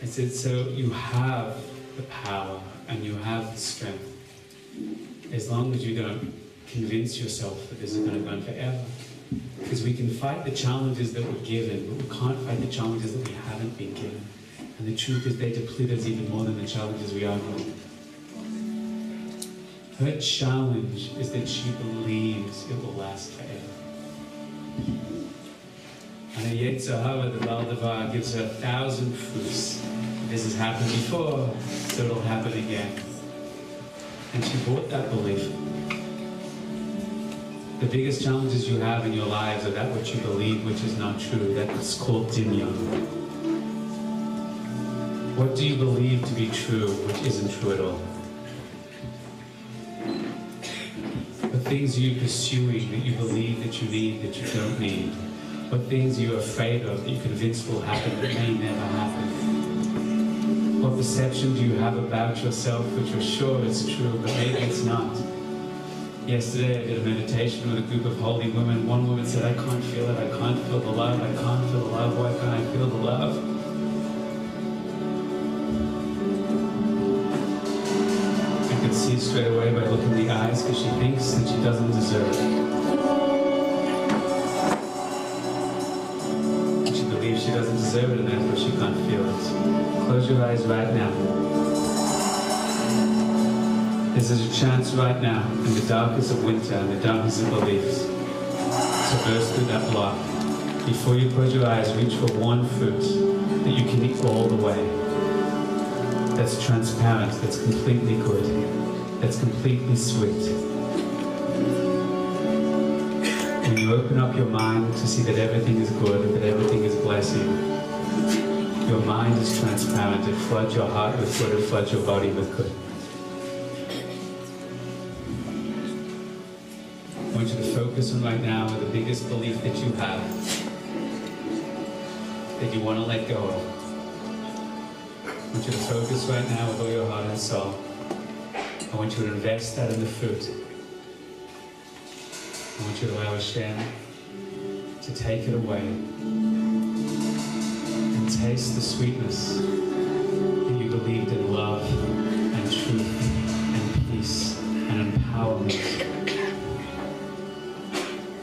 I said, so you have the power and you have the strength. As long as you don't convince yourself that this is going to go on forever. Because we can fight the challenges that we're given, but we can't fight the challenges that we haven't been given. And the truth is they deplete us even more than the challenges we are given. Her challenge is that she believes it will last forever. And her Yetzer Hara, the Baldavar, gives her 1,000 proofs. This has happened before, so it'll happen again. And she bought that belief. The biggest challenges you have in your lives are that which you believe which is not true. That's called Dinyan. What do you believe to be true which isn't true at all? What things are you pursuing that you believe that you need that you don't need? What things are you afraid of that you're convinced will happen that may never happen? What perception do you have about yourself which you're sure is true but maybe it's not? Yesterday I did a meditation with a group of holy women. One woman said, I can't feel it, I can't feel the love, I can't feel the love, why can't I feel the love? I could see straight away by looking in the eyes because she thinks that she doesn't deserve it. She believes she doesn't deserve it and therefore she can't feel it. Close your eyes right now. This is a chance right now, in the darkest of winter, in the darkest of beliefs, to burst through that block. Before you close your eyes, reach for one fruit that you can eat all the way. That's transparent, that's completely good, that's completely sweet. When you open up your mind to see that everything is good and that everything is blessing, your mind is transparent. It floods your heart with good, it floods your body with good. I want you to focus on right now with the biggest belief that you have, that you want to let go of. I want you to focus right now with all your heart and soul. I want you to invest that in the fruit. I want you to allow Hashem to take it away and taste the sweetness that you believed in love and truth and peace and empowerment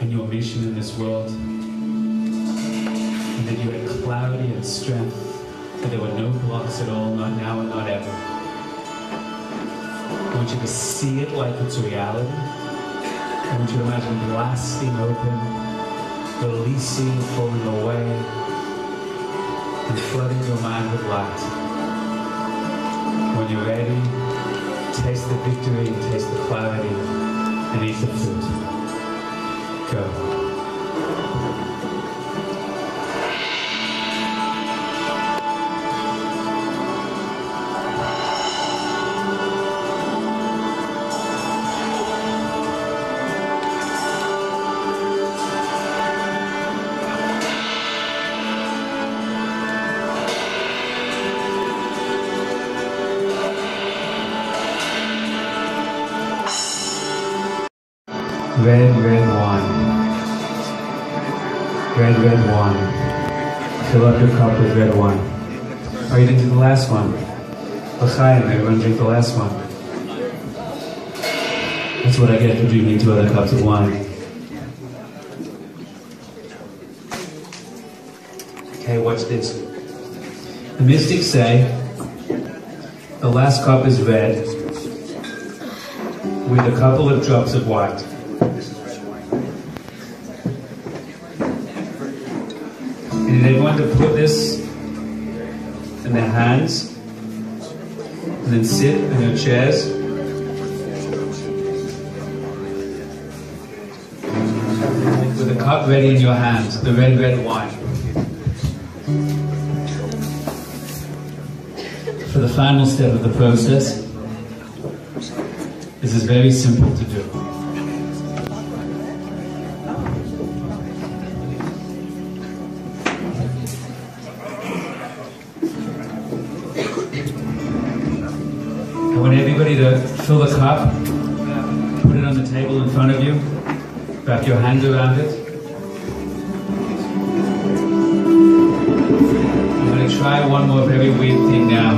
and your mission in this world, and that you had clarity and strength, that there were no blocks at all, not now and not ever. I want you to see it like it's reality. I want you to imagine blasting open, releasing, falling away, and flooding your mind with light. When you're ready, taste the victory, taste the clarity, and eat the fruit. Go. Red wine. Red wine. Fill up your cup with red wine. Oh, you didn't do the last one. L'chaim, everyone drink the last one. That's what I get for drinking 2 other cups of wine. Okay, watch this. The mystics say the last cup is red with a couple of drops of white. And they want to put this in their hands and then sit in their chairs. With a cup ready in your hand, the red wine. For the final step of the process, this is very simple to do. I want everybody to fill the cup, put it on the table in front of you, wrap your hand around it. I'm going to try one more very weird thing now.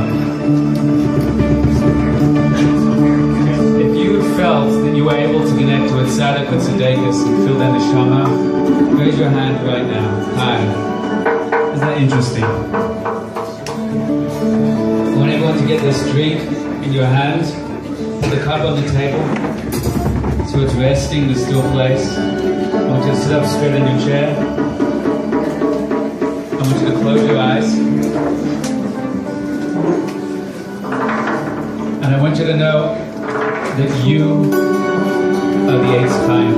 If you felt that you were able to connect to a tzaddik or tzaddikus and feel that neshama, raise your hand right now. Hi. Isn't that interesting? I want everyone to get this drink in your hand, the cup on the table, so it's resting in the still place. I want you to sit up straight in your chair. I want you to close your eyes. And I want you to know that you are the Eitz Chaim.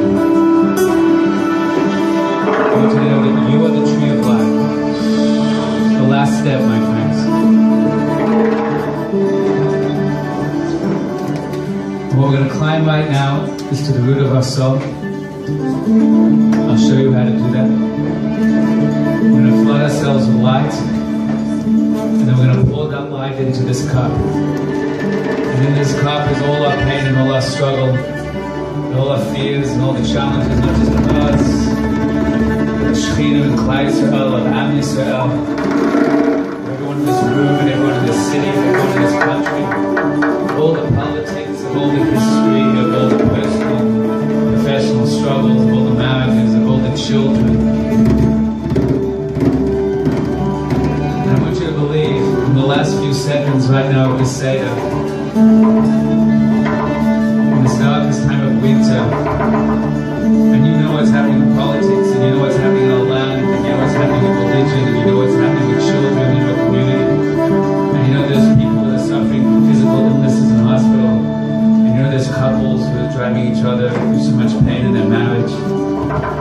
I want you to know that you are the tree of life. The last step, my friends. What we're going to climb right now is to the root of our soul. I'll show you how to do that. We're going to flood ourselves with light, and then we're going to pour that light into this cup. And in this cup is all our pain and all our struggle, and all our fears and all the challenges, not just of us, the Shechina and Klal Yisrael, of Am Yisrael, everyone in this room and everyone in this city, everyone in this country, all the politics, of all the history, of all the personal, professional struggles, of all the marriages, of all the children. And I want you to believe in the last few seconds right now of this Seder, in this darkest time of winter, and you know what's happening in politics, and you know what's happening in our land, and you know what's happening in religion, and you know what's happening with children in your community, and you know there's people that are suffering from physical illnesses in hospital, and you know there's couples who are driving each other through so much pain in their marriage,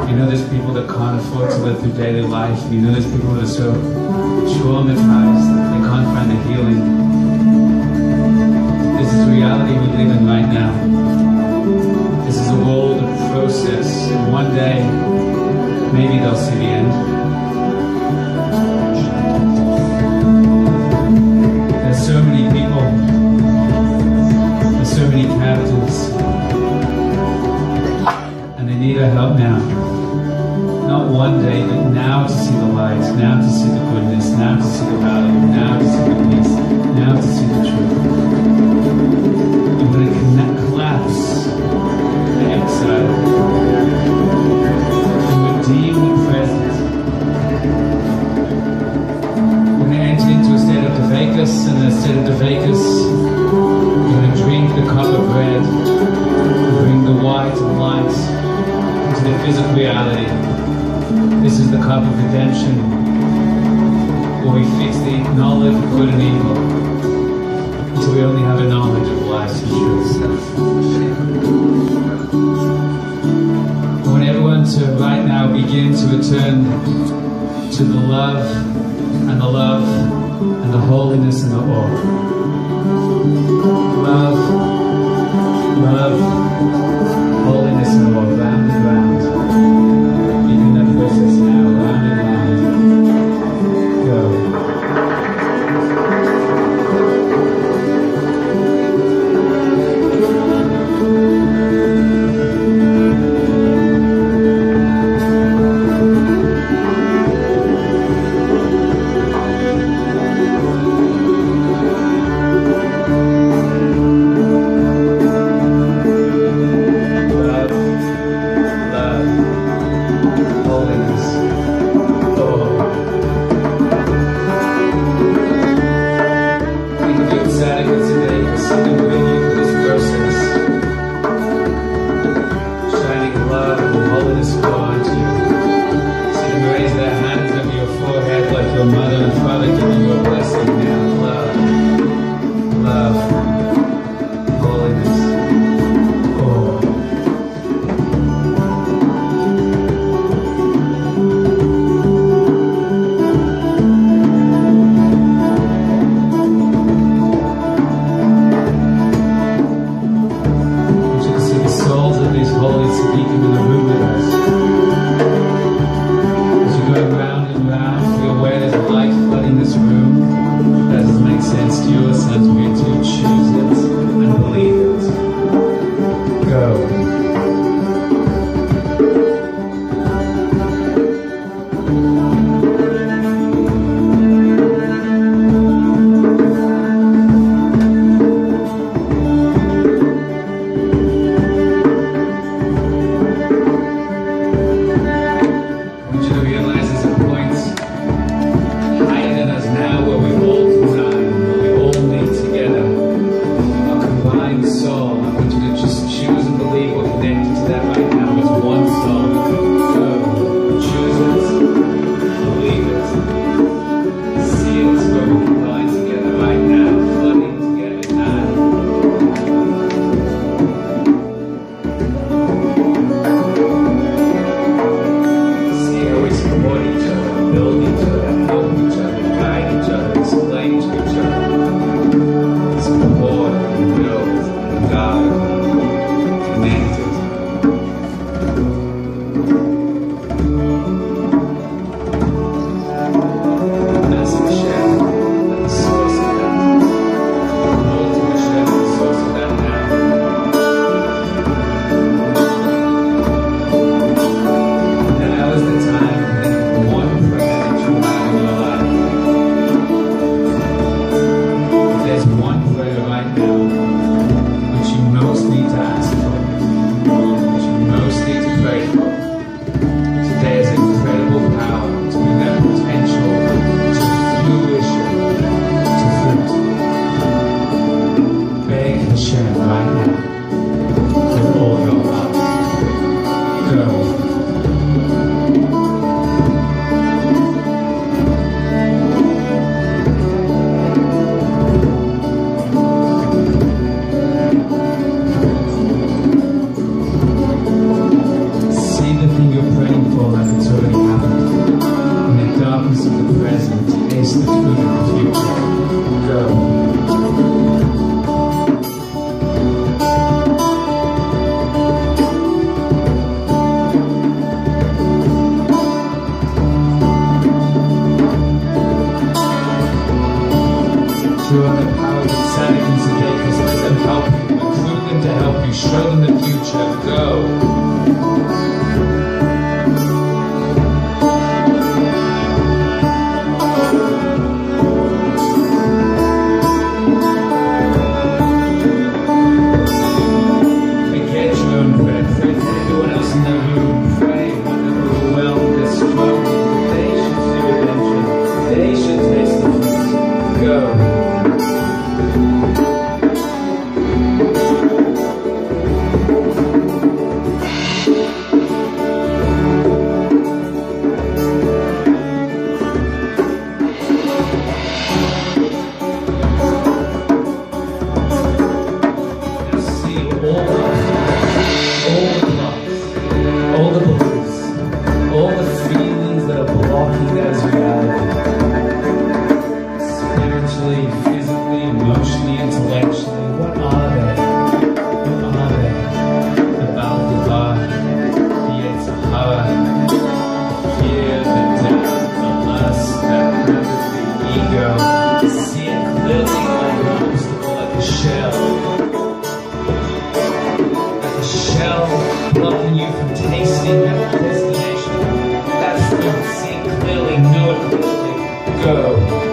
you know there's people that can't afford to live through daily life, and you know there's people that are so traumatized that they can't find the healing. This is the reality we live in right now. This is a world of process, and one day, maybe they'll see the end. There's so many people, there's so many captives, and they need our help now. Not one day, but now to see the light, now to see the goodness, now to see the value, now to see the peace, now to see the truth. I'm going to collapse the exile and redeem the present. Dvakas and a Seder Dvakas. You're going to drink the cup of bread, bring the white and light into the physical reality. This is the cup of redemption, where we fix the knowledge of good and evil until we only have a knowledge of light and truth. I want everyone to right now begin to return to the love and the holiness and the awe. Love, holiness and awe, round and round. Begin that process now, round and round. Go. Go. mentally, physically, emotionally, intellectually. What are they? What are they? The Balthazar, the Yetzirah, the fear, the doubt, the lust, the habit, the ego. See it clearly like an obstacle, like a shell. Like a shell blocking you from tasting that destination. That fruit, see it clearly, know it clearly. Go.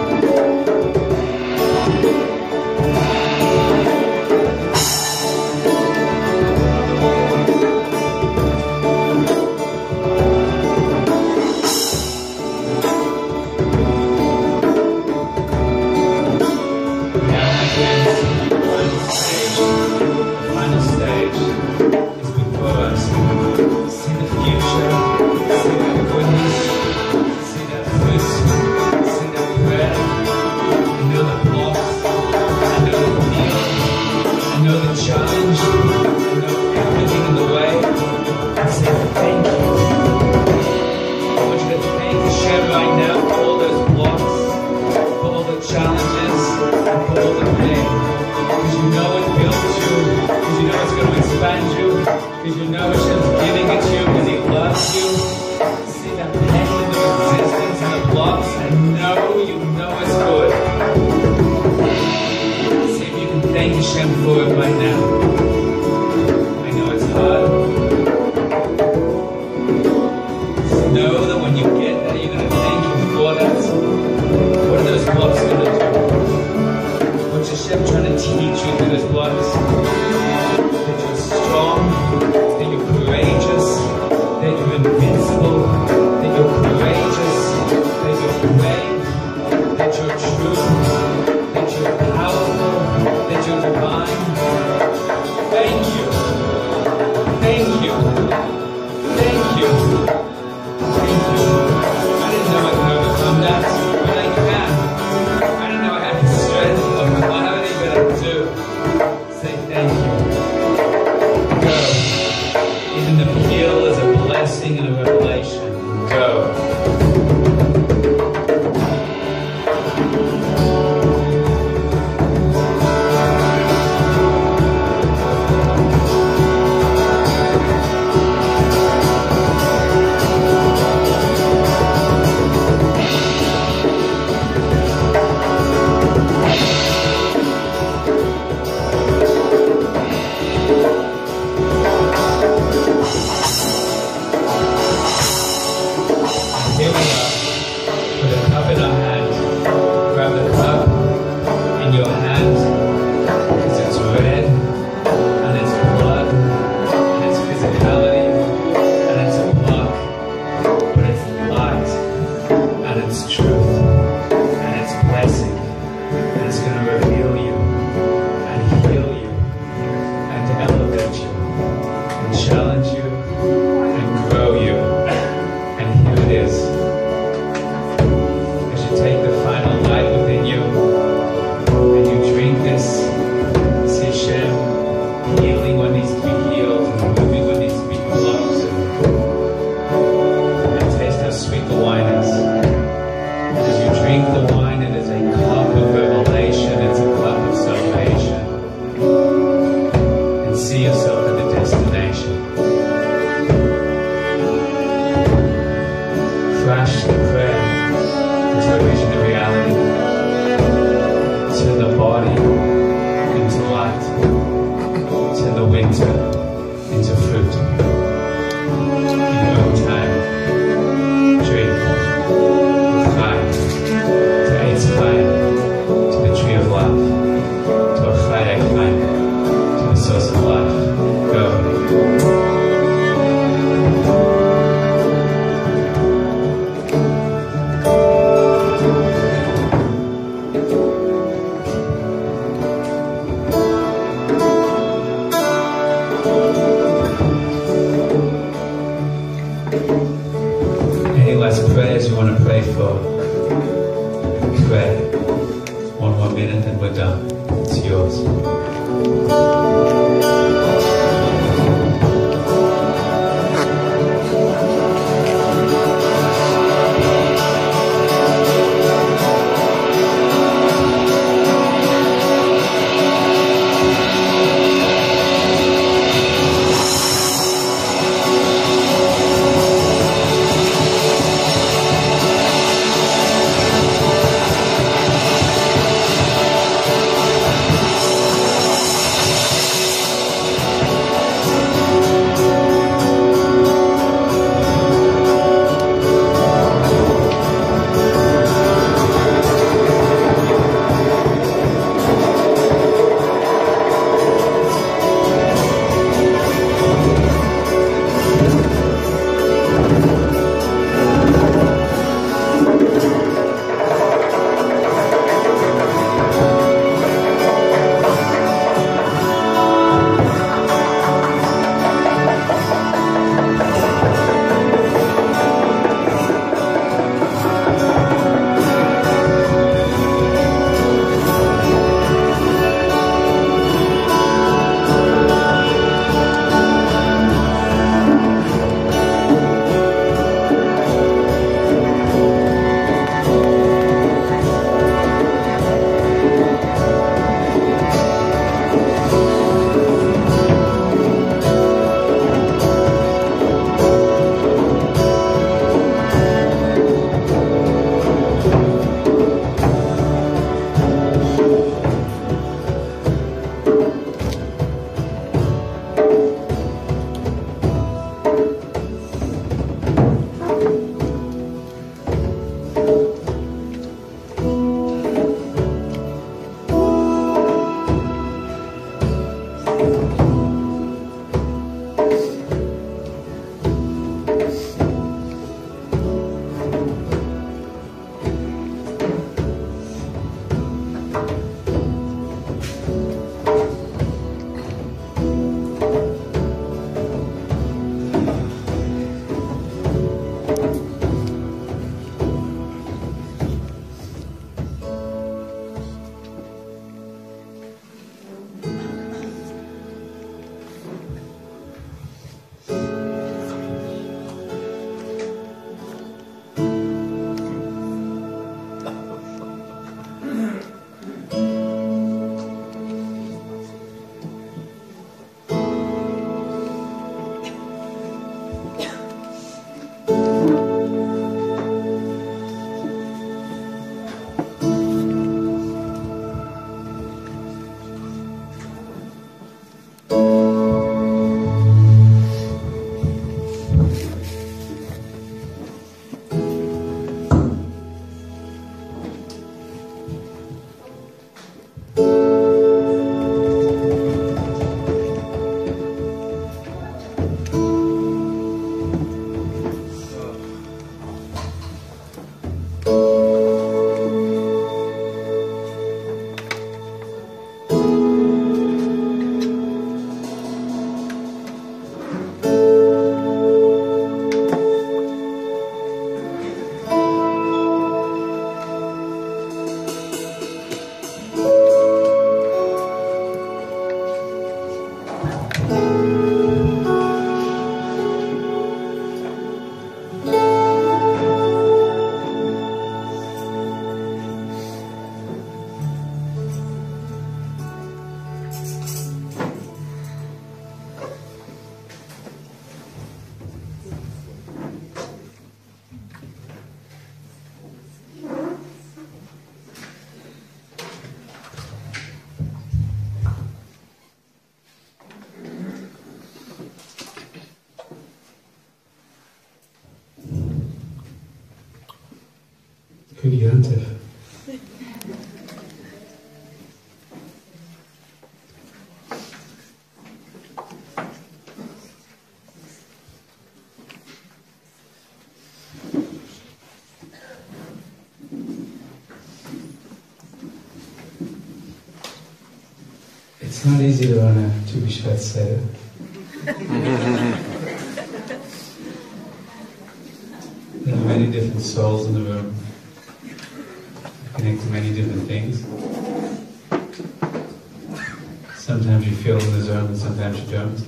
Yantif. It's not easy to run a Tu B'Shvat Seder. There are many different souls in the room, connect to many different things. Sometimes you feel in the zone and sometimes you don't.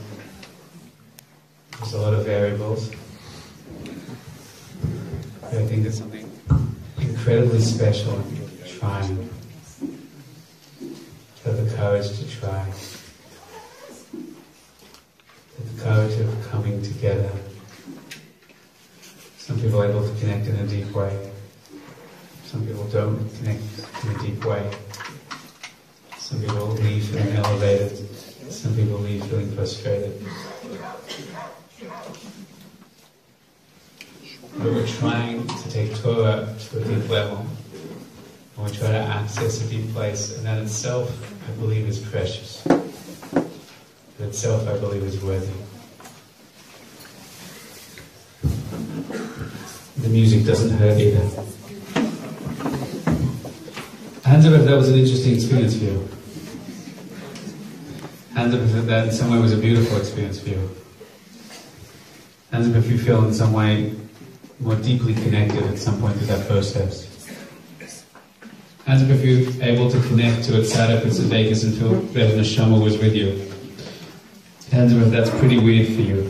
There's a lot of variables. But I think it's something incredibly special in trying. To have the courage to try. The courage of coming together. Some people are able to connect in a deep way. Some people don't connect in a deep way. Some people leave feeling elevated. Some people leave feeling frustrated. But we're trying to take Torah to a deep level. And we try to access a deep place. And that itself, I believe, is precious. That itself, I believe, is worthy. The music doesn't hurt either. Hands up if that was an interesting experience for you. Hands up if that in some way was a beautiful experience for you. Hands up if you feel in some way more deeply connected at some point through that process. Hands up if you're able to connect to a tzaddik in Vegas and feel that the neshama was with you. Hands up if that's pretty weird for you.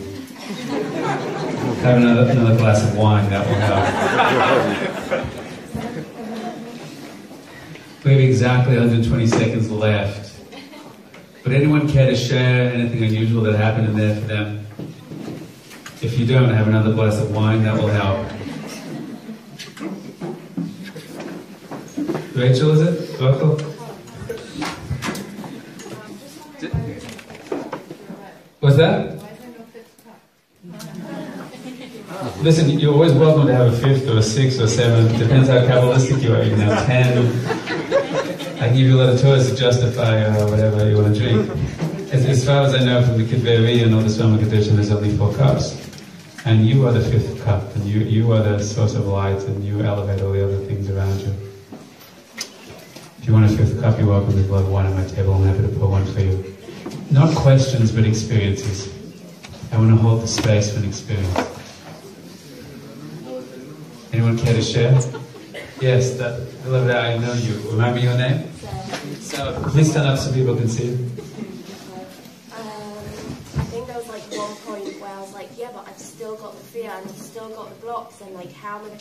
Have another glass of wine, that will help. We have exactly 120 seconds left. Would anyone care to share anything unusual that happened in there for them? If you don't, have another glass of wine, that will help. Rachel, is it? Rachel? What's that? Listen, you're always welcome to have a fifth or a sixth or a seventh. Depends how Kabbalistic you are. You can have 10. I can give you a lot of Torahs to justify whatever you want to drink. As far as I know from the Kidveri and all the Soma tradition, there's only 4 cups. And you are the 5th cup, and you are the source of light, and you elevate all the other things around you. If If you want a fifth cup, you're welcome. There's a lot of wine on my table. I'm happy to pour one for you. Not questions, but experiences. I want to hold the space for an experience. Anyone care to share? Yes, that I know you. Remember your name? So please stand up so people can see you. I think there was like one point where I was like, yeah, but I've still got the fear and I've still got the blocks, and like how many?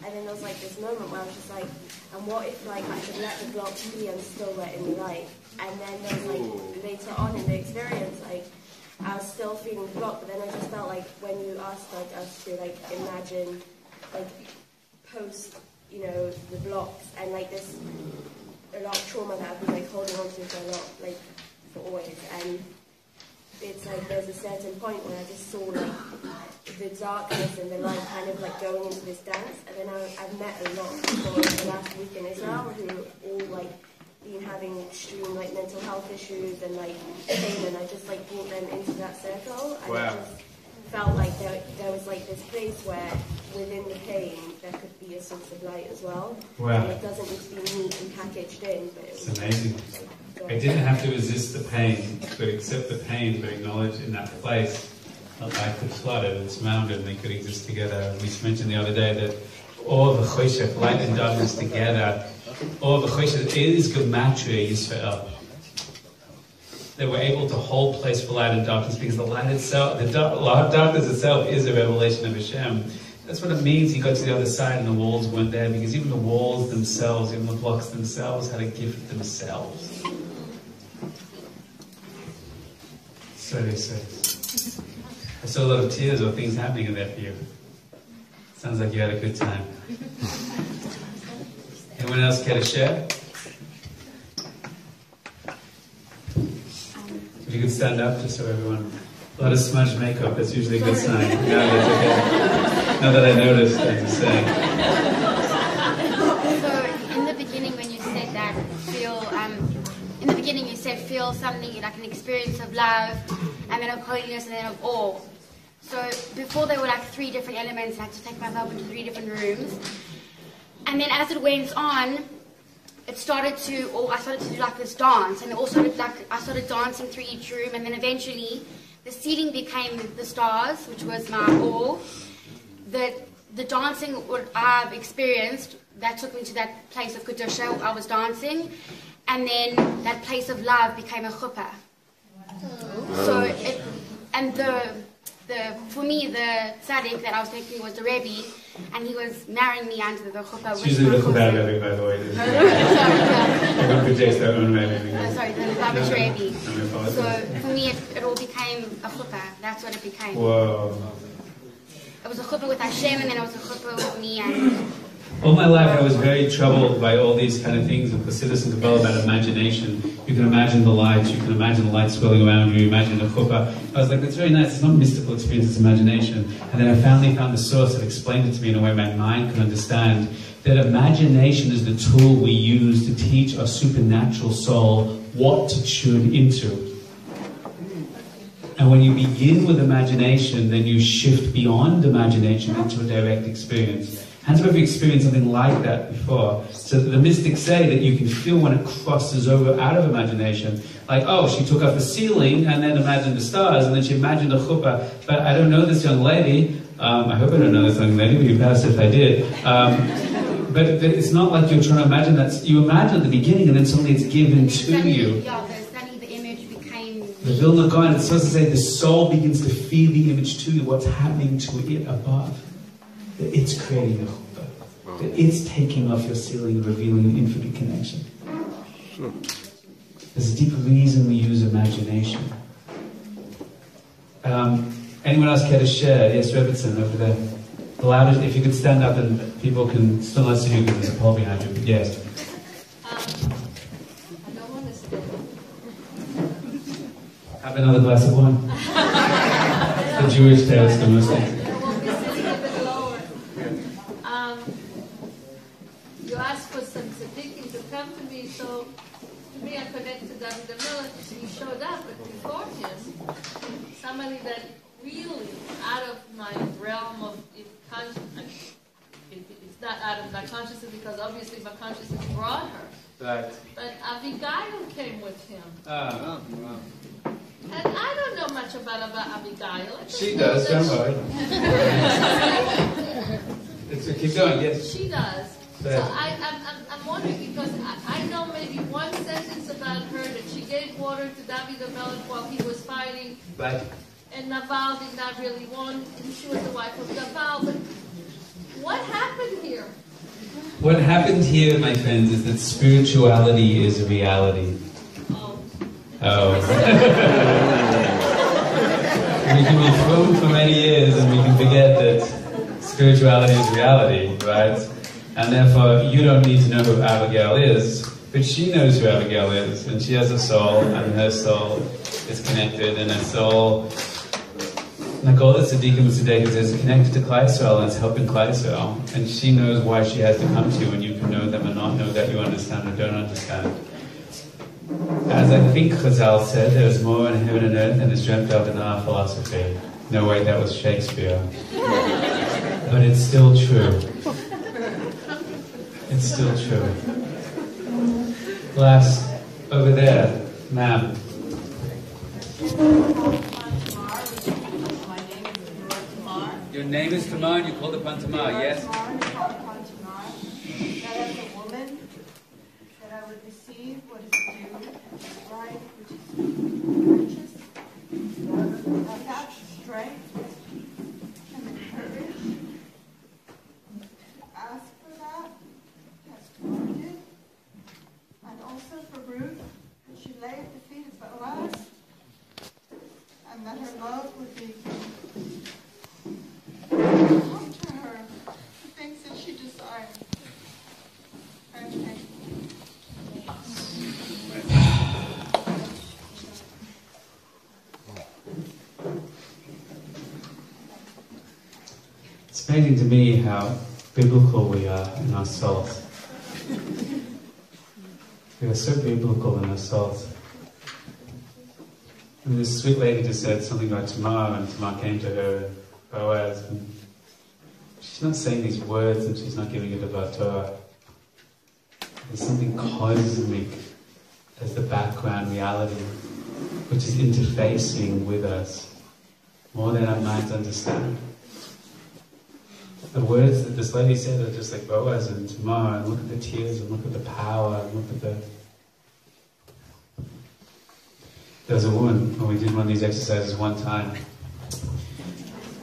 And then there was like this moment where I was just like, and what if like I could let the blocks be and still let in the light? And then there was like later on in the experience, like I was still feeling blocked, but then I just felt like when you asked like us to like imagine like post, you know, the blocks and like this a lot of trauma that I've been like holding on to for a lot, like for always, and it's like there's a certain point where I just saw like the darkness and the light kind of like going into this dance, and then I've met a lot of people in the last week in Israel who all like been having extreme like mental health issues and like pain, and I just like brought them into that circle, and wow. I just felt like there was like this place where within the pain there could be a source of light as well. Wow. And it doesn't need to be neat and packaged in, but it was amazing. Like, I didn't have to resist the pain, but accept the pain, but acknowledge in that place that light could flood it and surround it, and they could exist together. We mentioned the other day that all the Chesed, light and darkness together, all the Chesed is Gematria Yisrael. They were able to hold place for light and darkness because the light itself, darkness itself is a revelation of Hashem. That's what it means. He got to the other side and the walls weren't there, because even the walls themselves, even the blocks themselves had a gift themselves. So they say. I saw a lot of tears or things happening in there for you. Sounds like you had a good time. Anyone else care to share? If you could stand up just so everyone... A lot of smudged makeup, that's usually a good sign. No, that's okay. Not that I noticed, I'm just saying. So, in the beginning when you said that, in the beginning you said feel something like an experience of love, and then of holiness, and then of awe. So, before there were like 3 different elements, I had to take myself into 3 different rooms. And then as it went on, I started to do like this dance, and also I started dancing through each room, and then eventually the ceiling became the stars, which was my awe. The dancing what I've experienced, that took me to that place of Kedusha, I was dancing, and then that place of love became a chuppah. So, for me, the tzaddik that I was taking was the Rebbe, and he was marrying me under the chuppah. It's usually the chuppah Rebbe, by the way. Sorry, the Lubavitch Rebbe. So for me, it all became a chuppah. That's what it became. Whoa. It was a chuppah with Hashem, and then it was a chuppah with me. And all my life I was very troubled by all these kind of things of the Chassidus and Kabbalah about imagination. You can imagine the lights, you can imagine the lights swirling around you, you imagine the chuppah. I was like, that's very nice, it's not a mystical experience, it's imagination. And then I finally found the source that explained it to me in a way my mind could understand, that imagination is the tool we use to teach our supernatural soul what to tune into. And when you begin with imagination, then you shift beyond imagination into a direct experience. Hands up if you experienced something like that before. So the mystics say that you can feel when it crosses over out of imagination. Like, oh, she took off the ceiling and then imagined the stars, and then she imagined the chuppah. But I don't know this young lady. I hope I don't know this young lady, but you'd pass if I did. But it's not like you're trying to imagine that. You imagine at the beginning, and then suddenly it's given to you. Yeah, suddenly the image became... The Vilna Gaon, it's supposed to say the soul begins to feel the image to you, what's happening to it above. That it's creating a chuppah. That it's taking off your ceiling and revealing an infinite connection. There's a deep reason we use imagination. Anyone else care to share? Yes, Rebbetzin, over there. The loudest, if you could stand up and people can still not see you because there's a pole behind you. Yes. I don't want to stand. Have another glass of wine. The Jewish taste, the Muslim. You asked for some tzaddikim to come to me, so to me I connected them to the military. He showed up, but before him, somebody that really out of my realm of consciousness, it's It's not out of my consciousness because obviously my consciousness brought her. Right. But Abigail came with him. Wow. And I don't know much about Abigail. She does, don't worry. Keep going, yes. She does. So I'm wondering because I know maybe one sentence about her that she gave water to David the Melech while he was fighting. Right. And Nabal did not really want, and she was the wife of Nabal. But what happened here? What happened here, my friends, is that spirituality is a reality. Oh. We can be fooled for many years and we can forget that spirituality is reality, right? And therefore, you don't need to know who Abigail is, but she knows who Abigail is, and she has a soul, and her soul is connected, and her soul, like all the tzaddikim and tzaddikas, is connected to Klal Yisrael, and it's helping Klal Yisrael, and she knows why she has to come to you, and you can know them and not know that you understand or don't understand. As I think Chazal said, there is more in heaven and earth than is dreamt of in our philosophy. No way, that was Shakespeare. But it's still true. It's still true. Glass, over there, ma'am. Your name is Tamar and you called upon Tamar, yes? That as a woman, that I would receive what is due, right, which is righteous, have strength and the courage to ask for that, as warranted, and also for Ruth, that she lay at the feet of Boaz, and that her love would be come to her, the things that she desired. Okay. It's amazing to me how biblical we are in our souls. We are so biblical in our souls. I mean, this sweet lady just said something about Tamar, and Tamar came to her, Boaz, and she's not saying these words and she's not giving it about Torah. There's something cosmic as the background reality, which is interfacing with us more than our minds understand. The words that this lady said are just like Boaz and Tamar, and look at the tears, and look at the power, and look at the... There was a woman, when we did one of these exercises one time,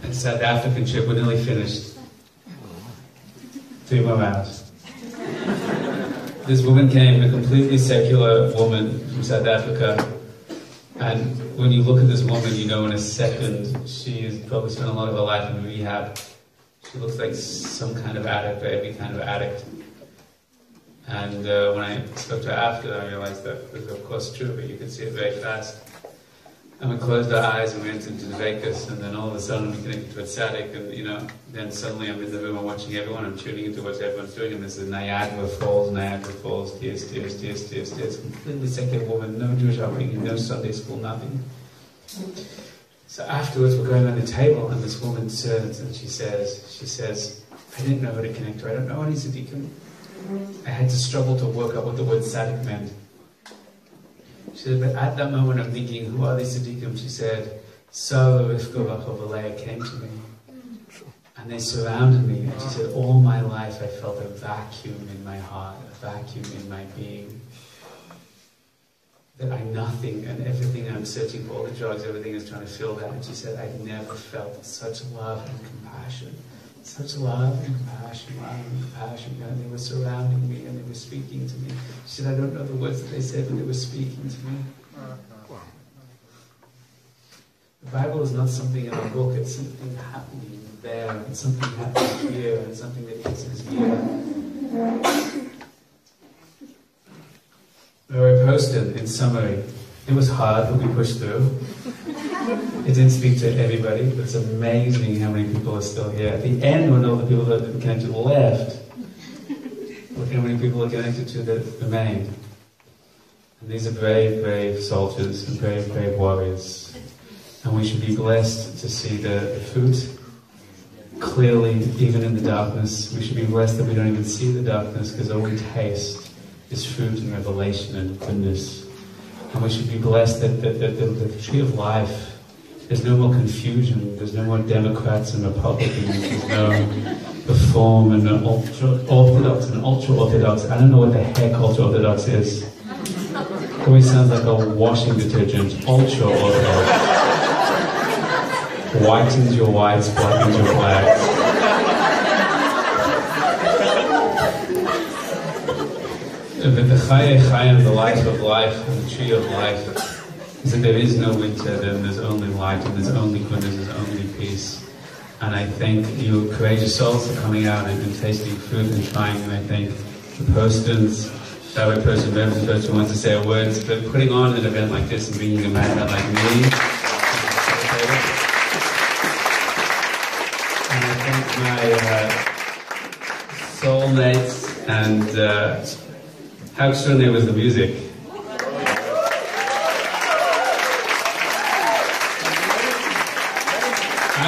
a South African trip, we're nearly finished. 3 more hours. This woman came, a completely secular woman from South Africa, and when you look at this woman, you know in a second she has probably spent a lot of her life in rehab. She looks like some kind of addict, or every kind of addict. And when I spoke to her after, I realized that was of course true, but you could see it very fast. And we closed our eyes and we went into Vegas, and then all of a sudden we connected to a tzaddik, and then suddenly I'm in the room, I'm watching everyone, I'm tuning into what everyone's doing, and this is Niagara Falls, tears, tears, tears, tears, tears. Completely secular woman, no Jewish upbringing, no Sunday school, nothing. So afterwards we're going around the table, and this woman turns and she says, I didn't know how to connect to her, I don't know any tzaddikim. I had to struggle to work out what the word tzaddik meant. She said, but at that moment I'm thinking, who are these tzaddikim? She said, Sarah, Rivka, Rachel, Leah came to me. And they surrounded me. And she said, all my life I felt a vacuum in my heart, a vacuum in my being. That I'm nothing, and everything I'm searching for, all the drugs, everything is trying to fill that. And she said, I've never felt such love and compassion. Such love and compassion, and they were surrounding me and they were speaking to me. She said, I don't know the words that they said, but they were speaking to me. The Bible is not something in a book, it's something happening there, it's something happening here, and something that is here. I posted, in summary, it was hard, but we pushed through. It didn't speak to everybody, but it's amazing how many people are still here. At the end, when all the people that have been connected left, look how many people are connected to that remained. And these are brave, brave soldiers and brave, brave warriors. And we should be blessed to see the fruit clearly, even in the darkness, we should be blessed that we don't even see the darkness, because all we taste is fruit and revelation and goodness. And we should be blessed that the tree of life, there's no more confusion, there's no more Democrats and Republicans, there's no Reform and ultra-Orthodox and ultra-Orthodox. I don't know what the heck ultra-Orthodox is. It always sounds like a washing detergent. Ultra-Orthodox. Whitens your whites, blackens your blacks. But the Chayim, the life of life, and the tree of life, is that there is no winter, then there's only light, and there's only goodness, there's only peace. And I thank you courageous souls for coming out and tasting food and trying, and I thank the Postons, Rabbi person, members, those who want to say a word, for putting on an event like this and bringing a man out like me. And I thank my soulmates, and how extraordinary was the music. I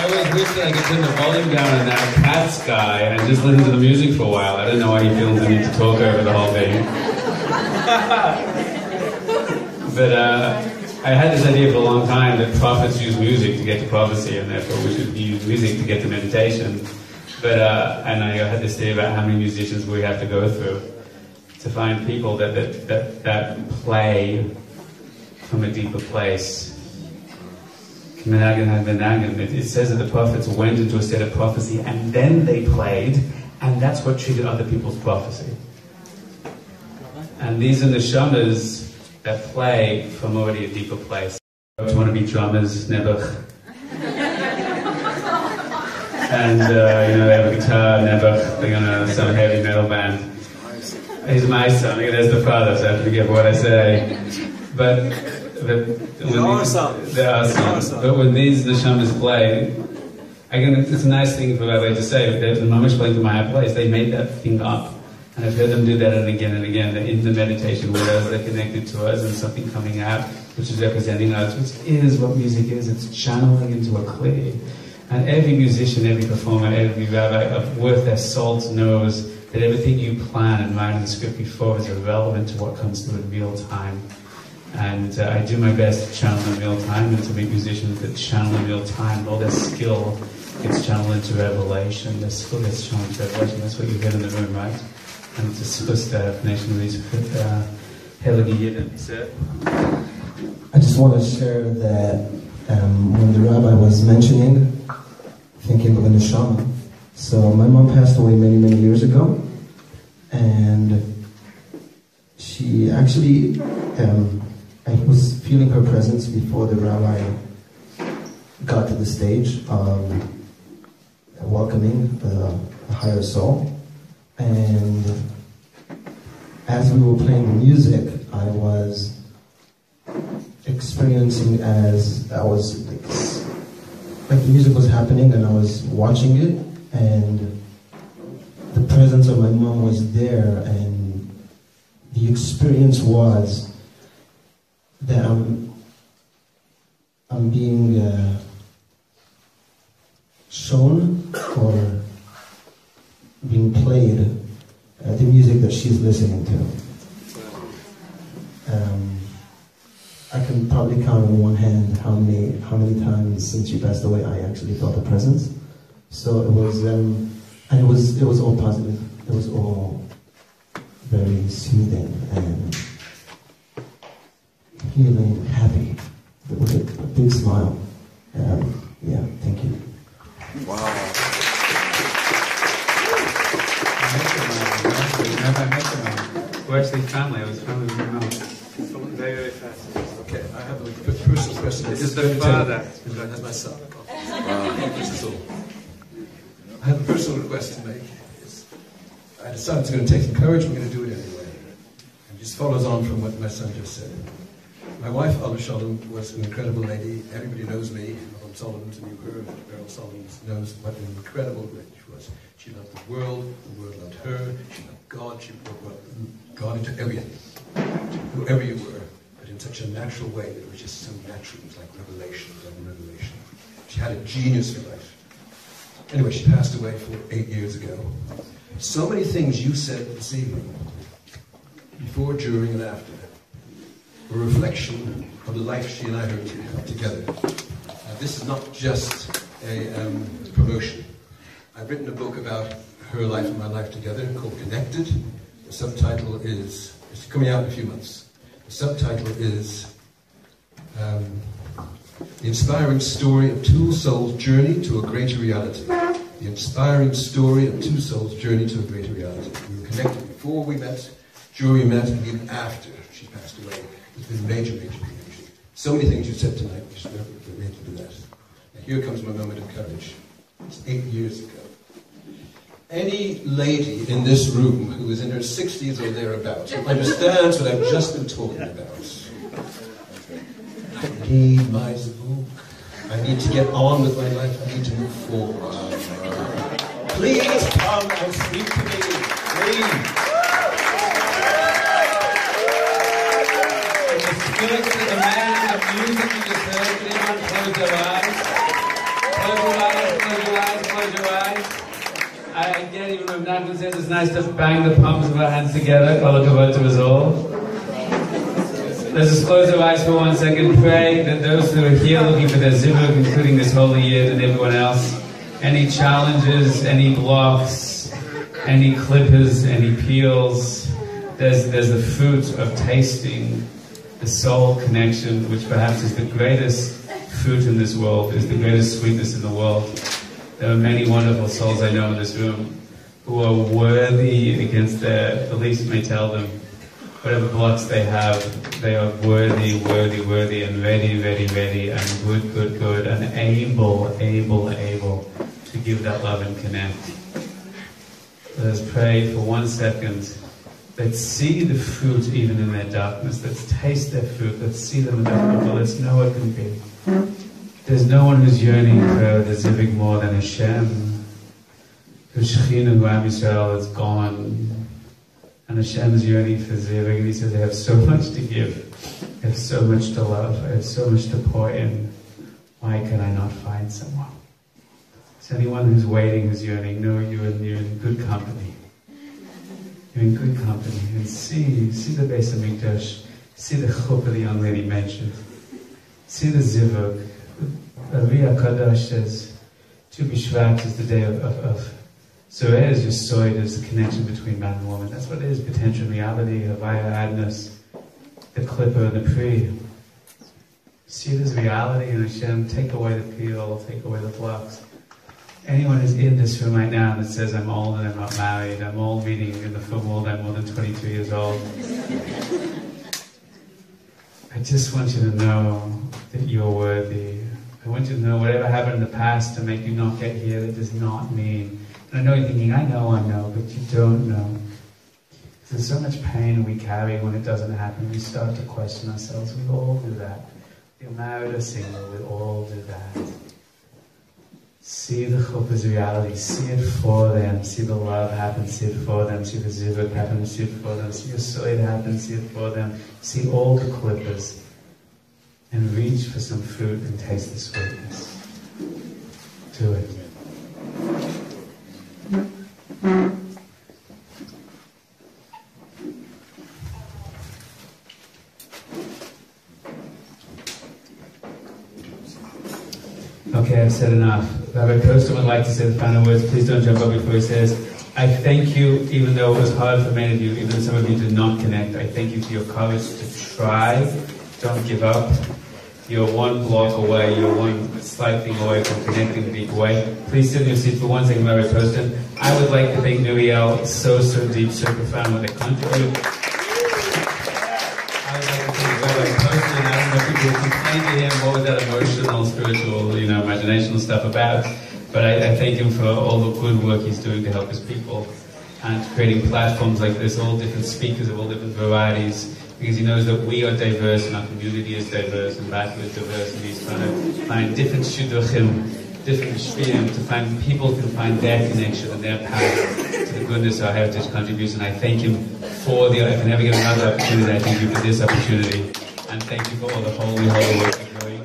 always wish that I could turn the volume down on that Katz guy and just listen to the music for a while. I don't know why he feels the need to talk over the whole thing. But I had this idea for a long time that prophets use music to get to prophecy, and therefore we should use music to get to meditation. But and I had this theory about how many musicians we have to go through to find people that play from a deeper place. It says that the prophets went into a state of prophecy and then they played, and that's what triggered other people's prophecy. And these are the neshamas that play from already a deeper place. If you want to be drummers, Nebuch. And they have a guitar, Nebuch, they're gonna some heavy metal band. He's my son, there's the father, so I have to be careful what I say. But there are some. But when these neshamas play, again, it's a nice thing for Rabbi to say, the mamash playing to my high place, they made that thing up. And I've heard them do that and again, that in the meditation windows, they're connected to us and something coming out, which is representing us, which is what music is. It's channeling into a kli. And every musician, every performer, every rabbi worth their salt knows that everything you plan and write in the script before is irrelevant to what comes through in real time. And I do my best to channel in real time and to meet musicians that channel in real time. All their skill gets channeled into revelation. Their skill gets channeled into revelation. That's what you get in the room, right? And it's supposed to have nation of these Heilige Yidden. I just want to share that when the rabbi was mentioning, thinking of a neshama. So my mom passed away many, many years ago. And she actually... I was feeling her presence before the rabbi got to the stage of welcoming the higher soul. And as we were playing the music, I was experiencing as I was like the music was happening and I was watching it, and the presence of my mom was there, and the experience was that I'm being shown or being played the music that she's listening to. I can probably count on one hand how many times since she passed away I actually felt the presence. So it was and it was all positive. It was all very soothing and feeling happy with a big smile. Yeah, thank you. Wow. We're actually family. I was family with my mom. Very, very fast. Okay, I have a personal question. This is the father. That's my son. Wow. This is all. I have a personal request to make. I decided it's going to take some courage. We're going to do it anyway. And just follows on from what my son just said. My wife, Olive Sholem, was an incredible lady. Everybody knows me. Olive Solomon knew her. Beryl Solomon knows what an incredible lady she was. She loved the world loved her. She loved God. She brought God into everything. Whoever you were, but in such a natural way that it was just so natural. It was like revelation, revelation. She had a genius for life. Anyway, she passed away 8 years ago. So many things you said this evening, before, during, and after, were a reflection of the life she and I heard together. This is not just a promotion. I've written a book about her life and my life together called Connected. The subtitle is, it's coming out in a few months. The subtitle is The Inspiring Story of Two Souls' Journey to a Greater Reality. The Inspiring Story of Two Souls' Journey to a Greater Reality. We were connected before we met, during we met, and even after she passed away. There's been major connection. So many things you said tonight, we should never be able to do that. Now here comes my moment of courage. It's 8 years ago. Any lady in this room who is in her 60s or thereabouts who understands what I've just been talking about. I need my zivug. I need to get on with my life. I need to move forward. Please come and speak to me. Please. In the spirit of the man of music you just heard, everyone close their eyes. Close your eyes, close your eyes, close your eyes. I get even when Nachman says it's nice to bang the palms of our hands together. Kol hakavod to us all. Let's just close our eyes for 1 second. Pray that those who are here looking for their zivug, including this holy year and everyone else, any challenges, any blocks, any clippers, any peels, there's the fruit of tasting the soul connection, which perhaps is the greatest fruit in this world, is the greatest sweetness in the world. There are many wonderful souls I know in this room who are worthy against their beliefs may tell them. Whatever blocks they have, they are worthy, worthy, worthy, and ready, ready, ready, and good, good, good, and able, able, able to give that love and connect. Let us pray for 1 second. Let's see the fruit even in their darkness. Let's taste their fruit. Let's see them in their fruit. Let's know what can be. There's no one who's yearning for the zivug more than Hashem. Whose Shechina, who Am Yisrael is gone. And Hashem is yearning for zivug. And He says, I have so much to give. I have so much to love. I have so much to pour in. Why can I not find someone? So anyone who's waiting, who's yearning, know you're in good company. You're in good company. And see the Beis HaMikdash. See the chuppah the young lady mentioned. See the zivug. Rabbi Katz says, Tu B'Shvat is the day of Seder is just soid, is the connection between man and woman. That's what it is, potential reality, Havaya Adnas, the clipper and the pri. See this reality in Hashem, take away the peel, take away the blocks. Anyone who's in this room right now that says, I'm old and I'm not married, I'm old meaning in the film world, I'm more than 22 years old. I just want you to know that you're worthy. I want you to know whatever happened in the past to make you not get here, that does not mean. And I know you're thinking, I know, but you don't know. There's so much pain we carry when it doesn't happen. We start to question ourselves. We all do that. You're married or single, we all do that. See the chuppah's reality. See it for them. See the love happen. See it for them. See the zivug happen. See it for them. See the soid happen. See it for them. See all the clippers. And reach for some fruit and taste the sweetness. Do it. Okay, I've said enough. Rabbi Katz would like to say the final words. Please don't jump up before he says, I thank you, even though it was hard for many of you, even though some of you did not connect. I thank you for your courage to try. Don't give up. You're one block away. You're one slight thing away from connecting the deep way. Please sit in your seat for 1 second, Rabbi Katz. I would like to thank Nuriel so deep, so profound what they contribute. I would like to thank Rabbi Katz. I don't know if people complain to him what was that emotional, spiritual, imaginational stuff about. But I thank him for all the good work he's doing to help his people and creating platforms like this, all different speakers of all different varieties. Because he knows that we are diverse and our community is diverse and Batu is diverse, and he's trying to find different shidduchim, different shviim, to find people who can find their connection and their path to the goodness of our heritage contribution. I thank him for the, if I never get another opportunity, I thank you for this opportunity. And thank you for all the holy work you're doing.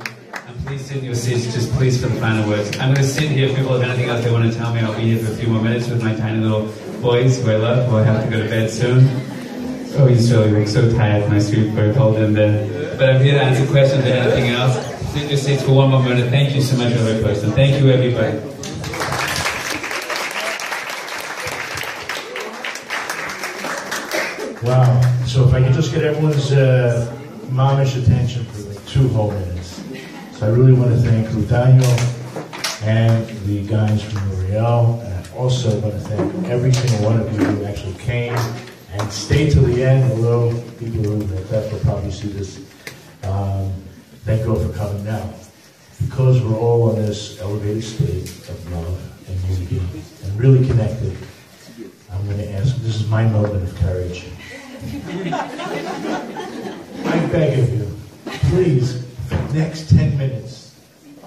And please sit in your seats, just please for the final words. I'm going to sit here. If people have anything else they want to tell me, I'll be here for a few more minutes with my tiny little boys who I love, who I have to go to bed soon. Oh, he's really looks so tired, my sweet bird, hold him there. But I'm here to answer questions and anything else. Sit in your seats for one more minute. Thank you so much, every person. Thank you, everybody. Wow. So if I could just get everyone's momish attention for like 2 whole minutes. So I really want to thank Rabbi Doniel and the guys from Nuriel. And I also want to thank every single one of you who actually came and stayed till the end, although people who will probably see this. Thank you all for coming now. Because we're all on this elevated state of love and unity and really connected, I'm going to ask, this is my moment of courage. I beg of you, please, for the next 10 minutes,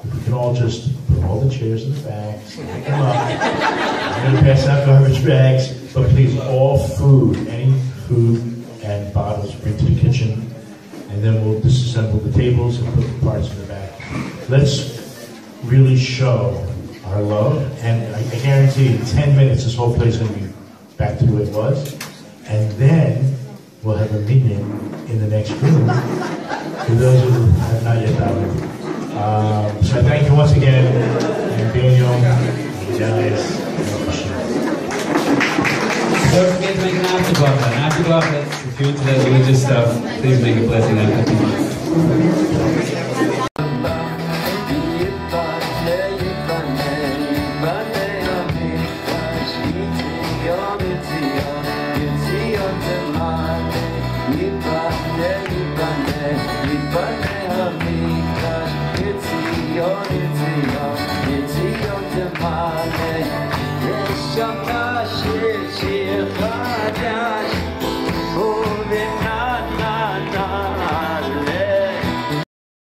if we can all just put all the chairs in the back, stack them up. I'm going to pass out garbage bags, but please, all food, any food and bottles, bring to the kitchen, and then we'll disassemble the tables and put the parts in the back. Let's really show our love, and I guarantee you, in 10 minutes, this whole place is going to be back to where it was, and then we'll have a meeting in the next room for those who have not yet bowed. So I thank you once again, and Daniel, you guys. Don't forget to make an afterglow. An afterglow, if you're into that religious stuff, please make a blessing out of it.